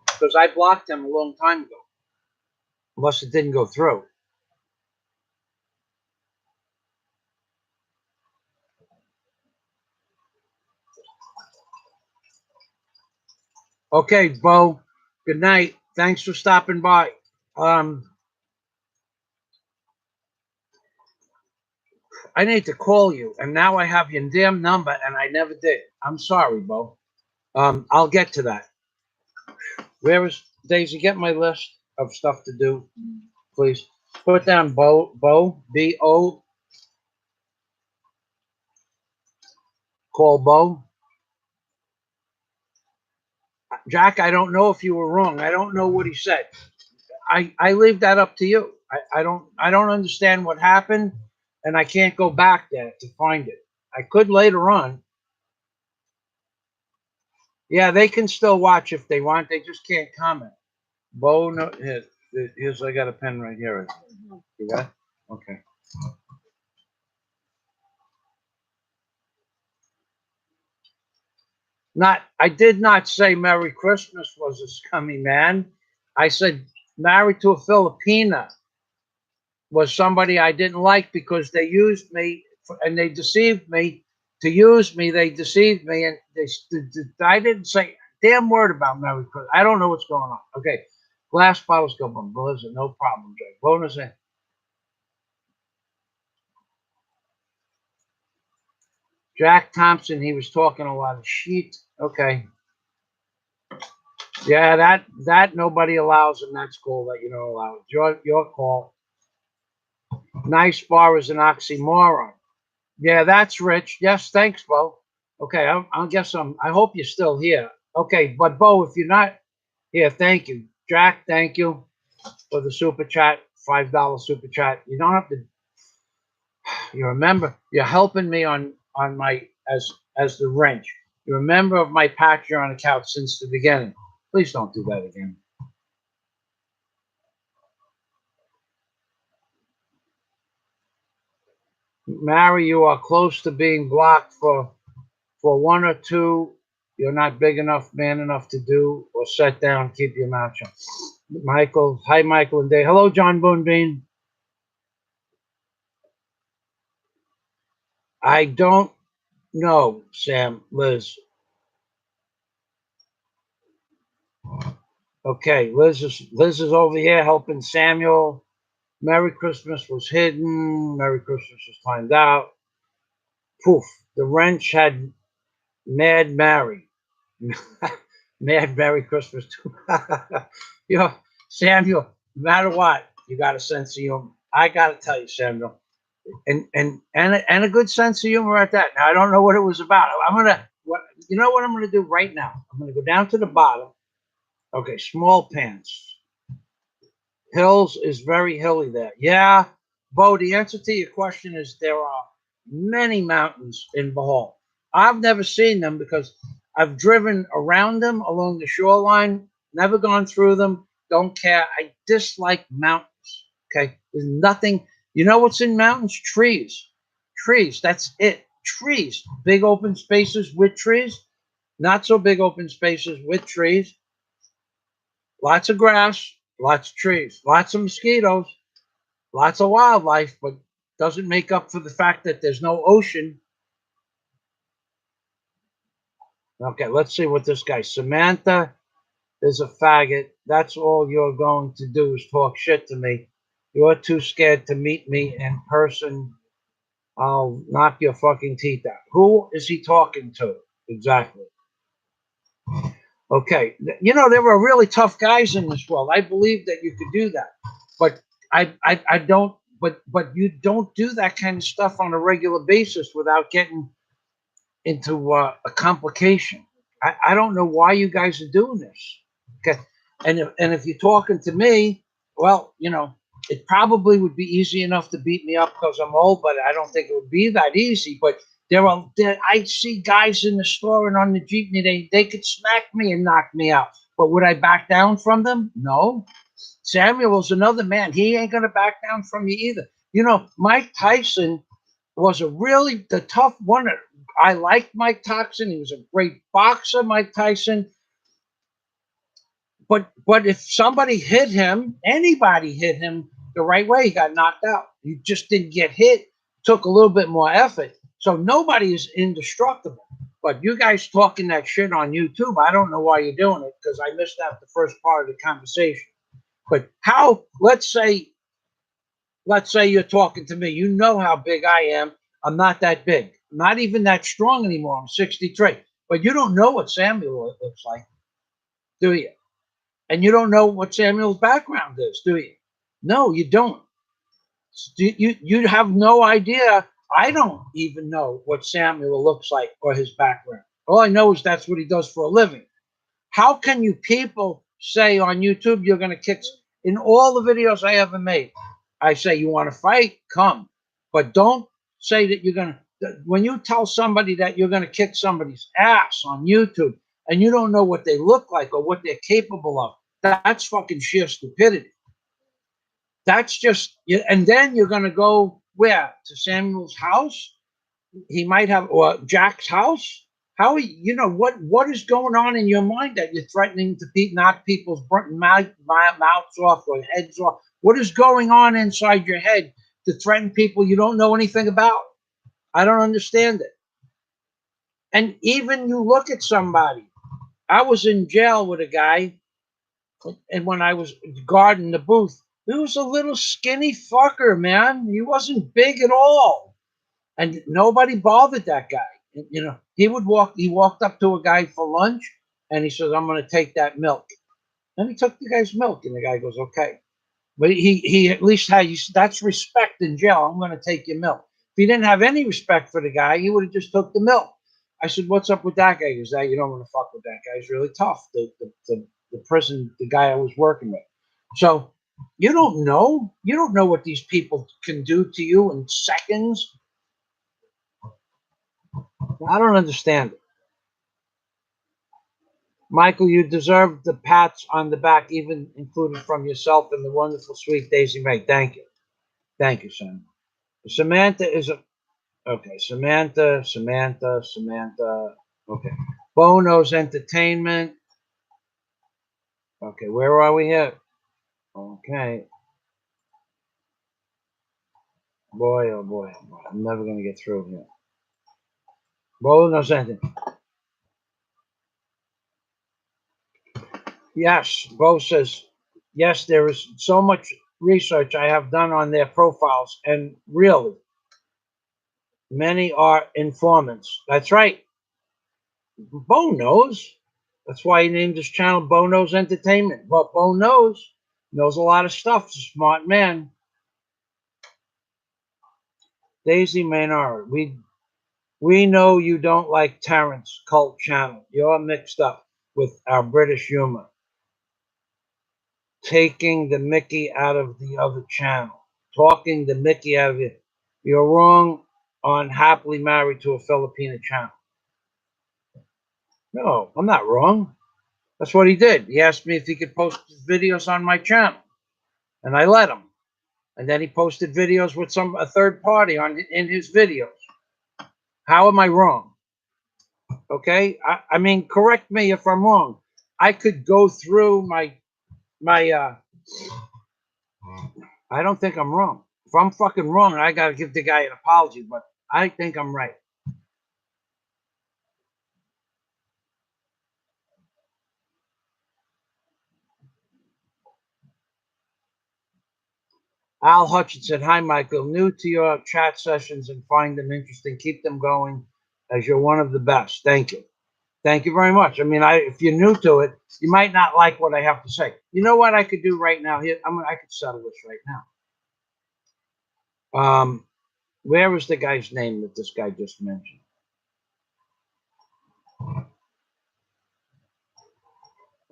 because I blocked him a long time ago. Unless it didn't go through. Okay, Bo. Good night. Thanks for stopping by. I need to call you, and now I have your damn number, and I never did. I'm sorry, Bo. I'll get to that. Where is Daisy? Get my list of stuff to do, please. Put down Bo, B-O. Call Bo. Jack, I don't know if you were wrong. I don't know what he said. I leave that up to you. I don't understand what happened, and I can't go back there to find it. I could later on. Yeah, they can still watch if they want. They just can't comment. Bo, no, here's I got a pen right here. You got it? Okay. I did not say Merry Christmas was a scummy man. I said married to a Filipina was somebody I didn't like because they used me and they deceived me. To use me, they deceived me, and I didn't say a damn word about Merry Christmas. I don't know what's going on. Okay, glass bottles go from Blizzard, no problem, Jay. Bonus in. Jack Thompson, he was talking a lot of shit. Okay. Yeah, that nobody allows in that school that you don't allow. It's your call. Nice bar is an oxymoron. Yeah, that's rich. Yes, thanks, Bo. Okay, I hope you're still here. Okay, but Bo, if you're not here, thank you. Jack, thank you for the super chat, $5 super chat. You don't have to. You remember, you're helping me on my as the wrench. You're a member of my Patreon account since the beginning. Please don't do that again. Mary, you are close to being blocked for one or two. You're not big enough, man enough to do, or set down. Keep your mouth shut. Michael, hi, Michael and Dave. Hello, John Boonbean. I don't know, Sam, Liz. Okay, Liz is over here helping Samuel. Merry Christmas was hidden. Merry Christmas was timed out. Poof. The wrench had Mad Mary. Mad Merry Christmas too. You know, Samuel, no matter what, you got a sense of humor. I gotta tell you, Samuel. And a good sense of humor at that. Now I don't know what it was about. You know what I'm gonna do right now? I'm gonna go down to the bottom. Okay, small pants. Hills is very hilly there. Yeah, Bo, the answer to your question is there are many mountains in Bohol. I've never seen them because I've driven around them along the shoreline, never gone through them, don't care. I dislike mountains. Okay, there's nothing. You know what's in mountains? Trees. Trees, that's it. Trees. Big open spaces with trees, not so big open spaces with trees. Lots of grass, lots of trees, lots of mosquitoes, lots of wildlife, but doesn't make up for the fact that there's no ocean. Okay, let's see what this guy, Samantha, is a faggot. That's all you're going to do is talk shit to me. You're too scared to meet me in person. I'll knock your fucking teeth out. Who is he talking to? Exactly. Okay, you know there were really tough guys in this world. I believe that you could do that, but I don't. But you don't do that kind of stuff on a regular basis without getting into a complication. I don't know why you guys are doing this. Okay, and if you're talking to me, well, you know, it probably would be easy enough to beat me up because I'm old, but I don't think it would be that easy. But I see guys in the store and on the jeepney, they could smack me and knock me out. But would I back down from them? No. Samuel's another man. He ain't gonna back down from you either. You know, Mike Tyson was the tough one. I liked Mike Tyson. He was a great boxer, Mike Tyson. But if somebody hit him, anybody hit him the right way, he got knocked out. He just didn't get hit. Took a little bit more effort. So nobody is indestructible. But you guys talking that shit on YouTube, I don't know why you're doing it because I missed out the first part of the conversation. But how? Let's say you're talking to me. You know how big I am. I'm not that big. I'm not even that strong anymore. I'm 63. But you don't know what Samuel looks like, do you? And you don't know what Samuel's background is, do you? No, you don't. You have no idea. I don't even know what Samuel looks like or his background. All I know is that's what he does for a living. How can you people say on YouTube you're going to kick? In all the videos I ever made, I say you want to fight, come, but don't say that you're going to. When you tell somebody that you're going to kick somebody's ass on YouTube and you don't know what they look like or what they're capable of, that's fucking sheer stupidity. That's just, and then you're going to go where? To Samuel's house? He might have, or Jack's house? How, what is going on in your mind that you're threatening to knock people's mouths off or heads off? What is going on inside your head to threaten people you don't know anything about? I don't understand it. And even you look at somebody. I was in jail with a guy, and when I was guarding the booth, he was a little skinny fucker, man. He wasn't big at all. And nobody bothered that guy. He walked up to a guy for lunch and he says, I'm going to take that milk. And he took the guy's milk and the guy goes, okay. But he at least had, that's respect in jail. I'm going to take your milk. If he didn't have any respect for the guy, he would have just took the milk. I said, what's up with that guy? He goes, you don't want to fuck with that guy. He's really tough. The prison, the guy I was working with. So you don't know. You don't know what these people can do to you in seconds. I don't understand it. Michael, you deserve the pats on the back, even included from yourself and the wonderful, sweet Daisy May. Thank you. Thank you, son. Samantha is a... Okay, Samantha. Okay. Bono's Entertainment. Okay, where are we here? Okay. Boy, oh boy, oh boy. I'm never going to get through here. Bono's Entertainment. Yes, Bo says, yes, there is so much research I have done on their profiles, and really, many are informants. That's right. Bo knows. That's why he named his channel Bo Knows Entertainment. But Bo knows a lot of stuff. He's a smart man. Daisy Maynard, we know you don't like Terrence Cult Channel. You're mixed up with our British humor. Taking the Mickey out of the other channel. Talking the Mickey out of it. You're wrong on Happily Married to a Filipina channel. No, I'm not wrong. That's what he did. He asked me if he could post videos on my channel, and I let him. And then he posted videos with a third party in his videos. How am I wrong? Okay, I mean, correct me if I'm wrong. I could go through my. I don't think I'm wrong. If I'm fucking wrong, I gotta give the guy an apology. But I think I'm right. Al Hutchinson, hi, Michael. New to your chat sessions and find them interesting. Keep them going as you're one of the best. Thank you. Thank you very much. I mean, if you're new to it, you might not like what I have to say. You know what I could do right now? Here, I could settle this right now. Where was the guy's name that this guy just mentioned?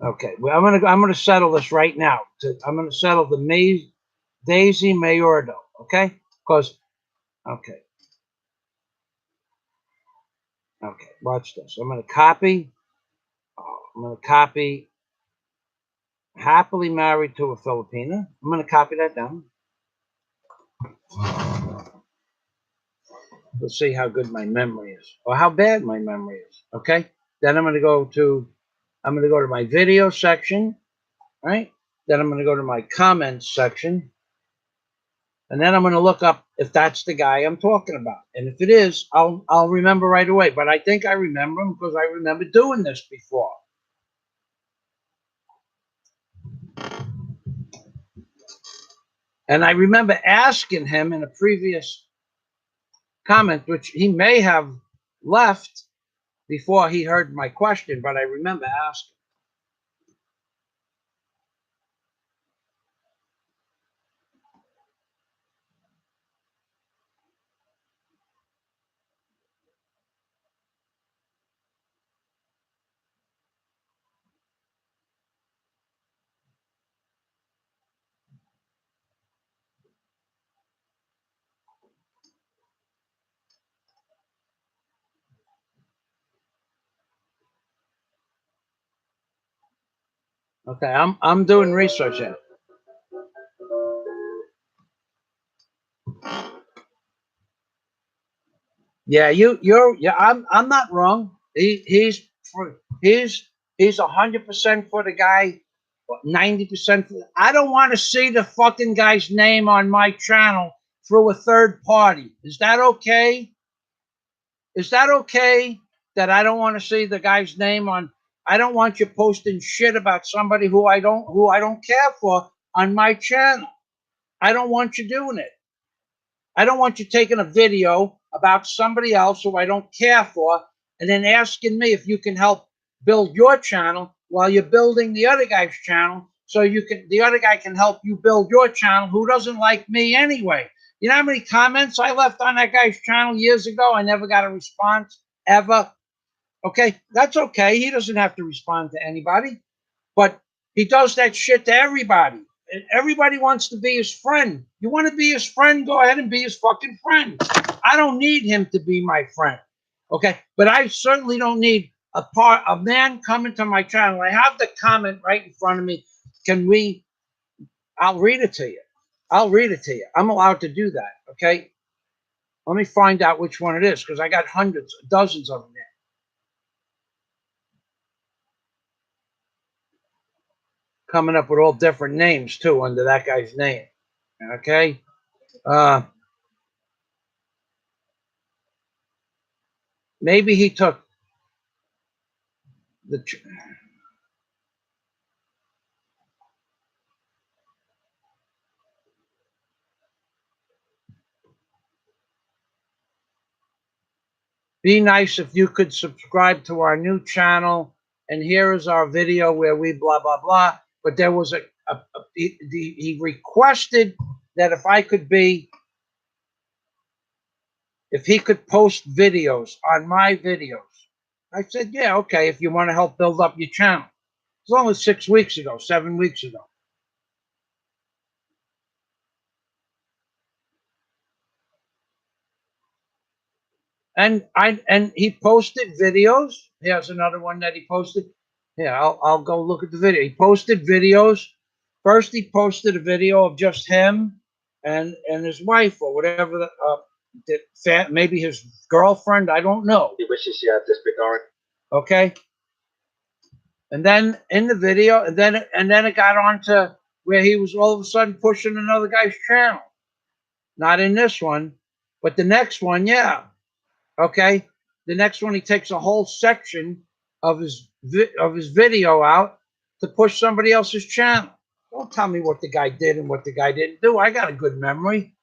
Okay, well, I'm gonna settle this right now. I'm gonna settle the Daisy Mayordo. Okay, because okay. Okay, watch this. I'm going to copy. I'm going to copy Happily Married to a Filipina. I'm going to copy that down. Let's see how good my memory is, or how bad my memory is. Okay. Then I'm going to go to my video section, right? Then I'm going to go to my comments section, and then I'm going to look up if that's the guy I'm talking about. And if it is, I'll remember right away. But I think I remember him because I remember doing this before. And I remember asking him in a previous comment, which he may have left before he heard my question, but I remember asking. Okay, I'm doing research here. Yeah, yeah. I'm not wrong. He's 100% for the guy, 90% for. I don't want to see the fucking guy's name on my channel through a third party. Is that okay? Is that okay? That I don't want to see the guy's name on. I don't want you posting shit about somebody who I don't care for on my channel. I don't want you doing it. I don't want you taking a video about somebody else who I don't care for and then asking me if you can help build your channel while you're building the other guy's channel so the other guy can help you build your channel who doesn't like me anyway. You know how many comments I left on that guy's channel years ago? I never got a response ever. Okay, that's okay. He doesn't have to respond to anybody, but he does that shit to everybody. Everybody wants to be his friend. You want to be his friend? Go ahead and be his fucking friend. I don't need him to be my friend. Okay, but I certainly don't need a man coming to my channel. I have the comment right in front of me. Can we? I'll read it to you. I'll read it to you. I'm allowed to do that. Okay. Let me find out which one it is because I got hundreds, dozens of them there. Coming up with all different names too under that guy's name. Okay. Maybe he took the. Be nice if you could subscribe to our new channel. And here is our video where we blah, blah, blah. But there was he requested that if he could post videos on my videos. I said, yeah, okay, if you want to help build up your channel. It's only 6 weeks ago, 7 weeks ago. And he posted videos. Here's another one that he posted. Yeah, I'll go look at the video. He posted videos. First, he posted a video of just him and his wife or whatever. Maybe his girlfriend. I don't know. He wishes she had disregard. Okay. And then in the video, and then it got on to where he was all of a sudden pushing another guy's channel. Not in this one, but the next one, yeah. Okay. The next one, he takes a whole section of his video out to push somebody else's channel. Don't tell me what the guy did and what the guy didn't do. I got a good memory.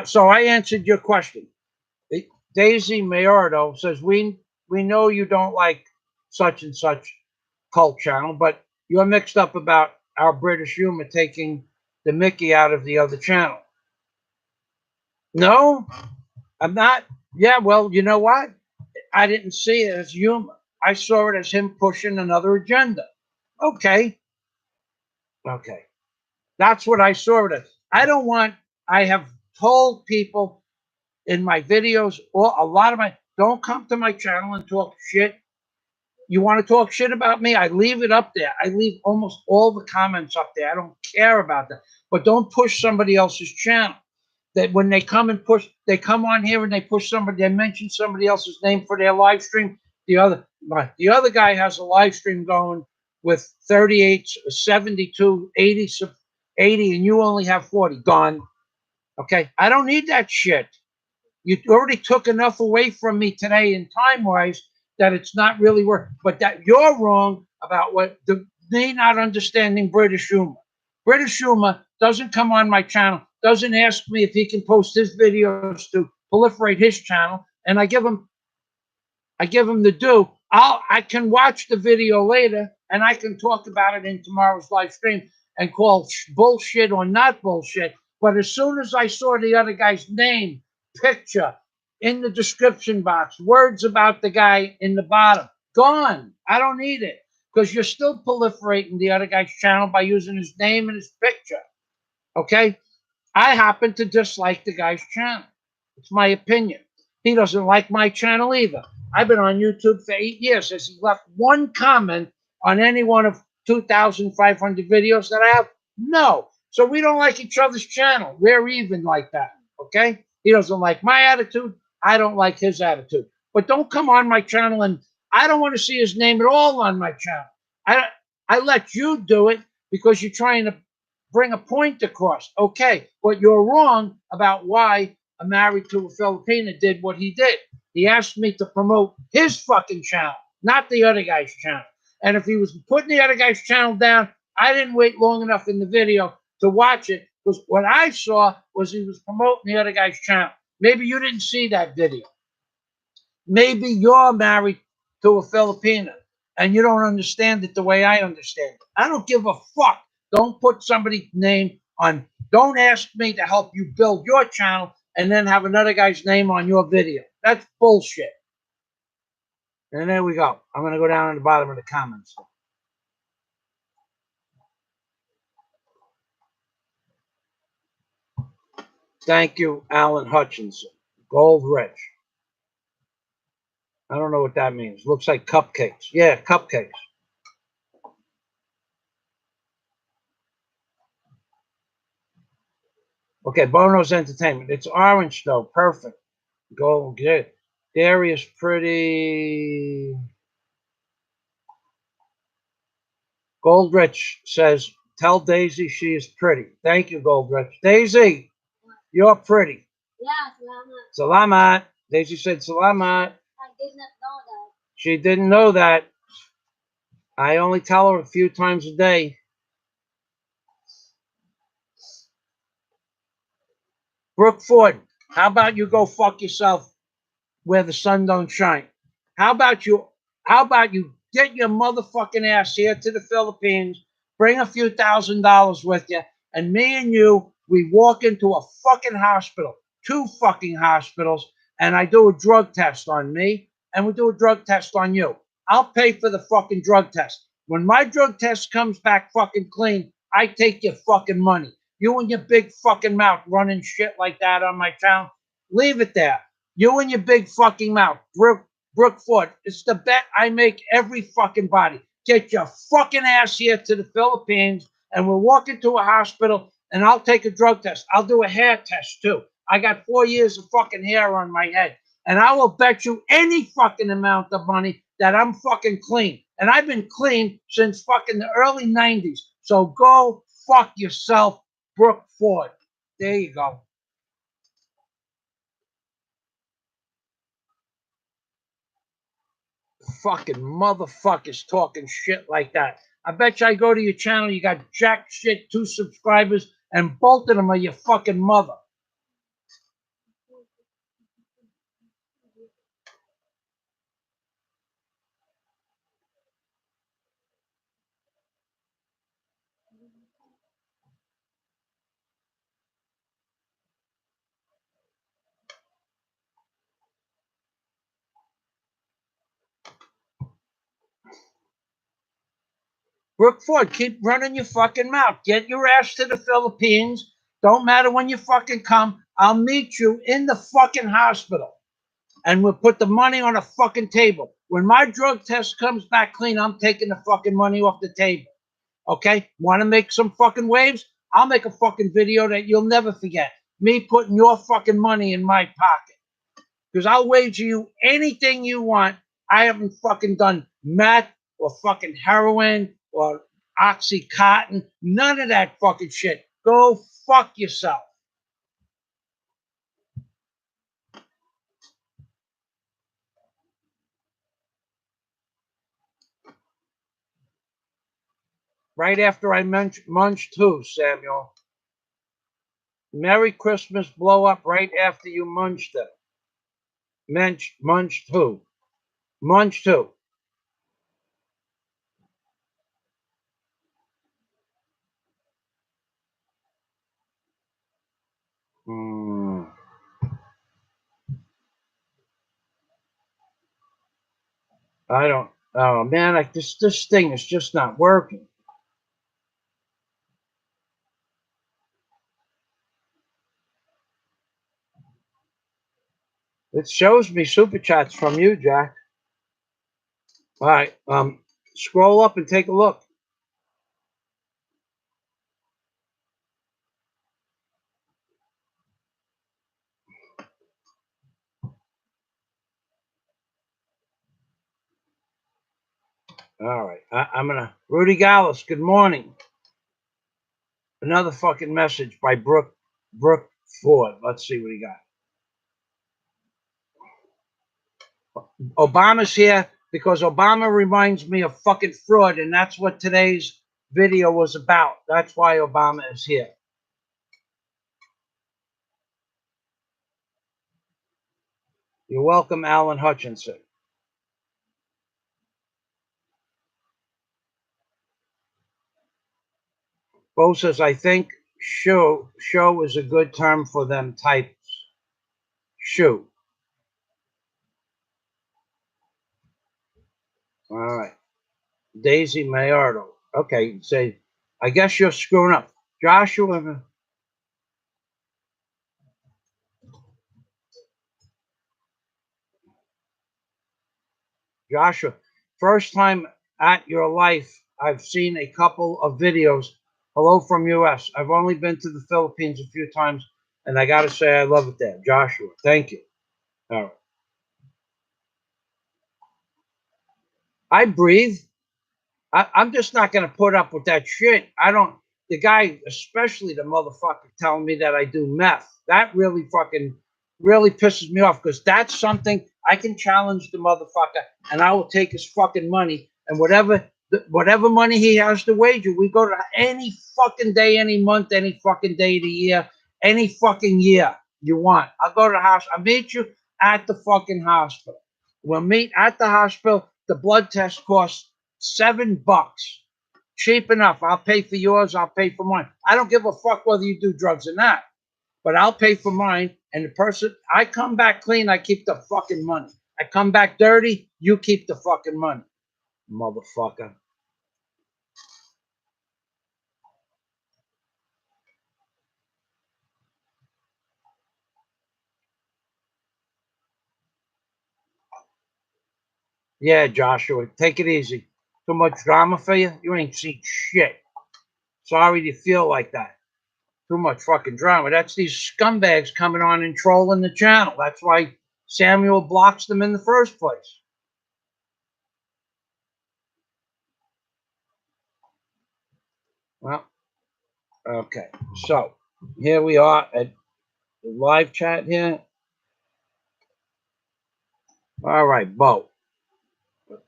So I answered your question. Daisy Mayordo says, we know you don't like such and such cult channel, but you're mixed up about our British humor taking the Mickey out of the other channel. No, I'm not. Yeah, well, you know what? I didn't see it as humor. I saw it as him pushing another agenda. Okay. Okay. That's what I saw it as. I have told people in my videos, or a lot of don't come to my channel and talk shit. You want to talk shit about me? I leave it up there. I leave almost all the comments up there. I don't care about that. But don't push somebody else's channel. That when they come on here and they mention somebody else's name for their live stream. The other guy has a live stream going with 38, 72, 80, 80, and you only have 40. Gone. Okay, I don't need that shit. You already took enough away from me today in time-wise that it's not really worth. But that you're wrong about me not understanding British humor. British humor doesn't come on my channel, doesn't ask me if he can post his videos to proliferate his channel, and I give him the due. I can watch the video later and I can talk about it in tomorrow's live stream and call bullshit or not bullshit. But as soon as I saw the other guy's name, picture in the description box, words about the guy in the bottom, gone. I don't need it because you're still proliferating the other guy's channel by using his name and his picture. Okay? I happen to dislike the guy's channel. It's my opinion. He doesn't like my channel either. I've been on YouTube for 8 years. Has he left one comment on any one of 2,500 videos that I have? No. So we don't like each other's channel. We're even like that. Okay? He doesn't like my attitude. I don't like his attitude. But don't come on my channel, and I don't want to see his name at all on my channel. I let you do it because you're trying to bring a point across. Okay, but you're wrong about why a married to a Filipina did what he did. He asked me to promote his fucking channel, not the other guy's channel. And if he was putting the other guy's channel down, I didn't wait long enough in the video to watch it, because what I saw was he was promoting the other guy's channel. Maybe you didn't see that video. Maybe you're married to a Filipina and you don't understand it the way I understand it. I don't give a fuck. Don't put somebody's name on. Don't ask me to help you build your channel and then have another guy's name on your video. That's bullshit. And there we go. I'm going to go down to the bottom of the comments. Thank you, Alan Hutchinson. Gold rich. I don't know what that means. Looks like cupcakes. Yeah, cupcakes. Okay, Bono's Entertainment. It's orange, though. Perfect. Gold. Good. Dairy is pretty. Goldrich says, tell Daisy she is pretty. Thank you, Goldrich. Daisy, you're pretty. Yeah, salamat. Salamat. Daisy said salamat. I did not know that. She didn't know that. I only tell her a few times a day. Brooke Ford, how about you go fuck yourself where the sun don't shine? How about you get your motherfucking ass here to the Philippines, bring a few $1,000s with you, and me and you, we walk into a fucking hospital, 2 fucking hospitals, and I do a drug test on me, and we do a drug test on you. I'll pay for the fucking drug test. When my drug test comes back fucking clean, I take your fucking money. You and your big fucking mouth running shit like that on my channel, leave it there. You and your big fucking mouth. Brooke Ford, it's the bet I make every fucking body. Get your fucking ass here to the Philippines, and we'll walk into a hospital, and I'll take a drug test. I'll do a hair test, too. I got 4 years of fucking hair on my head, and I will bet you any fucking amount of money that I'm fucking clean. And I've been clean since fucking the early 90s. So go fuck yourself, Brooke Ford. There you go. Fucking motherfuckers talking shit like that. I bet you I go to your channel, you got jack shit, 2 subscribers, and both of them are your fucking mother. Brooke Ford, keep running your fucking mouth. Get your ass to the Philippines. Don't matter when you fucking come. I'll meet you in the fucking hospital. And we'll put the money on a fucking table. When my drug test comes back clean, I'm taking the fucking money off the table. Okay? Want to make some fucking waves? I'll make a fucking video that you'll never forget. Me putting your fucking money in my pocket. Because I'll wager you anything you want. I haven't fucking done meth or fucking heroin or Oxycontin. None of that fucking shit. Go fuck yourself. Right after I munched who, Samuel? Merry Christmas blow up right after you munched it. Munched who? Munched who? Hmm. I don't. Oh man, this thing is just not working. It shows me super chats from you, Jack. All right. Scroll up and take a look. All right. I'm gonna. Rudy Gallus. Good morning. Another fucking message by Brooke Ford. Let's see what he got. Obama's here because Obama reminds me of fucking fraud, and that's what today's video was about. That's why Obama is here. You're welcome, Alan Hutchinson. Bo says, I think show is a good term for them types. Shoe. All right. Daisy Mayardo. Okay, say, I guess you're screwing up. Joshua. Joshua, first time at your life, I've seen a couple of videos. Hello from US. I've only been to the Philippines a few times, and I got to say I love it there. Joshua, thank you. All right. I breathe. I'm just not going to put up with that shit. I don't. The guy, especially the motherfucker, telling me that I do meth. That really pisses me off because that's something I can challenge the motherfucker, and I will take his fucking money and whatever money he has to wager. We go to any fucking day, any month, any fucking day of the year, any fucking year you want. I'll go to the house. I'll meet you at the fucking hospital. We'll meet at the hospital. The blood test costs $7. Cheap enough. I'll pay for yours. I'll pay for mine. I don't give a fuck whether you do drugs or not, but I'll pay for mine. And the person, I come back clean, I keep the fucking money. I come back dirty, you keep the fucking money, motherfucker. Yeah, Joshua, take it easy. Too much drama for you? You ain't seen shit. Sorry to feel like that. Too much fucking drama. That's these scumbags coming on and trolling the channel. That's why Samuel blocks them in the first place. Well, okay. So here we are at the live chat here. All right, Bo.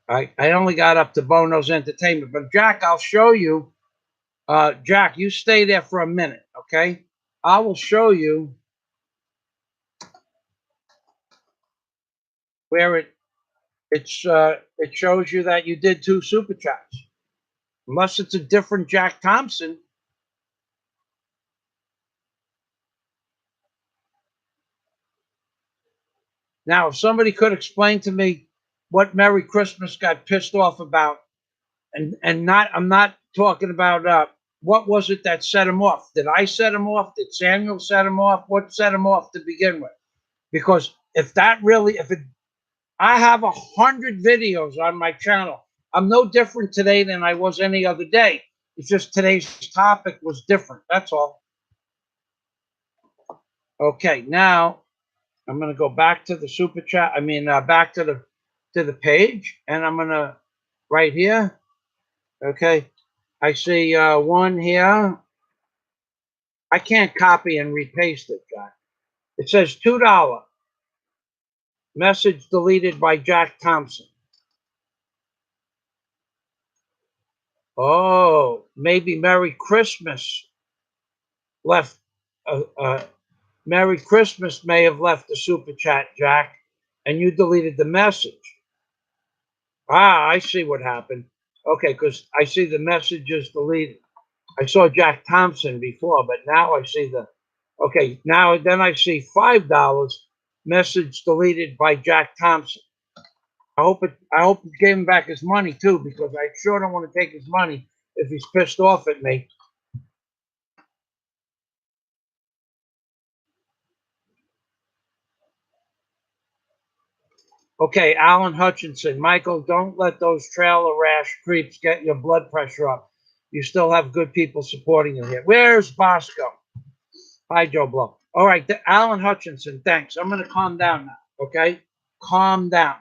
I only got up to Bono's Entertainment, but Jack, I'll show you. Jack, you stay there for a minute, okay? I will show you where it shows you that you did 2 super chats. Unless it's a different Jack Thompson. Now, if somebody could explain to me what Merry Christmas got pissed off about, and not, I'm not talking about what was it that set him off? Did I set him off? Did Samuel set him off? What set him off to begin with? Because if that really, if it, I have 100 videos on my channel. I'm no different today than I was any other day. It's just today's topic was different. That's all. Okay, now I'm going to go back to the super chat. I mean, back to the page, and I'm going to right here. Okay, I see one here. I can't copy and repaste it, Jack. It says $2. Message deleted by Jack Thompson. Oh, maybe Merry Christmas left Merry Christmas may have left the super chat, Jack, and you deleted the message. Ah, I see what happened. Okay, because I see the messages deleted. I saw Jack Thompson before, but now I see the. Okay, now then I see $5 message deleted by Jack Thompson. I hope it gave him back his money too, because I sure don't want to take his money if he's pissed off at me. Okay, Alan Hutchinson. Michael, don't let those trailer rash creeps get your blood pressure up. You still have good people supporting you here. Where's Bosco? Hi, Joe Blow. All right, Alan Hutchinson, thanks. I'm going to calm down now, okay? Calm down.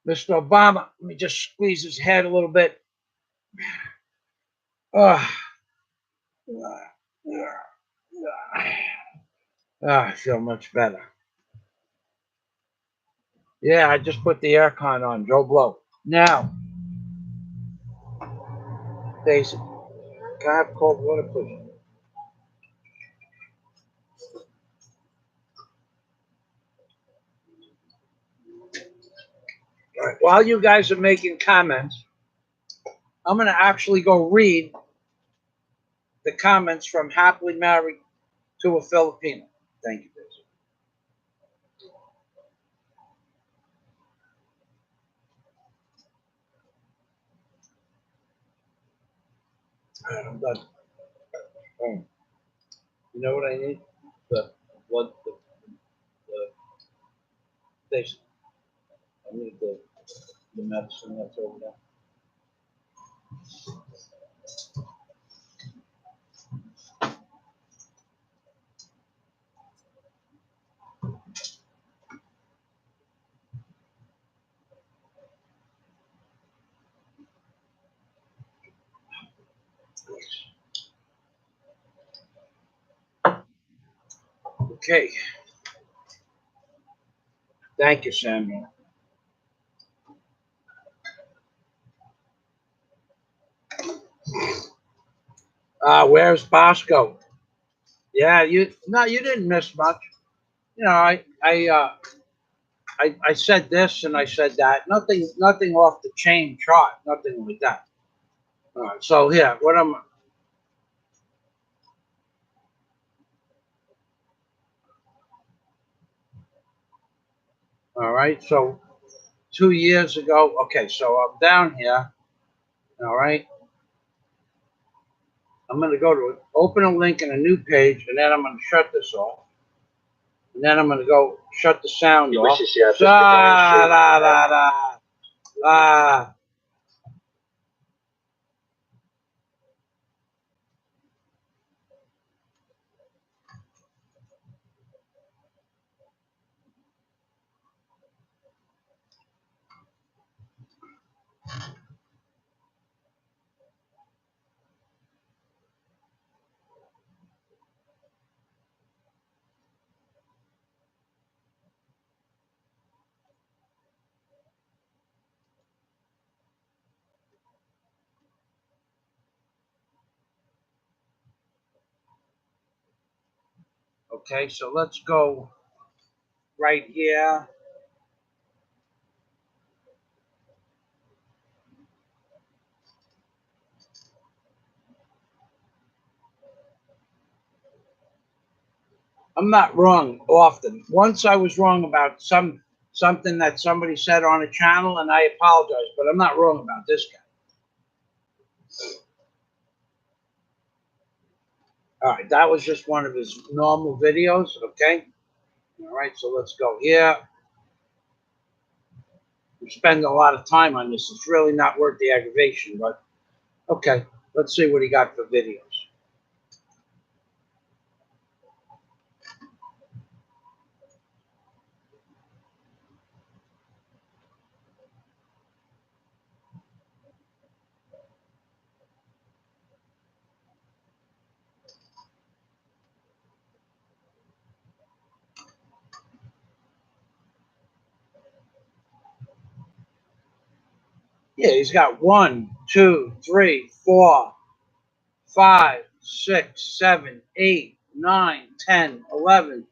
Mr. Obama, let me just squeeze his head a little bit. Oh, I feel much better. Yeah, I just put the aircon on, Joe Blow. Now, Daisy, can I have cold water, please? All right, while you guys are making comments, I'm going to actually go read the comments from Happily Married to a Filipino. Thank you, Daisy. All right, I'm done. You know what I need? The blood, the station. I need the medicine that's over there. Okay. Thank you, Samuel. Where's Bosco? Yeah, you didn't miss much. You know, I said this and I said that. Nothing off the chain chart. Nothing like that. All right. So here, what am? All right. So 2 years ago. Okay. So I'm down here. All right. I'm going to go to open a link in a new page, and then I'm going to shut this off. And then I'm going to go shut the sound off. Okay, so let's go right here. I'm not wrong often. Once I was wrong about something that somebody said on a channel, and I apologize, but I'm not wrong about this guy. All right, that was just one of his normal videos, okay? All right, so let's go here. We spend a lot of time on this. It's really not worth the aggravation, but okay, let's see what he got for videos. Yeah, he's got 1, 2, 3, 4, 5, 6, 7, 8, 9, 10, 11,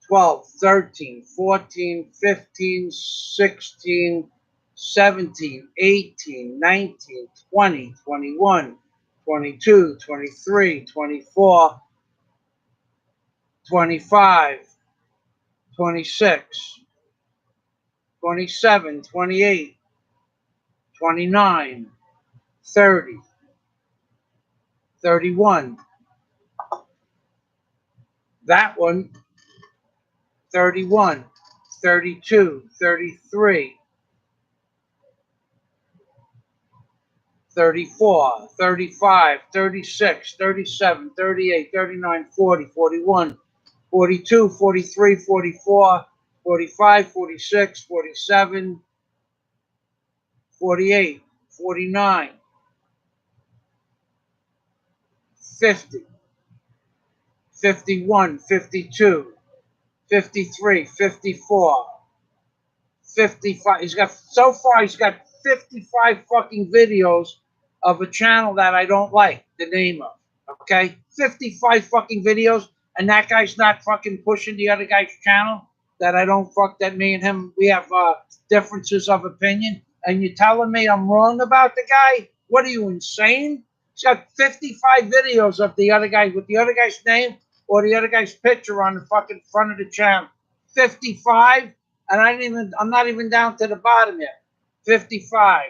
12, 13, 14, 15, 16, 17, 18, 19, 20, 21, 22, 23, 24, 25, 26, 27, 28, 29, 30, 31. That one, 31, 32, 33, 34, 35, 36, 37, 38, 39, 40, 41, 42, 43, 44, 45, 46, 47, 48, 49, 50, 51, 52, 53, 54, 55. He's got, so far, he's got 55 fucking videos of a channel that I don't like the name of. Okay? 55 fucking videos, and that guy's not fucking pushing the other guy's channel that I don't fuck, that me and him, we have differences of opinion. And you're telling me I'm wrong about the guy? What are you, insane? He's got 55 videos of the other guy with the other guy's name or the other guy's picture on the fucking front of the channel. 55? And I'm not even down to the bottom yet. 55.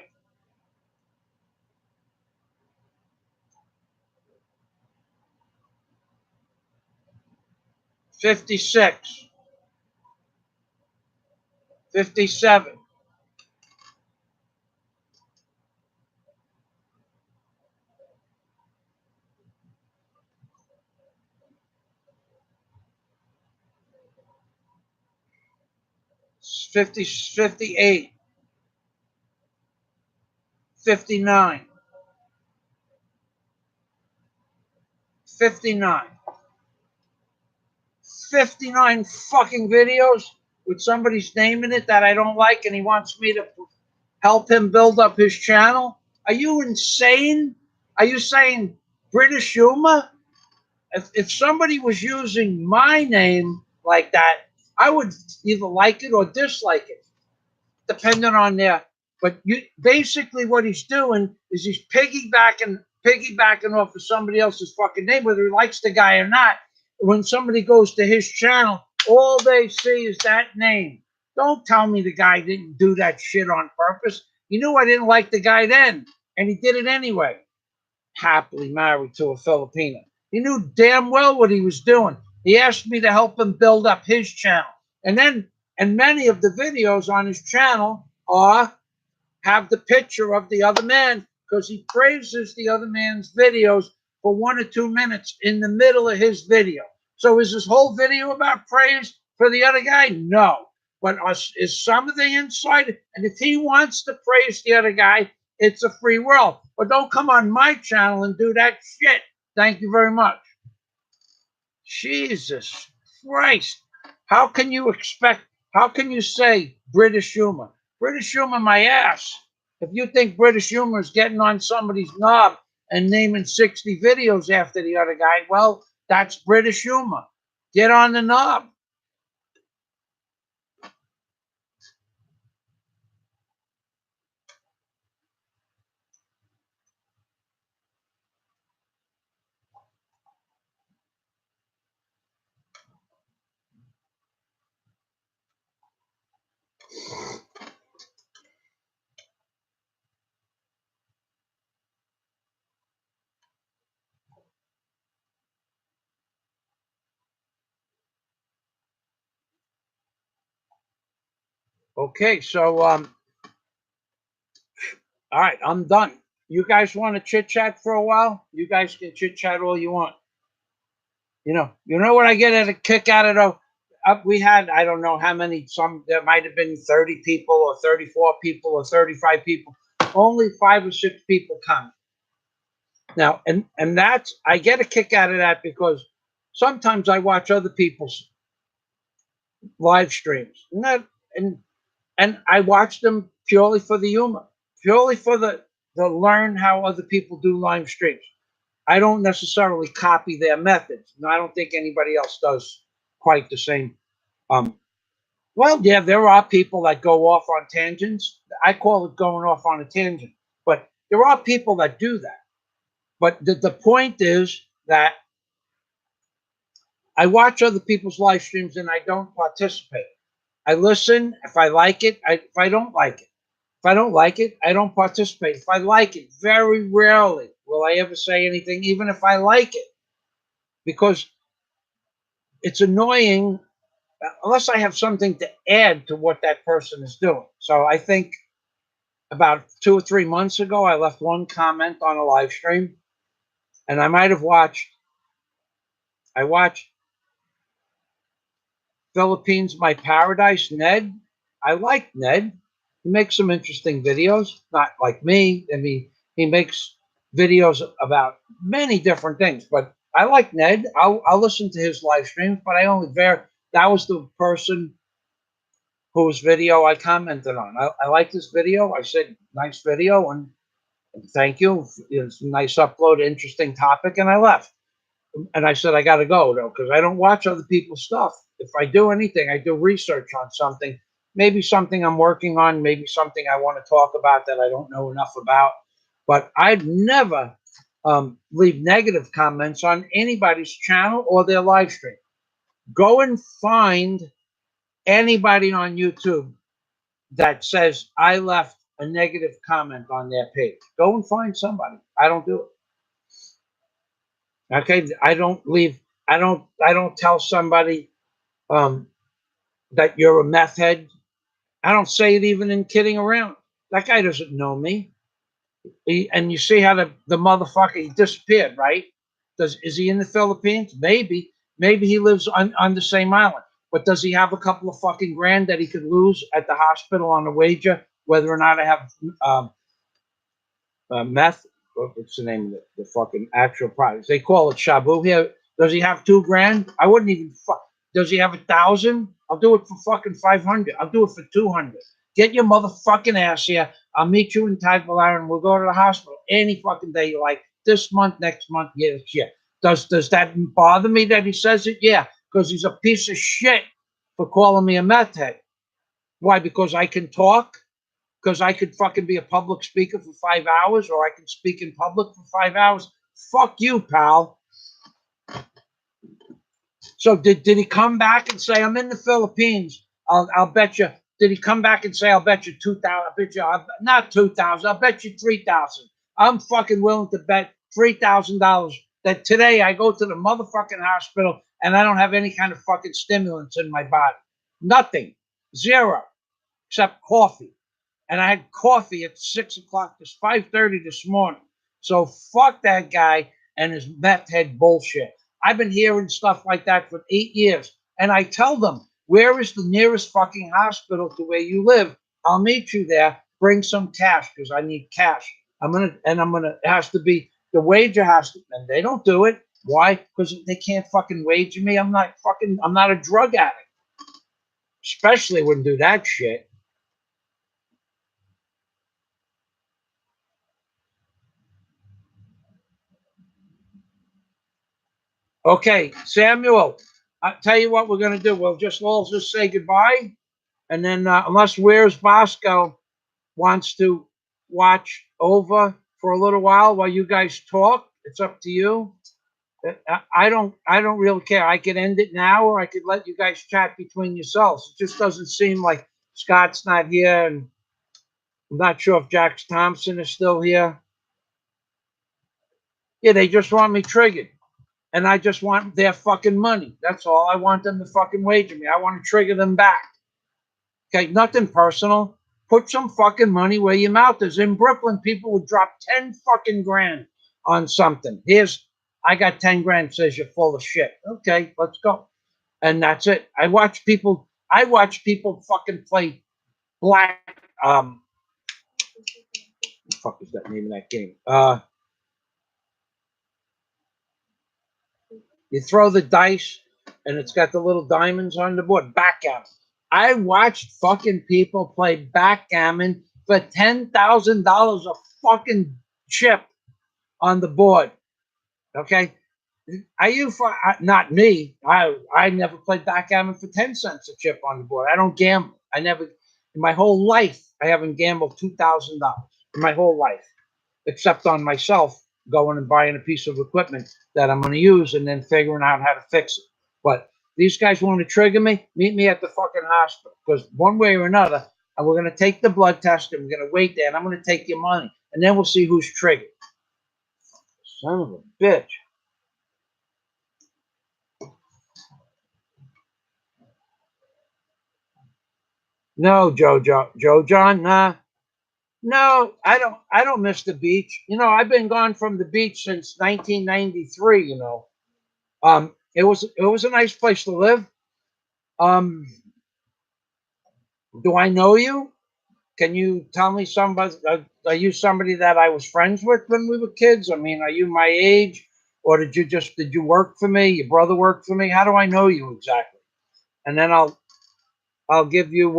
56. 57. 50, 58. 59. 59. 59 fucking videos with somebody's name in it that I don't like, and he wants me to help him build up his channel. Are you insane? Are you saying British humor? If somebody was using my name like that, I would either like it or dislike it, depending on their. But you basically what he's doing is he's piggybacking off of somebody else's fucking name, whether he likes the guy or not. When somebody goes to his channel, all they see is that name. Don't tell me the guy didn't do that shit on purpose. He knew I didn't like the guy then, and he did it anyway. Happily married to a Filipina. He knew damn well what he was doing. He asked me to help him build up his channel. And many of the videos on his channel have the picture of the other man because he praises the other man's videos for 1 or 2 minutes in the middle of his video. So is this whole video about praise for the other guy? No. But is some of the inside, and if he wants to praise the other guy, it's a free world. But don't come on my channel and do that shit. Thank you very much. Jesus Christ. How can you say British humor? British humor, my ass. If you think British humor is getting on somebody's knob and naming 60 videos after the other guy, well, that's British humor. Get on the knob. Okay, so all right, I'm done. You guys want to chit chat for a while? You guys can chit chat all you want. You know what I get a kick out of though? We had, I don't know how many, some there might have been 30 people or 34 people or 35 people. Only 5 or 6 people come. Now, and that's, I get a kick out of that because sometimes I watch other people's live streams, and and I watch them purely for the humor, purely for the learn how other people do live streams. I don't necessarily copy their methods. And I don't think anybody else does quite the same. Well, yeah, there are people that go off on tangents. I call it going off on a tangent. But there are people that do that. But the point is that I watch other people's live streams and I don't participate. I listen. If I like it, if I don't like it. If I don't like it, I don't participate. If I like it, very rarely will I ever say anything, even if I like it, because it's annoying unless I have something to add to what that person is doing. So I think about 2 or 3 months ago, I left one comment on a live stream, and I might have watched. I watched Philippines My Paradise, Ned. I like Ned. He makes some interesting videos. Not like me. I mean, he makes videos about many different things. But I like Ned. I'll listen to his live streams, but I only that was the person whose video I commented on. I like this video. I said, nice video, and thank you. It's a nice upload, interesting topic, and I left. And I said, I got to go, though, because I don't watch other people's stuff. If I do anything, I do research on something, maybe something I'm working on, maybe something I want to talk about that I don't know enough about. But I'd never leave negative comments on anybody's channel or their live stream. Go and find anybody on YouTube that says I left a negative comment on their page. Go and find somebody. I don't do it. Okay, I don't leave. I don't tell somebody that you're a meth head. I don't say it even in kidding around. That guy doesn't know me. And you see how the motherfucker, he disappeared, right? Is he in the Philippines? Maybe he lives on the same island. But does he have a couple of fucking grand that he could lose at the hospital on a wager, whether or not I have meth? What's the name of the fucking actual product? They call it shabu here. Does he have 2 grand? I wouldn't even fuck. Does he have 1,000? I'll do it for fucking 500. I'll do it for 200. Get your motherfucking ass here. I'll meet you in Tagbilaran and we'll go to the hospital any fucking day you like. This month, next month, yeah, shit. Does that bother me that he says it? Yeah, because he's a piece of shit for calling me a meth head. Why? Because I can talk? Because I could fucking be a public speaker for 5 hours, or I can speak in public for 5 hours. Fuck you, pal. So did he come back and say, I'm in the Philippines? I'll bet you. Did he come back and say, I'll bet you 2,000? I bet you, not 2,000. I'll bet you 3,000. I'm fucking willing to bet $3,000 that today I go to the motherfucking hospital and I don't have any kind of fucking stimulants in my body. Nothing. Zero. Except coffee. And I had coffee at 6 o'clock. It's 5:30 this morning. So fuck that guy and his meth head bullshit. I've been hearing stuff like that for 8 years. And I tell them, where is the nearest fucking hospital to where you live? I'll meet you there. Bring some cash because I need cash. It has to be, the wager has to, and they don't do it. Why? Because they can't fucking wager me. I'm not a drug addict. Especially wouldn't do that shit. Okay, Samuel, I tell you what we're going to do. We'll just say goodbye. And then, unless Where's Bosco wants to watch over for a little while you guys talk, it's up to you. I don't really care. I could end it now, or I could let you guys chat between yourselves. It just doesn't seem like Scott's not here, and I'm not sure if Jax Thompson is still here. Yeah, they just want me triggered. And I just want their fucking money. That's all. I want them to fucking wager me. I want to trigger them back. Okay, nothing personal. Put some fucking money where your mouth is. In Brooklyn, people would drop 10 fucking grand on something. I got 10 grand, says you're full of shit. Okay, let's go. And that's it. I watch people fucking play black, what the fuck is that name of that game? You throw the dice, and it's got the little diamonds on the board. Backgammon. I watched fucking people play backgammon for $10,000 a fucking chip on the board. Okay, are you for not me? I never played backgammon for 10 cents a chip on the board. I don't gamble. I never in my whole life I haven't gambled $2,000 in my whole life, except on myself going and buying a piece of equipment that I'm going to use and then figuring out how to fix it. But these guys want to trigger me. Meet me at the fucking hospital because one way or another, and we're going to take the blood test and we're going to wait there, and I'm going to take your money, and then we'll see who's triggered. Son of a bitch. No, Joe John, nah. No, I don't miss the beach. You know, I've been gone from the beach since 1993, you know. It was a nice place to live. Um, do I know you? Can you tell me somebody are you somebody that I was friends with when we were kids? I mean, are you my age or did you work for me? Your brother worked for me? How do I know you exactly? And then I'll give you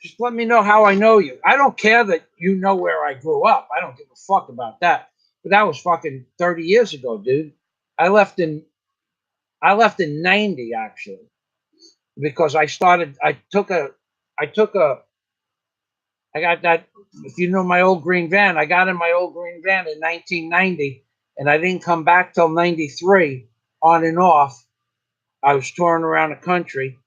just let me know how I know you. I don't care that you know where I grew up. I don't give a fuck about that. But that was fucking 30 years ago, dude. I left in I left in 90 actually because I took a I got that if you know my old green van, I got in my old green van in 1990 and I didn't come back till 93 on and off. I was touring around the country.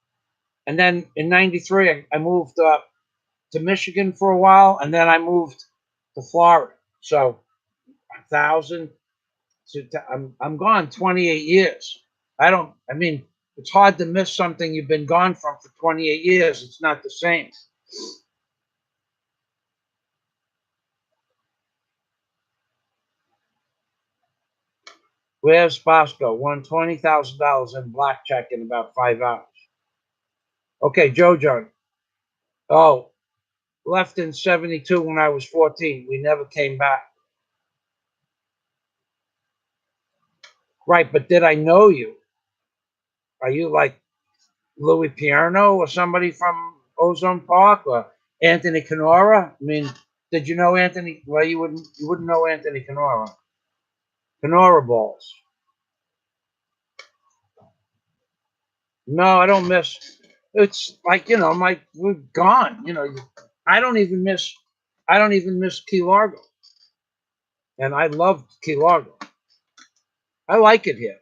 And then in 93 I moved to Michigan for a while, and then I moved to Florida. So 1,000. I'm gone 28 years. I don't. I mean, it's hard to miss something you've been gone from for 28 years. It's not the same. Where's Bosco? Won $20,000 in blackjack in about 5 hours. Okay, Jojo. Oh, left in '72 when I was 14. We never came back. Right, but did I know you? Are you like Louis Pierno or somebody from Ozone Park or Anthony Canora? I mean, did you know Anthony? Well, you wouldn't know Anthony Canora. Canora balls. No, I don't miss. It's like my we're gone. I don't even miss. I don't even miss Key Largo, and I loved Key Largo. I like it here.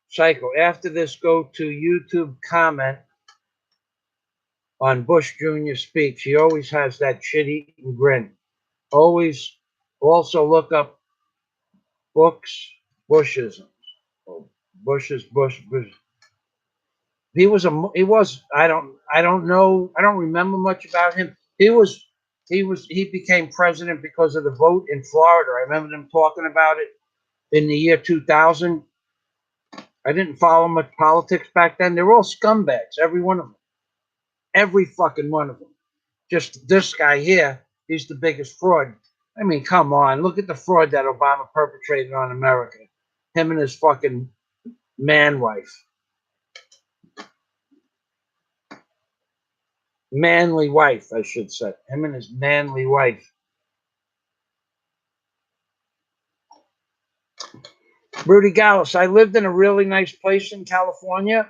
Psycho. After this, go to YouTube comment on Bush Jr. speech. He always has that shit-eating grin. Always. Also look up books, Bushism. Oh, Bush. He was. I don't know. I don't remember much about him. He became president because of the vote in Florida. I remember them talking about it in the year 2000. I didn't follow much politics back then. They were all scumbags, every one of them. Every fucking one of them. Just this guy here, he's the biggest fraud. I mean, come on. Look at the fraud that Obama perpetrated on America. Him and his fucking man wife. Manly wife, I should say. Him and his manly wife. Rudy Gallus, I lived in a really nice place in California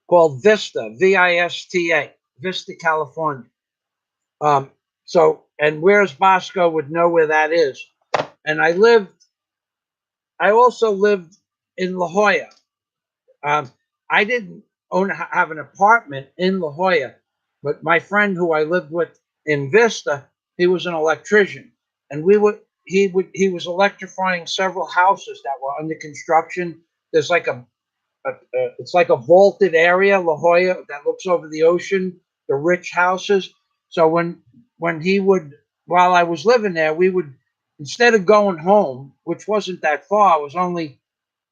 called Vista, Vista, Vista, California. And where's Bosco would know where that is. And I also lived in La Jolla. I didn't have an apartment in La Jolla, but my friend who I lived with in Vista, he was an electrician, and he was electrifying several houses that were under construction. There's like it's like a vaulted area, La Jolla, that looks over the ocean, the rich houses. So when he would, while I was living there, we would instead of going home, which wasn't that far, it was only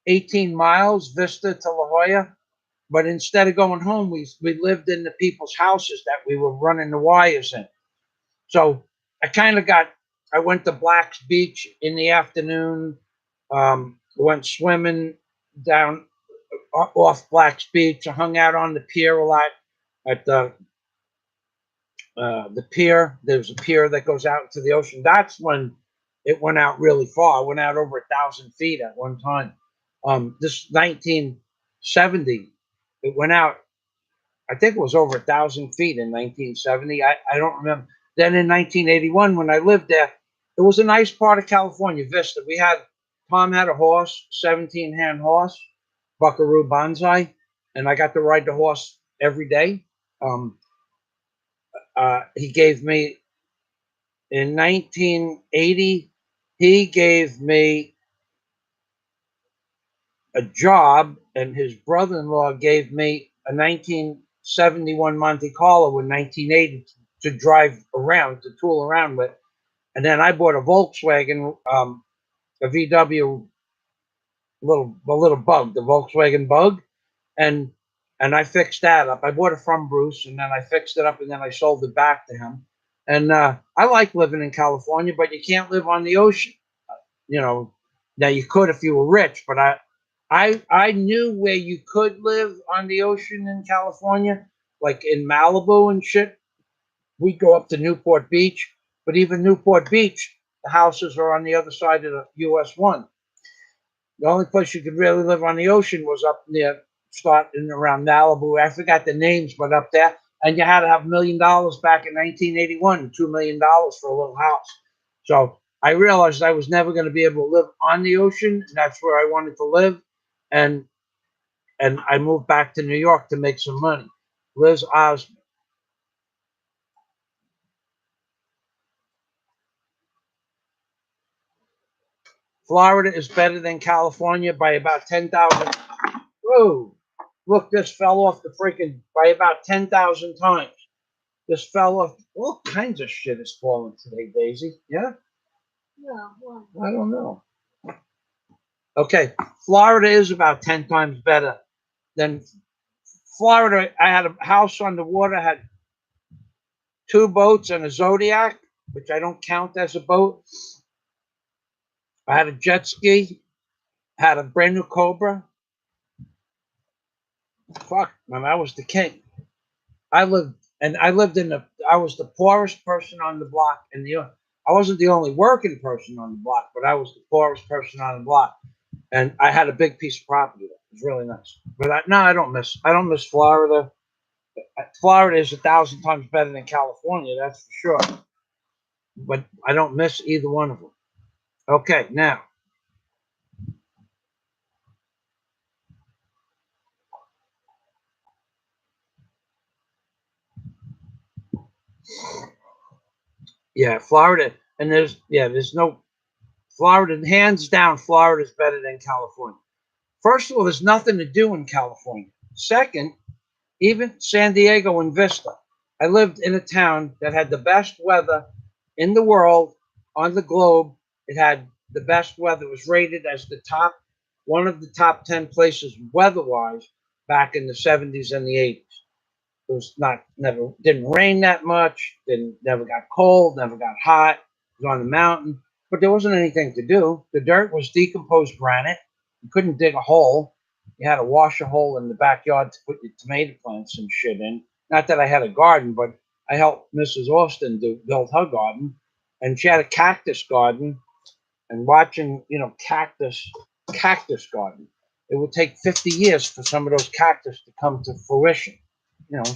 18 miles, Vista to La Jolla. But instead of going home, we lived in the people's houses that we were running the wires in. So I went to Black's Beach in the afternoon, went swimming down off Black's Beach. I hung out on the pier a lot at the pier. There's a pier that goes out into the ocean. That's when it went out really far. It went out over 1,000 feet at one time. This 1970, it went out. I think it was over 1,000 feet in 1970. I don't remember. Then in 1981, when I lived there, it was a nice part of California, Vista. Tom had a horse, 17-hand horse, Buckaroo Banzai, and I got to ride the horse every day. He gave me in 1980, he gave me a job, and his brother-in-law gave me a 1971 Monte Carlo in 1980 to drive around, to tool around with. And then I bought a Volkswagen, a VW, a little bug, the Volkswagen Bug, and I fixed that up. I bought it from Bruce, and then I fixed it up, and then I sold it back to him. And I like living in California, but you can't live on the ocean. You know, now you could if you were rich, but I knew where you could live on the ocean in California, like in Malibu and shit. We'd go up to Newport Beach, but even Newport Beach, the houses are on the other side of the US 1. The only place you could really live on the ocean was up near, starting around Malibu. I forgot the names, but up there. And you had to have $1 million back in 1981, $2 million for a little house. So I realized I was never going to be able to live on the ocean, and that's where I wanted to live. And I moved back to New York to make some money. Liz Osmond. Florida is better than California by about 10,000. Whoa! Look, this fell off the freaking by about 10,000 times. This fell off. All kinds of shit is falling today, Daisy. Yeah? Yeah, why? I don't know. Okay, Florida is about 10 times better than Florida. I had a house on the water, had 2 boats and a Zodiac, which I don't count as a boat. I had a jet ski, had a brand new Cobra. Fuck, man, I was the king. I lived in I was the poorest person on the block in the, I wasn't the only working person on the block, but I was the poorest person on the block. And I had a big piece of property there. It was really nice. But I don't miss Florida. Florida is 1,000 times better than California, that's for sure. But I don't miss either one of them. Okay, now. Yeah, Florida, and there's no Florida, hands down, Florida is better than California. First of all, there's nothing to do in California. Second, even San Diego and Vista. I lived in a town that had the best weather in the world, on the globe. It had the best weather. It was rated as one of the top 10 places weather-wise back in the 70s and the 80s. It was didn't rain that much, never got cold, never got hot. It was on the mountain, but there wasn't anything to do. The dirt was decomposed granite. You couldn't dig a hole. You had to wash a hole in the backyard to put your tomato plants and shit in. Not that I had a garden, but I helped Mrs. Austin build her garden, and she had a cactus garden. And watching, cactus garden, it would take 50 years for some of those cactus to come to fruition.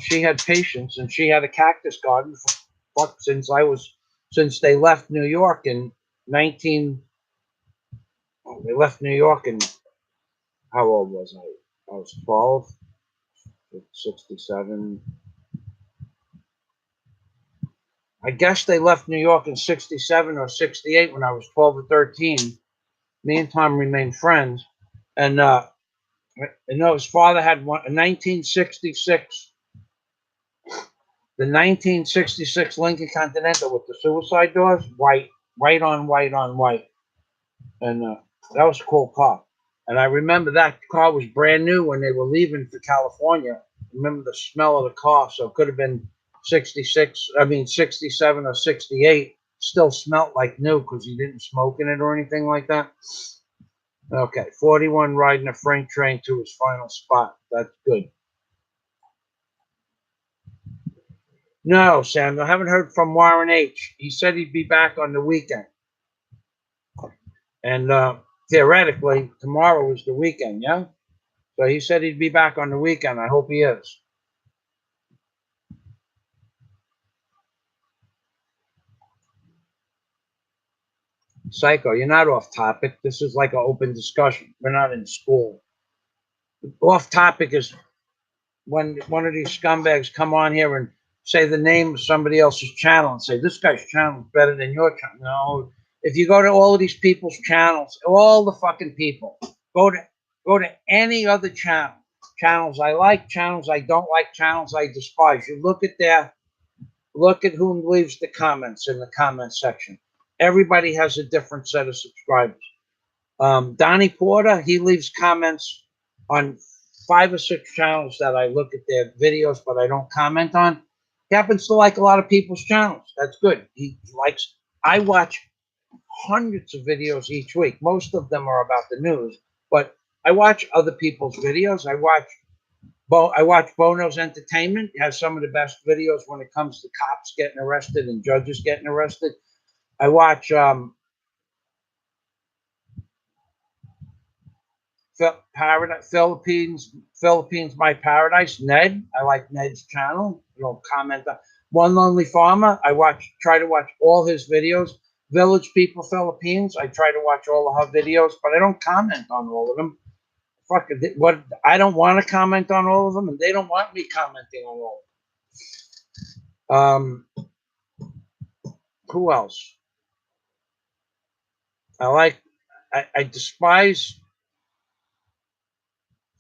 She had patience, and she had a cactus garden since they left New York in 19. They left New York in, how old was I? I was 12, 67. I guess they left New York in 67 or 68 when I was 12 or 13. Me and Tom remained friends, and his father had a 1966. The 1966 Lincoln Continental with the suicide doors, white on white on white. And that was a cool car. And I remember that car was brand new when they were leaving for California. I remember the smell of the car, so it could have been 66, I mean 67 or 68, still smelt like new because he didn't smoke in it or anything like that. Okay, 41 riding a freight train to his final spot. That's good. No, Sam, I haven't heard from Warren H. He said he'd be back on the weekend. And theoretically, tomorrow is the weekend, yeah? So he said he'd be back on the weekend. I hope he is. Psycho, you're not off topic. This is like an open discussion. We're not in school. Off topic is when one of these scumbags come on here and say the name of somebody else's channel and say, this guy's channel is better than your channel. No, if you go to all of these people's channels, all the fucking people, go to any other channel. Channels I like, channels I don't like, channels I despise. You look at who leaves the comments in the comment section. Everybody has a different set of subscribers. Donnie Porter, he leaves comments on 5 or 6 channels that I look at their videos, but I don't comment on. He happens to like a lot of people's channels. That's good. He likes, I watch hundreds of videos each week. Most of them are about the news, but I watch other people's videos. I watch Bono's Entertainment. He has some of the best videos when it comes to cops getting arrested and judges getting arrested. I watch Philippines My Paradise. Ned, I like Ned's channel. You know, comment on One Lonely Farmer. Try to watch all his videos. Village People Philippines. I try to watch all of her videos, but I don't comment on all of them. Fuck it, what I don't want to comment on all of them, and they don't want me commenting on all of them. Who else? I despise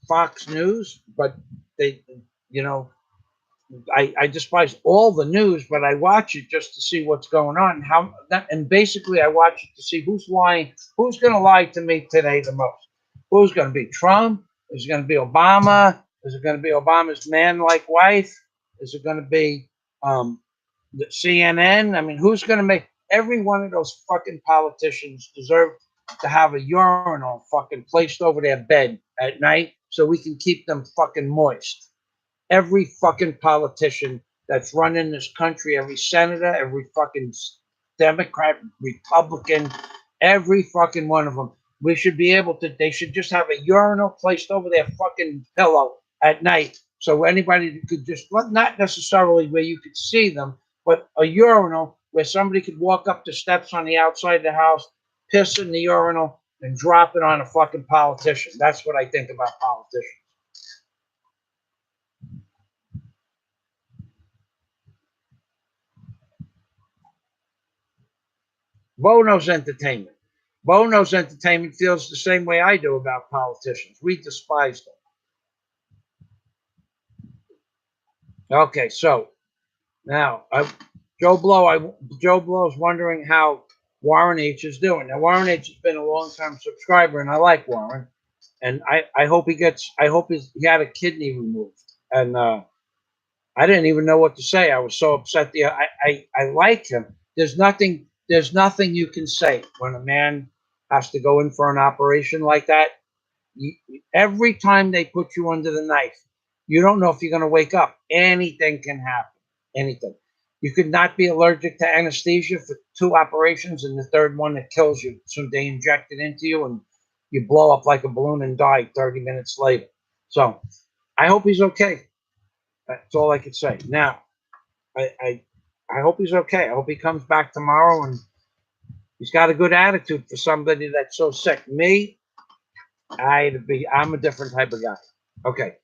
Fox News, but they, you know, I despise all the news, but I watch it just to see what's going on. And basically I watch it to see who's lying, who's going to lie to me today the most. Who's going to be Trump? Is it going to be Obama? Is it going to be Obama's man-like wife? Is it going to be the CNN? I mean, who's going to make every one of those fucking politicians deserve to have a urinal fucking placed over their bed at night so we can keep them fucking moist. Every fucking politician that's running this country, every senator, every fucking Democrat, Republican, every fucking one of them, we should be able to, they should just have a urinal placed over their fucking pillow at night. So anybody could just, not necessarily where you could see them, but a urinal where somebody could walk up the steps on the outside of the house, piss in the urinal, and drop it on a fucking politician. That's what I think about politicians. Bono's Entertainment. Bono's Entertainment feels the same way I do about politicians. We despise them. Okay, so now Joe Blow's wondering how Warren H is doing. Now Warren H has been a long-time subscriber, and I like Warren, and I hope he had a kidney removed, and I didn't even know what to say. I was so upset. I like him. There's nothing you can say when a man has to go in for an operation like that. Every time they put you under the knife, you don't know if you're going to wake up. Anything can happen. Anything. You could not be allergic to anesthesia for 2 operations, and the third one that kills you. So they inject it into you, and you blow up like a balloon and die 30 minutes later. So I hope he's okay. That's all I could say. Now, I hope he's okay. I hope he comes back tomorrow and he's got a good attitude for somebody that's so sick. Me, I'm a different type of guy. Okay.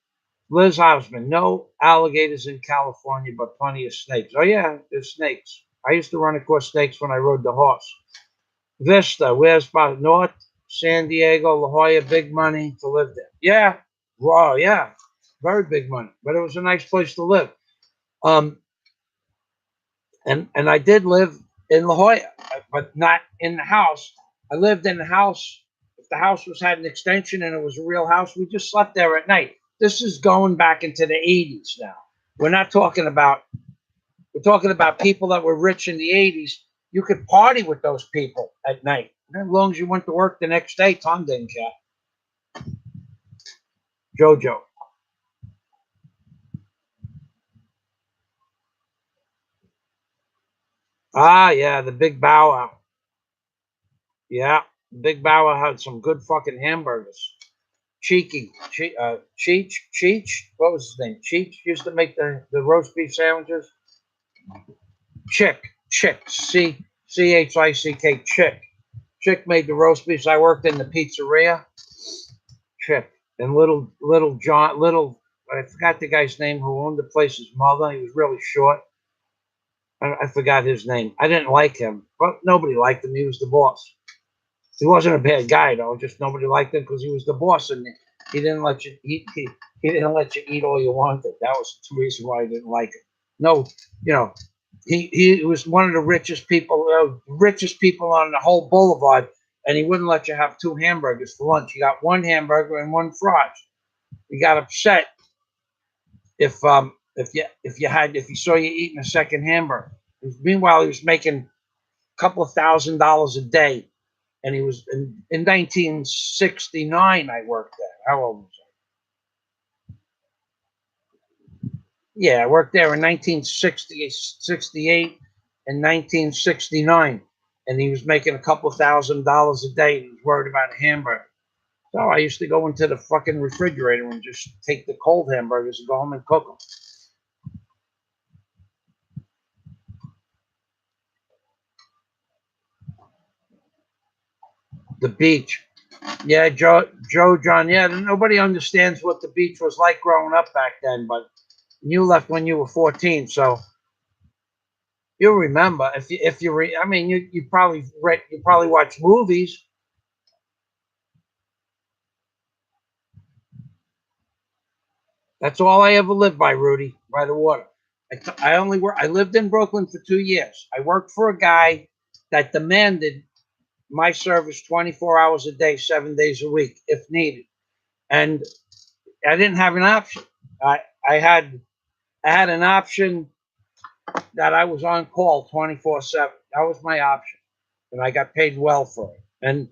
Liz Hausman, no alligators in California, but plenty of snakes. Oh yeah, there's snakes. I used to run across snakes when I rode the horse. Vista, where's about North San Diego, La Jolla, big money to live there. Yeah. Wow, yeah. Very big money. But it was a nice place to live. And I did live in La Jolla, but not in the house. I lived in the house. If the house had an extension and it was a real house, we just slept there at night. This is going back into the 80s now. We're not talking about We're talking about people that were rich in the 80s. You could party with those people at night. As long as you went to work the next day, Tom didn't care. Jojo. Ah, yeah, the Big Bow Wow. Yeah, Big Bow Wow had some good fucking hamburgers. Cheech, what was his name? Cheech used to make the roast beef sandwiches. Chick, Chick. Chick made the roast beefs. I worked in the pizzeria. Chick and little John, I forgot the guy's name who owned the place. His mother. He was really short. I forgot his name. I didn't like him, but nobody liked him. He was the boss. He wasn't a bad guy though. Just nobody liked him because he was the boss, and he didn't let you eat. He didn't let you eat all you wanted. That was the reason why I didn't like him. No, you know, he was one of the richest people on the whole boulevard, and he wouldn't let you have two hamburgers for lunch. You got one hamburger and one fries. He got upset if you saw you eating a second hamburger. Meanwhile, he was making a couple of $1,000s a day, and he was in 1969. I worked there. How old was I? Yeah, I worked there in 1960, 68, and 1969, and he was making a couple of $1,000s a day. And he was worried about a hamburger. So I used to go into the fucking refrigerator and just take the cold hamburgers and go home and cook them. The beach. Yeah, Joe John. Yeah, nobody understands what the beach was like growing up back then, but you left when you were 14, so you'll remember. I mean, you probably watch movies. That's all I ever lived by, Rudy, by the water. I only work. I lived in Brooklyn for 2 years. I worked for a guy that demanded my service 24 hours a day, 7 days a week, if needed, and I didn't have an option. I I had I had an option that I was on call 24/7. That was my option, and I got paid well for it. And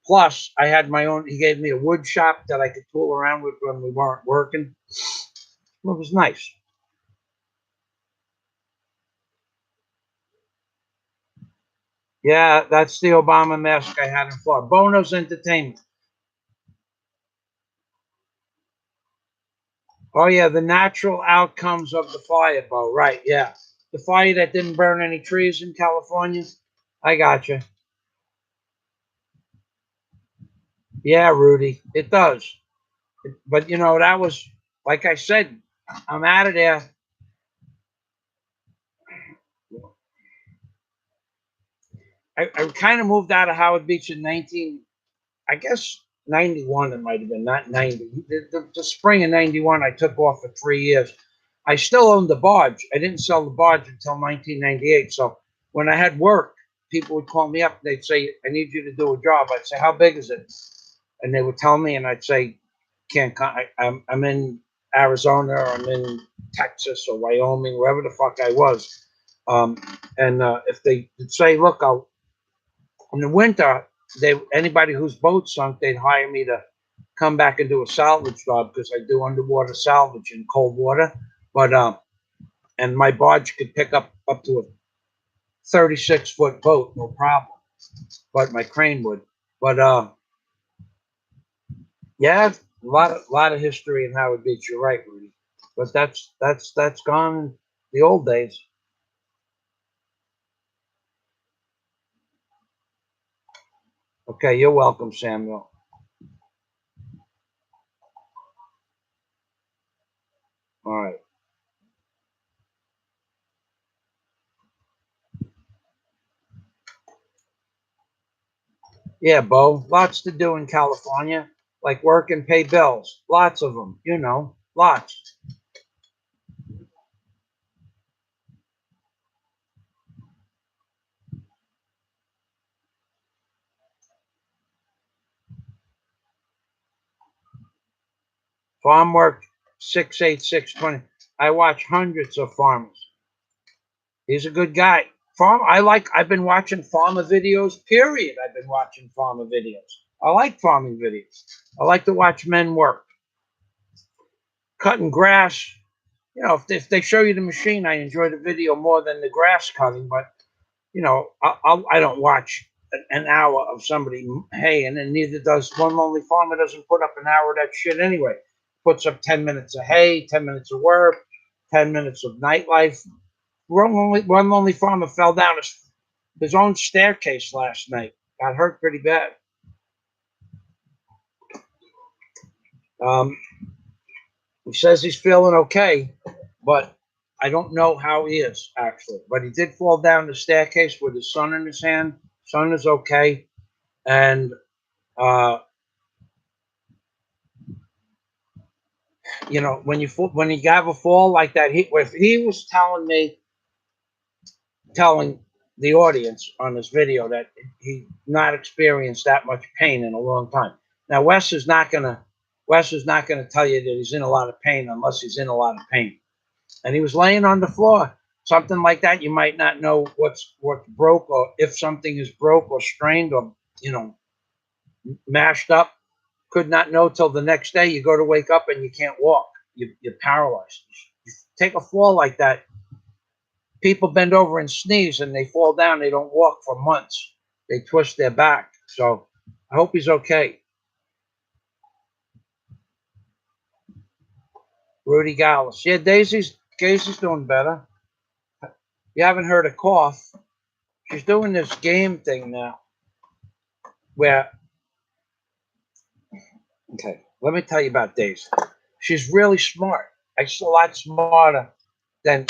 plus, I had my own. He gave me a wood shop that I could tool around with when we weren't working. It was nice. Yeah, that's the Obama mask I had in Florida. Bono's Entertainment. Oh yeah, the natural outcomes of the fire, Bo. Right? Yeah, the fire that didn't burn any trees in California. I got you. Yeah, Rudy, it does. But that was like I said. I'm out of there. I kind of moved out of Howard Beach in I guess 91. It might have been not 90. The spring of 91, I took off for 3 years. I still owned the barge. I didn't sell the barge until 1998. So when I had work, people would call me up. They'd say, "I need you to do a job." I'd say, "How big is it?" And they would tell me, and I'd say, "Can't. I'm in Arizona, or I'm in Texas, or Wyoming, wherever the fuck I was." Um, and if they would say, "Look, I'll in the winter," anybody whose boat sunk, they'd hire me to come back and do a salvage job because I do underwater salvage in cold water. But and my barge could pick up to a 36-foot boat, no problem. But my crane would. But yeah, a lot of history in Howard Beach. You're right, Rudy. But that's gone in the old days. Okay, you're welcome, Samuel. All right. Yeah, Bo. Lots to do in California, like work and pay bills. Lots of them. Lots. Farm work 68620. I watch hundreds of farmers. He's a good guy. I've been watching farmer videos, period. I've been watching farmer videos. I like farming videos. I like to watch men work. Cutting grass, you know, if they show you the machine, I enjoy the video more than the grass cutting. But you know, I don't watch an hour of somebody haying, and neither does One Lonely Farmer. Doesn't put up an hour of that shit anyway. Puts up 10 minutes of hay, 10 minutes of work, 10 minutes of nightlife. One Lonely Farmer fell down his own staircase last night. Got hurt pretty bad. Um, he says he's feeling okay, but I don't know how he is actually. But he did fall down the staircase with his son in his hand. Son is okay, and uh, you know, when you have a fall like that, if he was telling the audience on this video that he not experienced that much pain in a long time. Now Wes is not gonna tell you that he's in a lot of pain unless he's in a lot of pain. And he was laying on the floor. Something like that, you might not know what's broke, or if something is broke or strained or, you know, mashed up. Could not know till the next day. You go to wake up and you can't walk. You're paralyzed. You take a fall like that. People bend over and sneeze and they fall down. They don't walk for months. They twist their back. So I hope he's okay. Rudy Gallus. Yeah, Daisy's doing better. You haven't heard a cough. She's doing this game thing now where, okay, let me tell you about Daisy. She's really smart. She's a lot smarter than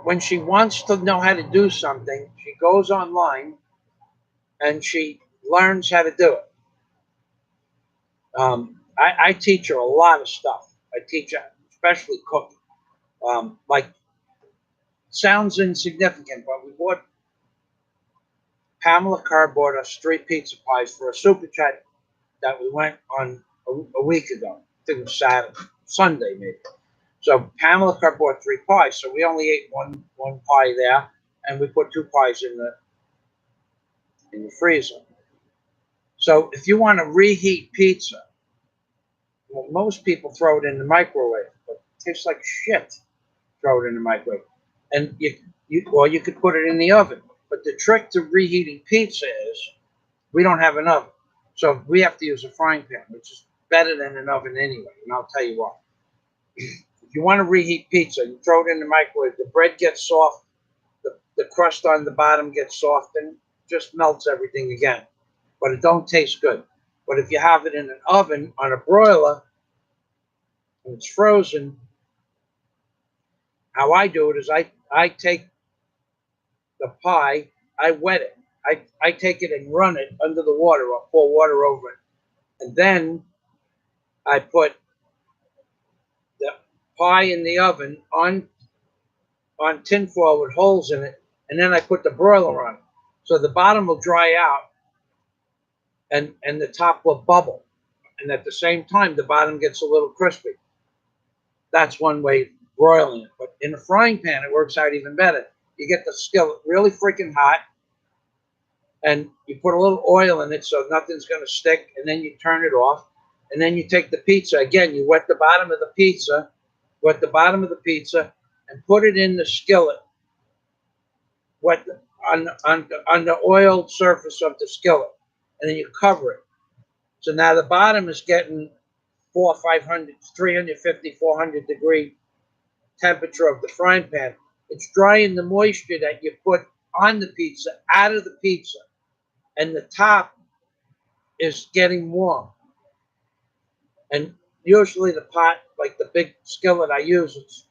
when she wants to know how to do something. She goes online and she learns how to do it. I teach her a lot of stuff. I teach her, especially cooking. Like, sounds insignificant, but we bought Pamela Carr bought us 3 pizza pies for a super chat that we went on a week ago. I think it was Sunday maybe. So Pamela Carr bought 3 pies, so we only ate one pie there, and we put 2 pies in the freezer. So if you want to reheat pizza, well, most people throw it in the microwave, but it tastes like shit. Throw it in the microwave, and you could put it in the oven. But the trick to reheating pizza is we don't have an oven, so we have to use a frying pan, which is better than an oven anyway. And I'll tell you why. If you want to reheat pizza, you throw it in the microwave. The bread gets soft, the crust on the bottom gets soft, and just melts everything again. But it don't taste good. But if you have it in an oven on a broiler and it's frozen, how I do it is I take the pie, I wet it. I take it and run it under the water or pour water over it. And then I put the pie in the oven on tinfoil with holes in it, and then I put the broiler on it. So the bottom will dry out and the top will bubble. And at the same time, the bottom gets a little crispy. That's one way of broiling it. But in a frying pan, it works out even better. You get the skillet really freaking hot, and you put a little oil in it so nothing's going to stick, and then you turn it off. And then you take the pizza. Again, you wet the bottom of the pizza, and put it in the skillet, wet on the oiled surface of the skillet, and then you cover it. So now the bottom is getting 400, 500, 350, 400 degree temperature of the frying pan. It's drying the moisture that you put on the pizza out of the pizza, and the top is getting warm. And usually the pot, like the big skillet I use, it's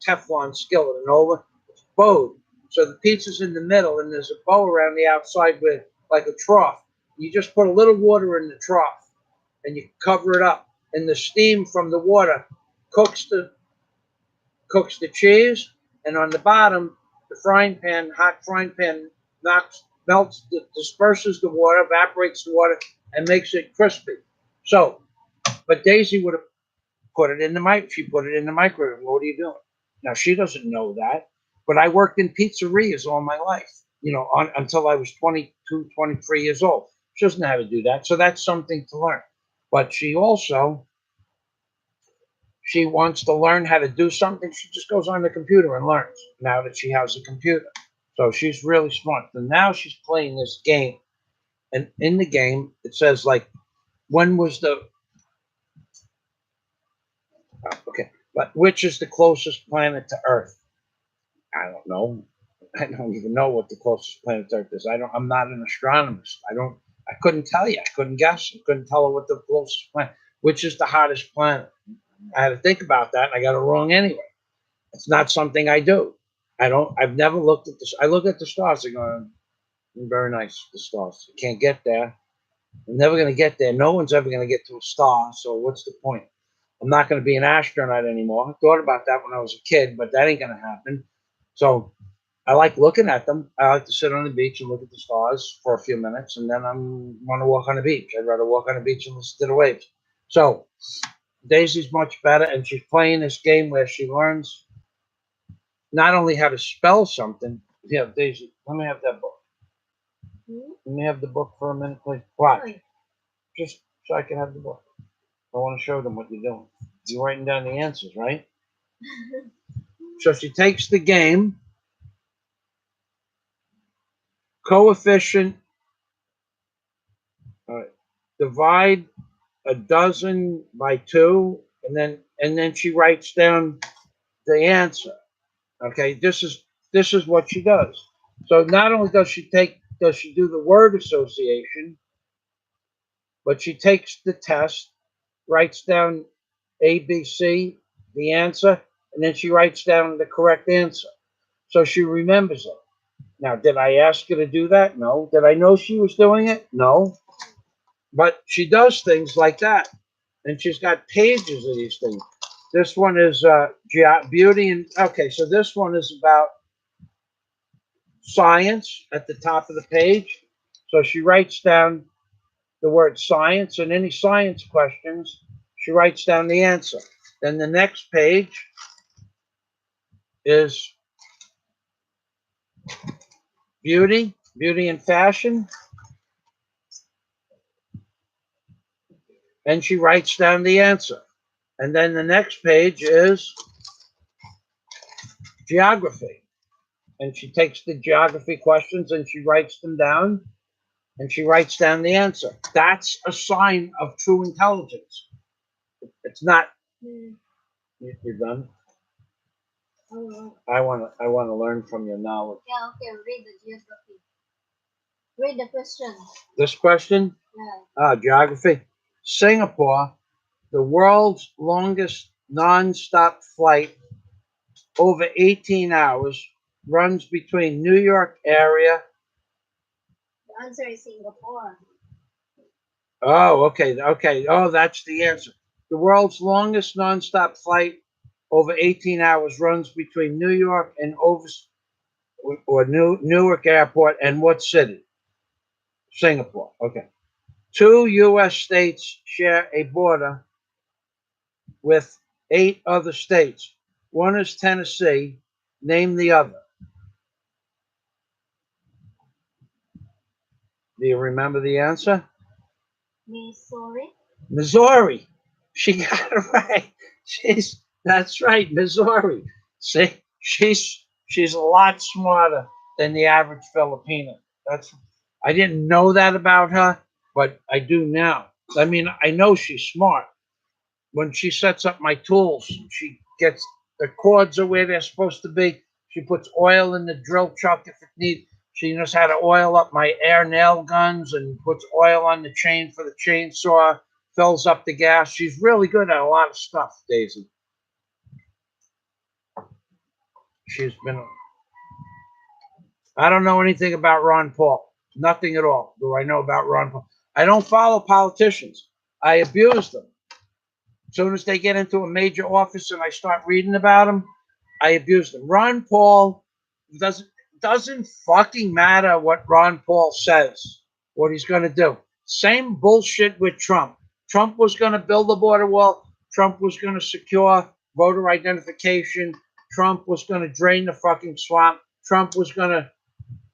Teflon skillet, and over it's bowed. So the pizza's in the middle, and there's a bow around the outside with like a trough. You just put a little water in the trough, and you cover it up, and the steam from the water cooks the cheese, and on the bottom, the hot frying pan disperses the water, evaporates the water, and makes it crispy. So, but Daisy would have put it in the mic. She put it in the microwave. What are you doing? Now, she doesn't know that, but I worked in pizzerias all my life, until I was 22, 23 years old. She doesn't know how to do that. So that's something to learn. But she wants to learn how to do something. She just goes on the computer and learns now that she has a computer. So she's really smart. And now she's playing this game. And in the game, it says, like, when was the, okay, but which is the closest planet to Earth? I don't know. I don't even know what the closest planet to Earth is. I'm not an astronomist. I couldn't tell you. I couldn't guess. I couldn't tell her what the closest planet, which is the hottest planet. I had to think about that, and I got it wrong anyway. It's not something I do. I've never looked at this. I look at the stars and go, very nice, the stars. You can't get there. I'm never going to get there. No one's ever going to get to a star. So what's the point? I'm not going to be an astronaut anymore. I thought about that when I was a kid, but that ain't going to happen. So I like looking at them. I like to sit on the beach and look at the stars for a few minutes, and then I want to walk on the beach. I'd rather walk on the beach and listen to the waves. So Daisy's much better, and she's playing this game where she learns not only how to spell something. Yeah, Daisy, let me have that book. Let me have the book for a minute, please. Why? Just so I can have the book. I want to show them what you're doing. You're writing down the answers, right? So she takes the game, coefficient, divide a dozen by 2, and then she writes down the answer. Okay, this is what she does. So not only does she do the word association, but she takes the test, writes down A, B, C, the answer, and then she writes down the correct answer. So she remembers it. Now, did I ask her to do that? No. Did I know she was doing it? No. But she does things like that. And she's got pages of these things. This one is beauty. And okay, so this one is about science at the top of the page. So she writes down the word science, and any science questions, she writes down the answer. Then the next page is beauty and fashion, and she writes down the answer. And then the next page is geography, and she takes the geography questions and she writes them down, and she writes down the answer. That's a sign of true intelligence. It's not. You're done. I want to learn from your knowledge. Yeah, okay, read the geography. Read the question. This question? Yeah. Geography. Singapore, the world's longest non-stop flight over 18 hours, runs between New York area. The answer is Singapore. Oh, okay. Oh, that's the answer. The world's longest non-stop flight over 18 hours runs between New York and Newark Airport and what city? Singapore. Okay. 2 U.S. states share a border with 8 other states. One is Tennessee. Name the other. Do you remember the answer? Missouri. Missouri. She got it right. That's right, Missouri. See, she's a lot smarter than the average Filipino. I didn't know that about her, but I do now. I mean, I know she's smart. When she sets up my tools, she gets the cords are where they're supposed to be. She puts oil in the drill chuck if it needs. She knows how to oil up my air nail guns and puts oil on the chain for the chainsaw, fills up the gas. She's really good at a lot of stuff, Daisy. She's been. I don't know anything about Ron Paul. Nothing at all do I know about Ron Paul. I don't follow politicians. I abuse them. As soon as they get into a major office and I start reading about them, I abuse them. Ron Paul doesn't fucking matter what Ron Paul says, what he's going to do. Same bullshit with Trump. Trump was going to build a border wall. Trump was going to secure voter identification. Trump was going to drain the fucking swamp. Trump was going to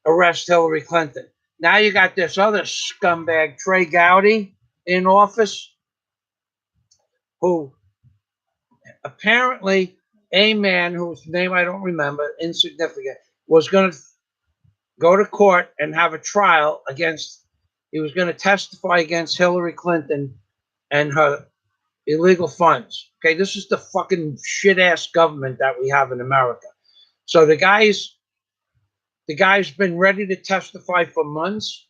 arrest Hillary Clinton. Now you got this other scumbag, Trey Gowdy, in office, who apparently a man whose name I don't remember, insignificant, was going to go to court and have a trial against, he was going to testify against Hillary Clinton and her illegal funds. Okay, this is the fucking shit ass government that we have in America. So the guy's been ready to testify for months,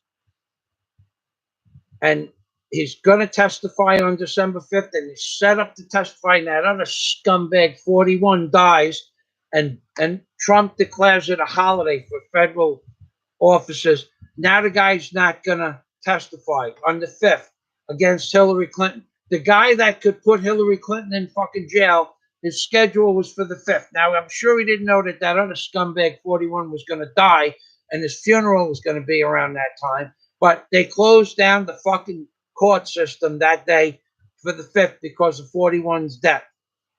and he's going to testify on December 5th, and he's set up to testify, and that other scumbag 41 dies, and Trump declares it a holiday for federal officers. Now the guy's not going to testify on the 5th against Hillary Clinton. The guy that could put Hillary Clinton in fucking jail, his schedule was for the 5th. Now, I'm sure he didn't know that that other scumbag 41 was going to die, and his funeral was going to be around that time. But they closed down the fucking court system that day for the 5th because of 41's death.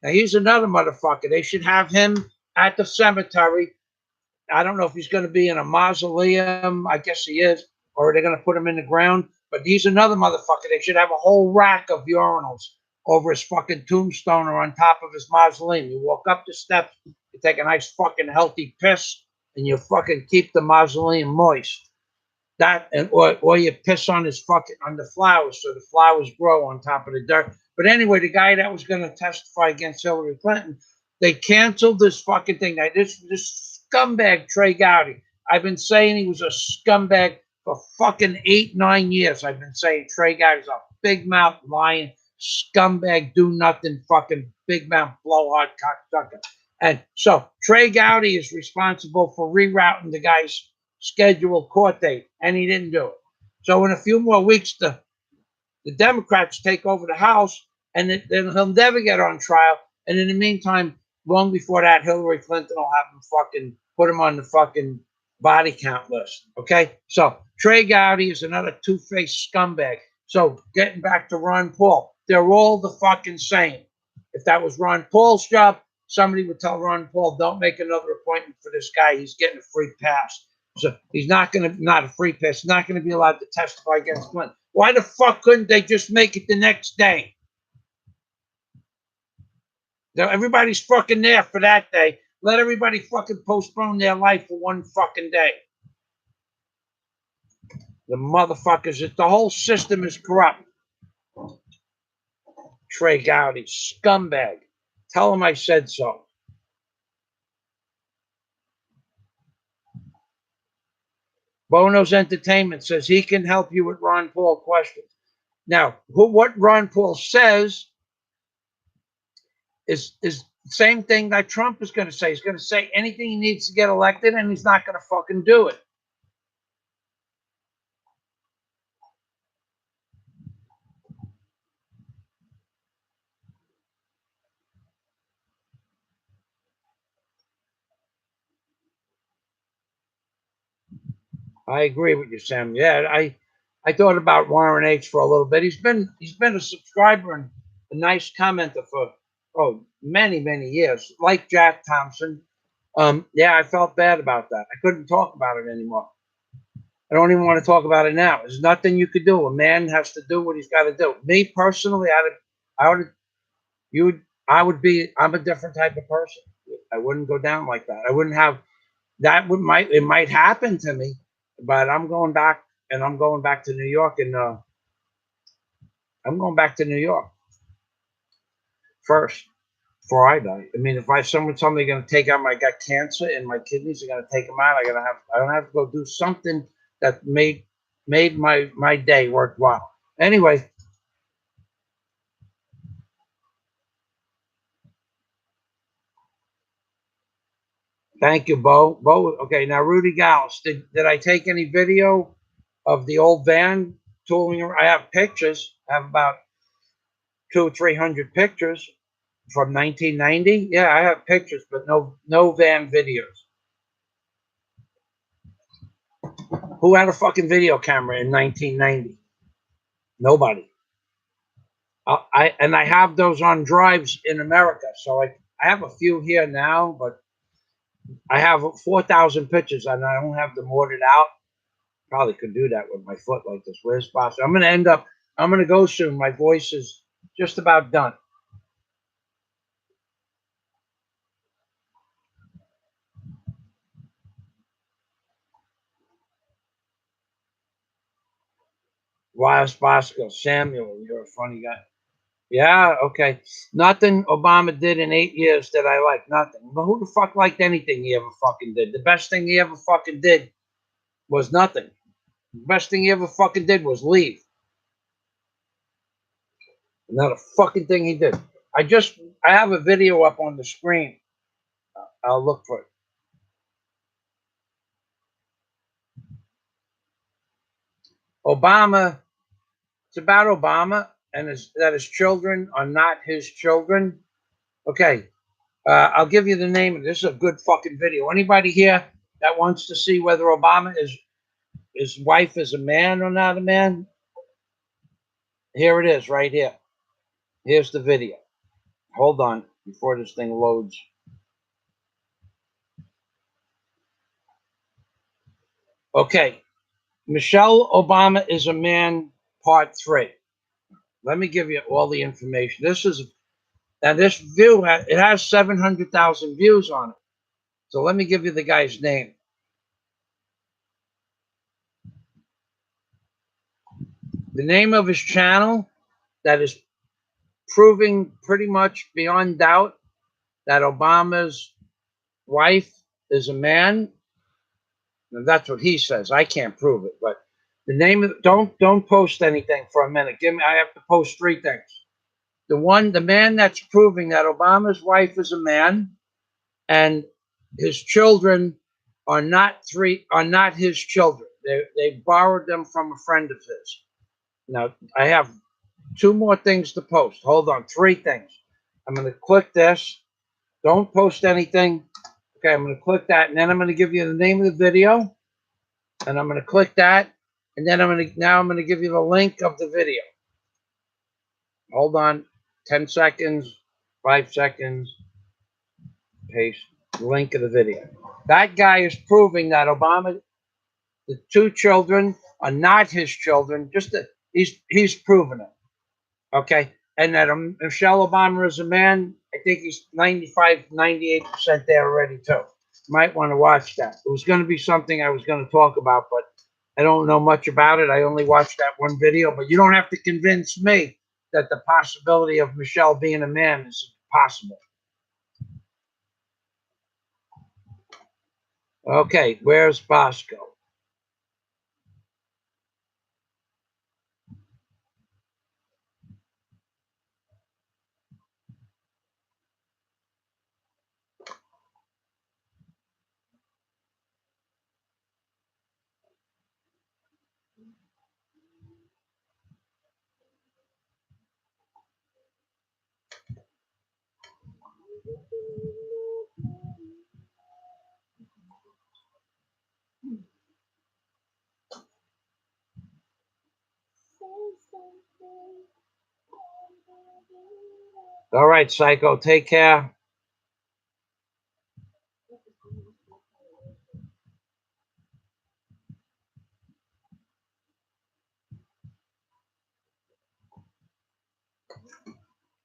Now, he's another motherfucker. They should have him at the cemetery. I don't know if he's going to be in a mausoleum. I guess he is. Or they're going to put him in the ground. But he's another motherfucker. They should have a whole rack of urinals over his fucking tombstone or on top of his mausoleum. You walk up the steps, you take a nice fucking healthy piss, and you fucking keep the mausoleum moist. That, and or you piss on his fucking, on the flowers, so the flowers grow on top of the dirt. But anyway, the guy that was going to testify against Hillary Clinton, they canceled this fucking thing. Now, this scumbag Trey Gowdy, I've been saying he was a scumbag for fucking 8-9 years. I've been saying Trey Gowdy's a big mouth lying scumbag, do nothing, fucking big mouth blowhard cocksucker. And so Trey Gowdy is responsible for rerouting the guy's scheduled court date, and he didn't do it. So in a few more weeks, the Democrats take over the House, and then he'll never get on trial. And in the meantime, long before that, Hillary Clinton will have him fucking put him on the fucking body count list. Okay? So Trey Gowdy is another two-faced scumbag. So getting back to Ron Paul, they're all the fucking same. If that was Ron Paul's job, somebody would tell Ron Paul, don't make another appointment for this guy. He's getting a free pass. So he's not going to, not a free pass, he's not going to be allowed to testify against Clinton. Why the fuck couldn't they just make it the next day? Now, everybody's fucking there for that day. Let everybody fucking postpone their life for one fucking day. The motherfuckers, the whole system is corrupt. Trey Gowdy, scumbag. Tell him I said so. Bono's Entertainment says he can help you with Ron Paul questions. Now, what Ron Paul says is the same thing that Trump is going to say. He's going to say anything he needs to get elected, and he's not going to fucking do it. I agree with you, Sam. Yeah, I thought about Warren H for a little bit. He's been a subscriber and a nice commenter for many years. Like Jack Thompson. Yeah, I felt bad about that. I couldn't talk about it anymore. I don't even want to talk about it now. There's nothing you could do. A man has to do what he's got to do. Me personally, I'm a different type of person. I wouldn't go down like that. I wouldn't have that. It might happen to me, but I'm going back, and I'm going back to New York, and I'm going back to New York first before I die. I mean, if someone told me they're going to take out got cancer and my kidneys are going to take them out, I don't have to go do something that made my day worthwhile. Anyway. Thank you, Bo. Okay, now Rudy Gallus, did I take any video of the old van tooling? I have pictures. I have about 200 or 300 pictures from 1990. Yeah, I have pictures, but no van videos. Who had a fucking video camera in 1990? Nobody. I have those on drives in America, so I have a few here now, but I have 4,000 pictures and I don't have them ordered out. Probably could do that with my foot like this. Where's Boston? I'm going to go soon. My voice is just about done. Where's Bosco? Samuel, you're a funny guy. Yeah, okay. Nothing Obama did in 8 years that I like. Nothing. But who the fuck liked anything he ever fucking did? The best thing he ever fucking did was nothing. The best thing he ever fucking did was leave. Not a fucking thing he did. I have a video up on the screen. I'll look for it. Obama, it's about Obama and that his children are not his children. Okay, I'll give you the name. This is a good fucking video. Anybody here that wants to see whether Obama is his wife is a man or not a man? Here it is, right here. Here's the video. Hold on before this thing loads. Okay, Michelle Obama is a man, part 3. Let me give you all the information. This view it has 700,000 views on it. So let me give you the guy's name. The name of his channel that is proving pretty much beyond doubt that Obama's wife is a man. And that's what he says. I can't prove it, but the name of don't post anything for a minute. I have to post 3 things. The man that's proving that Obama's wife is a man and his children are not his children. They borrowed them from a friend of his. Now I have 2 more things to post. Hold on, 3 things. I'm going to click this. Don't post anything. Okay, I'm going to click that, and then I'm going to give you the name of the video, and I'm going to click that, and then I'm going to give you the link of the video. Hold on, 10 seconds, 5 seconds. Paste link of the video. That guy is proving that Obama, the 2 children are not his children. He's proven it. Okay, and that Michelle Obama is a man. I think he's 95, 98% there already too. Might want to watch that. It was going to be something I was going to talk about, but I don't know much about it. I only watched that one video. But you don't have to convince me that the possibility of Michelle being a man is possible. Okay, where's Bosco? All right, Psycho, take care.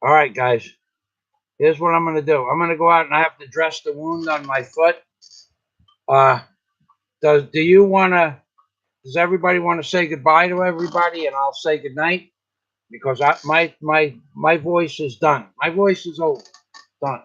All right, guys. Here's what I'm going to do. I'm going to go out and I have to dress the wound on my foot. Do you want to? Does everybody want to say goodbye to everybody, and I'll say goodnight because my voice is done. My voice is over. Done.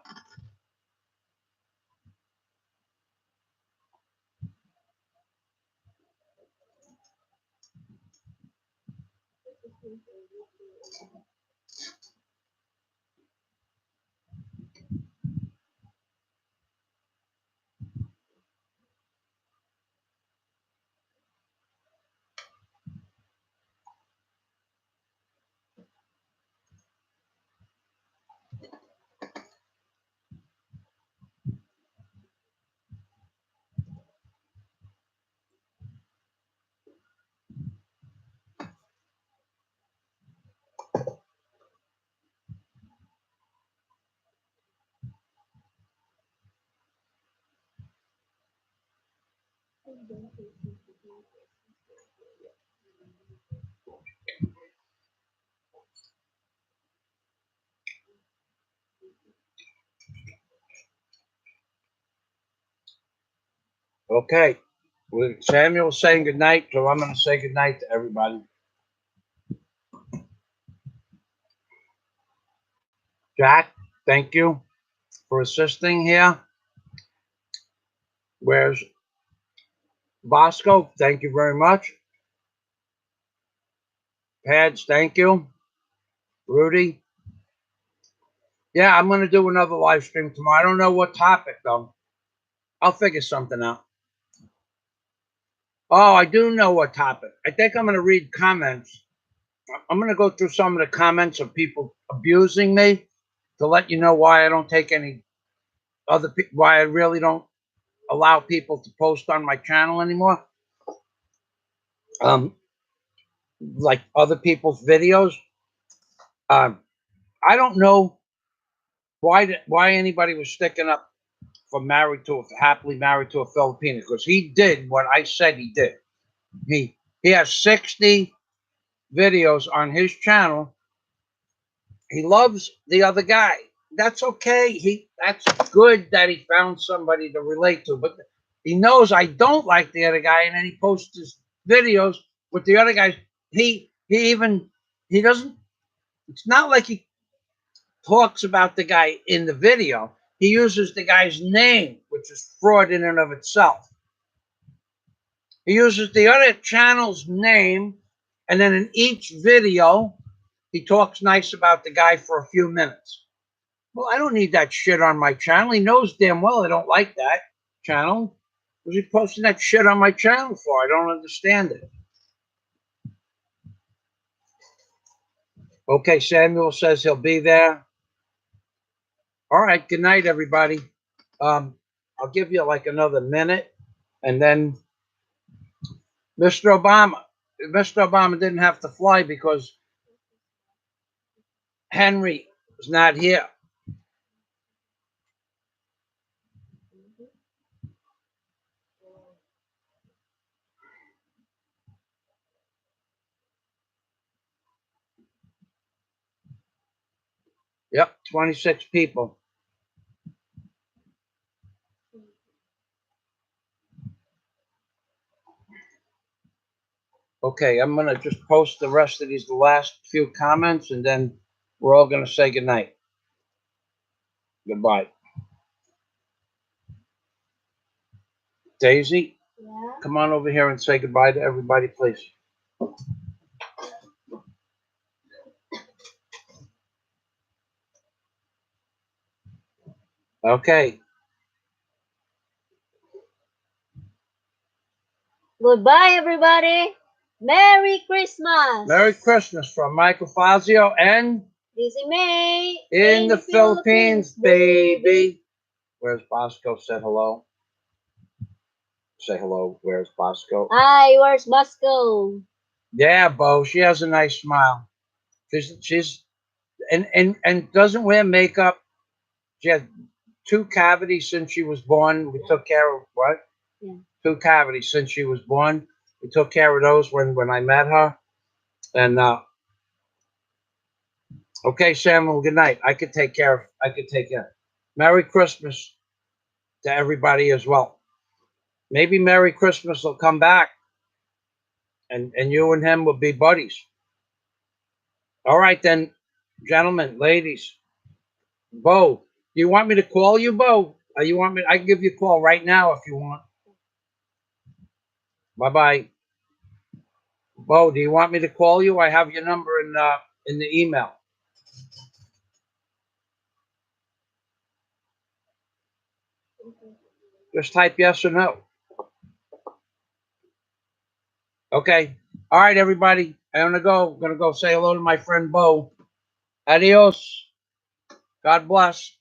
Okay. Well, Samuel's saying goodnight, so I'm going to say goodnight to everybody. Jack, thank you for assisting here. Where's Bosco? Thank you very much. Pads, thank you. Rudy. Yeah, I'm going to do another live stream tomorrow. I don't know what topic, though. I'll figure something out. Oh, I do know what topic. I think I'm going to read comments. I'm going to go through some of the comments of people abusing me to let you know why I don't take any other, why I really don't allow people to post on my channel anymore. Like other people's videos. I don't know why anybody was sticking up for happily married to a Filipino, because he did what I said he did. He has 60 videos on his channel. He loves the other guy. That's okay. That's good that he found somebody to relate to, but he knows I don't like the other guy, and then he posts his videos with the other guys. He doesn't. It's not like he talks about the guy in the video. He uses the guy's name, which is fraud in and of itself. He uses the other channel's name, and then in each video, he talks nice about the guy for a few minutes. Well, I don't need that shit on my channel. He knows damn well I don't like that channel. What's he posting that shit on my channel for? I don't understand it. Okay, Samuel says he'll be there. All right, good night, everybody. I'll give you like another minute, and then Mr. Obama didn't have to fly because Henry is not here. Yep, 26 people. Okay, I'm going to just post the rest of the last few comments, and then we're all going to say goodnight. Goodbye. Daisy, Yeah. come on over here and say goodbye to everybody, please. Okay. Goodbye, everybody. Merry Christmas. Merry Christmas from Michael Fazio and Lizzie May in the Philippines, baby. Where's Bosco? Said hello. Say hello. Where's Bosco? Hi, where's Bosco? Yeah, Bo. She has a nice smile. She's and doesn't wear makeup. She had 2 cavities since she was born. We took care of what? Yeah. 2 cavities since she was born. We took care of those when I met her. And okay, Samuel, good night. I could take care. Merry Christmas to everybody as well. Maybe Merry Christmas will come back, and you and him will be buddies. All right then, gentlemen, ladies. Bo, do you want me to call you, Bo? You want me? I can give you a call right now if you want. Bye bye. Bo, do you want me to call you? I have your number in the email. Just type yes or no. Okay. All right, everybody. I'm gonna go say hello to my friend Bo. Adios. God bless.